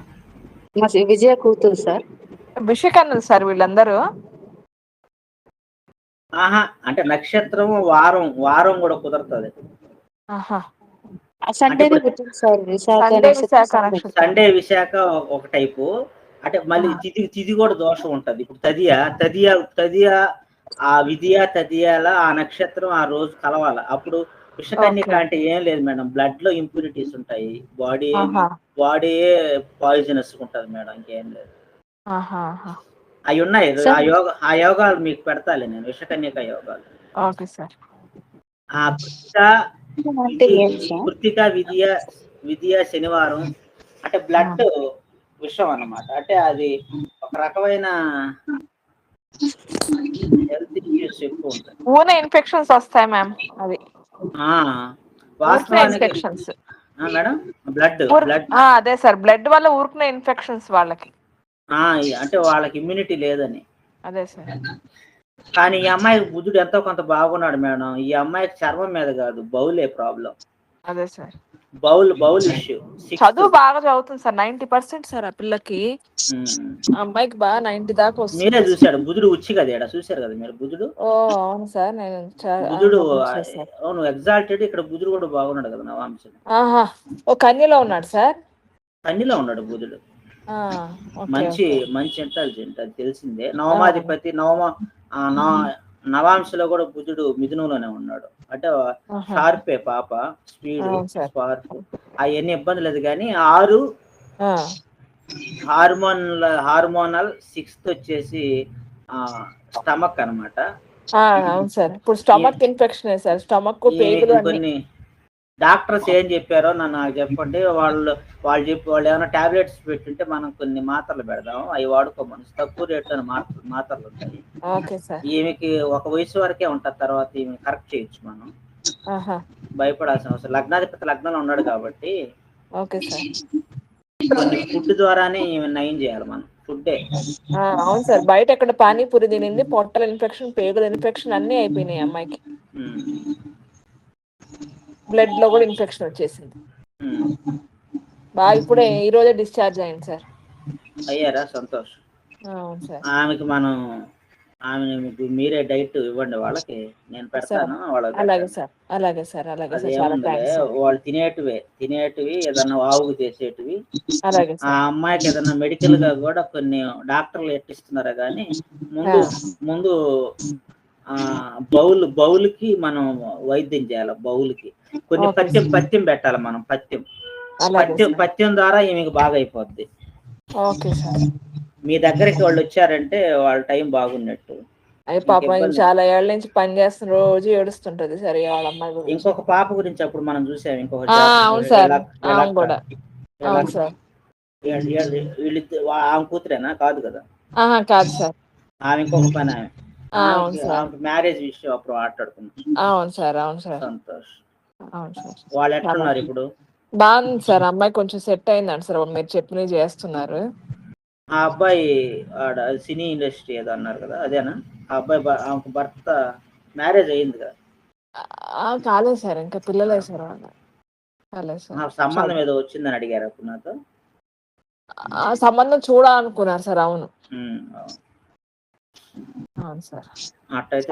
మా విజయ కూతురు సార్.
విషకన్నులు సార్ వీళ్ళందరూ.
ఆహా అంటే నక్షత్రం వారం వారం కూడా కుదరుతుంది.
ఆహా.
సండేనే పుట్టింది సార్ విశాఖ
సండే
నక్షత్రం.
విశాఖ నక్షత్రం.
సండే విశాఖ ఒక టైపు, అంటే మళ్ళీ తిథి కూడా దోషం ఉంటది. ఇప్పుడు తదియా ఆ విధియ తదియాల ఆ నక్షత్రం ఆ రోజు కలవాల. అప్పుడు విషకన్యక అంటే ఏం లేదు మేడం, బ్లడ్ లో ఇంప్యూరిటీస్ ఉంటాయి, బాడీ పాయిజనస్ ఉంటది మేడం, ఇంకేం లేదు. అవి ఉన్నాయి, ఆ యోగాలు మీకు పెడతాలే నేను, విషకన్యక యోగాలు.
Okay sir.
ఆ కృత్తిక విధియ శనివారం అంటే బ్లడ్ విషం అన్నమాట. అంటే అది ఒక రకమైన హెల్త్ ఇష్యూస్ ఎక్కువ ఉంటాయి.
ఊనే ఇన్ఫెక్షన్స్ వస్తాయి మ్యామ్. అది
వాస్తవానికి
ఇన్ఫెక్షన్స్
మేడం, బ్లడ్
అదే సార్, బ్లడ్ వల్ల ఊరుకునే ఇన్ఫెక్షన్స్ వాళ్ళకి.
అంటే వాళ్ళకి ఇమ్యూనిటీ లేదని.
అదే సార్.
కానీ ఈ అమ్మాయికి బుద్ధుడు ఎంతో కొంత బాగున్నాడు మేడం. ఈ అమ్మాయికి చర్మం మీద కాదు, బౌలే ప్రాబ్లం.
అదే సార్,
బౌల్ ఇష్యూ.
చదువు బాగా చదువుతుంది సార్, 90% సార్ ఆ పిల్లకి. అమ్మాయికి బాగా 90 దాకా వస్తుంది.
మీరే చూశాడు బుధుడు ఉచ్చి కదా, చూశారు కదా మీరు బుధుడు.
అవును సార్, నేను
బుధుడు అవును ఎగ్జాల్టెడ్. ఇక్కడ బుధుడు కూడా బాగున్నాడు కదా నవాంశం.
ఓ కన్యలో ఉన్నాడు సార్.
కన్యలో ఉన్నాడు బుధుడు. మంచి ఇంటెలిజెంట్, అది తెలిసిందే. నవమాధిపతి నవాంశలో కూడా బుధుడు మిథునంలోనే ఉన్నాడు. అంటే షార్పే పాప, స్పీడ్ స్పార్క్, అవన్నీ ఇబ్బంది లేదు. కానీ 6 హార్మోనల్, 6th వచ్చేసి స్టమక్ అన్నమాట.
అవును సార్, ఇప్పుడు స్టమక్ ఇన్ఫెక్షన్ సార్, స్టమక్ పేగులు
కొన్ని డాక్టర్స్ ఏం చెప్పారో నాకు చెప్పండి. వాళ్ళు ఏమైనా టాబ్లెట్స్ పెట్టుంటే మనం కొన్ని మాత్రలు పెడదాం, అవి వాడుకోమని. తక్కువ రేట్లో మాత్రలు ఉంటాయి. ఈమెకి ఒక వయసు వరకే ఉంటుంది, తర్వాత ఈమె కరెక్ట్ చేయొచ్చు మనం, భయపడాల్సిన అవసరం. లగ్నాధిపతి లగ్నంలో ఉన్నాడు కాబట్టి కొన్ని ఫుడ్ ద్వారానే ఈమె నయం చేయాలి మనం, ఫుడ్డే.
అవును సార్, బయట ఎక్కడ పానీపూరి తినింది, పొట్టల ఇన్ఫెక్షన్, పేగుల ఇన్ఫెక్షన్ అన్ని అయిపోయినాయి అమ్మాయికి. బ్లడ్ లో కూడా ఇన్ఫెక్షన్ వచ్చేసింది. ఇప్పుడే ఈ రోజే డిశ్చార్జ్ అయింది సార్.
అయ్యారా? సంతోష్.
అవును సార్.
ఆమెకు మీరే డైట్ ఇవ్వండి వాళ్ళకి, నేను పెడతాను వాళ్ళకి.
అలాగే సార్, అలాగే సార్, అలాగే సార్. చాలా థాంక్స్ సార్.
వాళ్ళు తినేటివి ఏదన్నా వావుకు చేసేటివి.
అలాగే
ఆ అమ్మాయికి ఏదన్నా మెడికల్ గా కూడా కొన్ని డాక్టర్లు ఎట్టిస్తున్నారా కానీ, ముందు బౌల్కి మనం వైద్యం చేయాలి. బౌల్కి కొన్ని పత్యం పెట్టాలి మనం, పత్యం ద్వారా ఈమెకు బాగా అయిపోద్ది.
Okay sir.
మీ దగ్గరికి వాళ్ళు వచ్చారంటే వాళ్ళ టైం బాగున్నట్టు.
పాపం చాలా ఏళ్ళ నుంచి పని చేస్తున్న, రోజు ఏడుస్తుంటది సరే వాళ్ళ అమ్మాయి గురించి.
ఇంకొక పాప గురించి అప్పుడు మనం చూసాం, ఇంకొక
అవును సార్, కూడా
ఆమె కూతురేనా? కాదు కదా.
కాదు సార్,
ఆమె ఇంకొక పని. ఆమె మ్యారేజ్ విషయం అప్పుడు మాట్లాడుకున్నాం.
అవును సార్, అవును సార్.
సంతోష్.
అవును సార్.
వాళ్ళు ఎట్లున్నారు ఇప్పుడు?
బాగుంది సార్, అమ్మాయి కొంచెం సెట్ అయిందండి సార్, మీరు చెప్పినవి చేస్తున్నారు.
ఆ అబ్బాయి సినీ ఇండస్ట్రీ ఏదో అన్నారు కదా, అదేనా? ఆ అబ్బాయి ఆమెకు భర్త మ్యారేజ్ అయ్యింది కదా?
కాలేదు సార్, ఇంకా పిల్లలే సార్. కాలేదు సార్.
సంబంధం ఏదో వచ్చిందని అడిగారు అప్పుడు నాతో.
సంబంధం చూడాలనుకున్నారు సార్. అవును అవును సార్.
అట్టయితే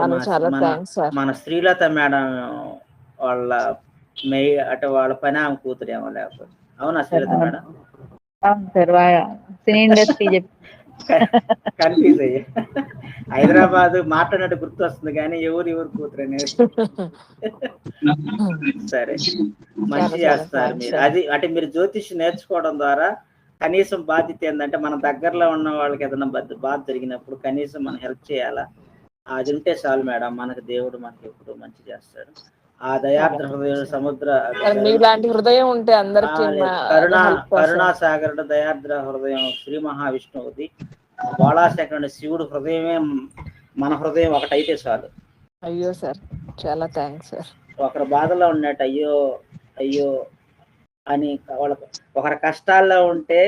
మన
శ్రీలత మేడం వాళ్ళ అంటే వాళ్ళ పని ఆమె కూతురు ఏమో, లేకపోతే. అవునా శ్రీలత మేడం?
అవును సార్, సినీ ఇండస్ట్రీ
కన్ఫ్యూజ్ అయ్యా. హైదరాబాద్ మాట్లాడినట్టు గుర్తు వస్తుంది కానీ ఎవరు కూతురు అనేది. సరే, మంచి చేస్తారు మీరు. అది అంటే మీరు జ్యోతిష్ నేర్చుకోవడం ద్వారా కనీసం బాధ్యత ఏంటంటే మన దగ్గరలో ఉన్న వాళ్ళకి ఏదైనా బాధ జరిగినప్పుడు కనీసం మనం హెల్ప్ చేయాలా, అది ఉంటే చాలు మేడం. మనకు దేవుడు మనకి ఎప్పుడు మంచి చేస్తాడు. ఆ దయార్ద్ర హృదయం సముద్ర
మీలాంటి హృదయం ఉంటే అందరికి
కరుణాసాగరుడు దయార్ద్ర హృదయం శ్రీ మహావిష్ణువుది, బోళాశేఖరుడు శివుడు హృదయమే మన హృదయం ఒకటైతే చాలు.
అయ్యో సార్, చాలా థ్యాంక్స్ సార్.
ఒకరి బాధలో ఉన్నట్టు అయ్యో అయ్యో అని ఒకరి కష్టాల్లో ఉంటే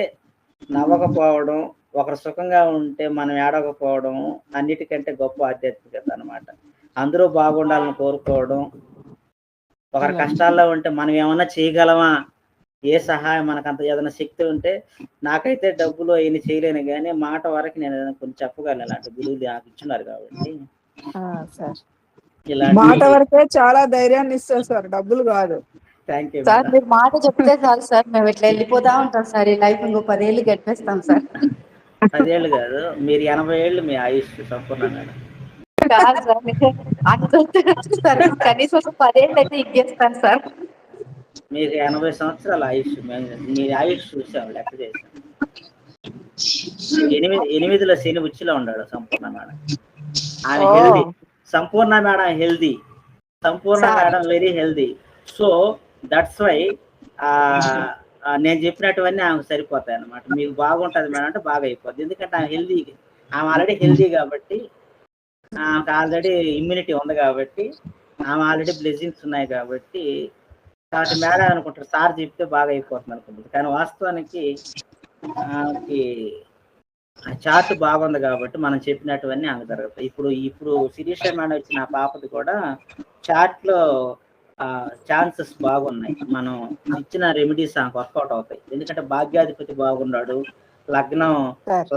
నవ్వకపోవడం, ఒకరు సుఖంగా ఉంటే మనం ఏడవకపోవడం అన్నిటికంటే గొప్ప ఆధ్యాత్మికత అనమాట. అందరూ బాగుండాలని కోరుకోవడం, ఒకరి కష్టాల్లో ఉంటే మనం ఏమన్నా చేయగలమా, ఏ సహాయం మనకంత ఏదైనా శక్తి ఉంటే, నాకైతే డబ్బులు అయిన చేయలేను కానీ మాట వరకు నేను ఏదైనా కొంచెం చెప్పగలను. ఇలాంటి గురువులు నాకు ఇచ్చినారు కాబట్టి
మాట వరకే చాలా ధైర్యాన్ని ఇస్తారు సార్, డబ్బులు కాదు.
Thank you
sir. మీరు మాట చెప్తే చాలు సార్, మేము ఇట్లా వెళ్ళిపోతా ఉంటాం సార్. ఈ లైఫ్ ఇంకో 10 ఏళ్ళు గడిపేస్తాం సార్.
10 ఏళ్ళు కాదు, మీరు 80 ఏళ్ళు మీ ఆయుష్ సంపూర్ణ మేడం.
కాదు సార్, సార్ కనీసం ఒక 10 ఏళ్ళు అయితే ఇచ్చేస్తాను సార్.
మీకు 80 సంవత్సరాల ఆయుష్. మీ ఆయుష్ చూసాం, లెక్క చేసాం. 8లో శని ఉచ్చిలో ఉన్నాడు సంపూర్ణ మేడం. ఆమె healthy, Sampoorna madam healthy, Sampoorna madam very healthy. So that's why నేను చెప్పినటువన్నీ ఆమెకు సరిపోతాయి అన్నమాట. మీకు బాగుంటుంది మేడం అంటే బాగా అయిపోద్ది. ఎందుకంటే ఆమె హెల్దీ, ఆమె ఆల్రెడీ హెల్దీ కాబట్టి, ఆమెకు ఆల్రెడీ ఇమ్యూనిటీ ఉంది కాబట్టి, ఆమె ఆల్రెడీ బ్లెస్సింగ్స్ ఉన్నాయి కాబట్టి మేడం అనుకుంటారు సార్ చెప్తే బాగా అయిపోతుంది అనుకుంటుంది. కానీ వాస్తవానికి ఆమెకి చార్ట్ బాగుంది కాబట్టి మనం చెప్పినటువన్నీ ఆమె జరుగుతాయి. ఇప్పుడు శిరీష మేడం ఇచ్చిన పాపది కూడా చార్ట్ లో ఛాన్సెస్ బాగున్నాయి. మనం ఇచ్చిన రెమెడీస్ ఆమెకు వర్కౌట్ అవుతాయి. ఎందుకంటే భాగ్యాధిపతి బాగున్నాడు,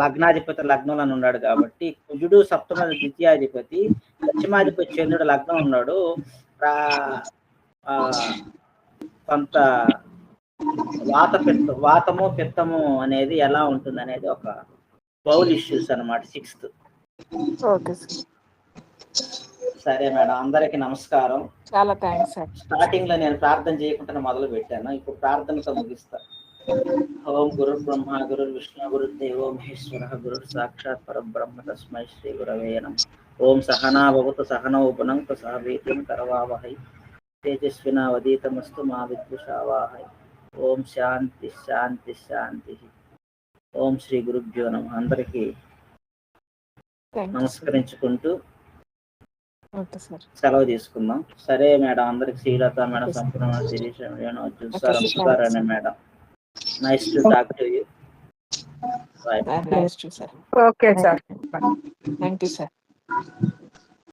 లగ్నాధిపతి లగ్నంలో ఉన్నాడు కాబట్టి, కుజుడు సప్తమ ద్వితీయాధిపతి, దశమాధిపతి చంద్రుడు లగ్నం ఉన్నాడు. కొంత వాతము పిత్తము అనేది ఎలా ఉంటుంది అనేది ఒక బౌల్ ఇష్యూస్ అన్నమాట. 6th. సరే మేడం, అందరికి నమస్కారం.
చాలా థ్యాంక్స్ సార్.
స్టార్టింగ్ లో నేను ప్రార్థన చేయకుండా మొదలు పెట్టాను, ఇప్పుడు ప్రార్థనతో ముగిస్తా. ఓం గురు బ్రహ్మ గురు విష్ణు గురు దేవో మహేశ్వర గురు సాక్షాత్ పరబ్రహ్మ తస్మై శ్రీ గురవే నమః. ఓం సహనా భవతు సహనౌ భునక్తు సహ వీర్యం కరవావహై తేజస్వినావధీతమస్తు మా విద్విషావహై. ఓం శాంతి శాంతి శాంతి. ఓం శ్రీ గురుభ్యో నమః. అందరికీ నమస్కరించుకుంటూ సెలవు తీసుకుందాం. సరే మేడం, అందరికి శ్రీలత మేడం, సంపూర్ణ శిరీష చూస్తారని madam. Nice to talk to you.
Nice to sir.
Okay sir.
Thank you sir.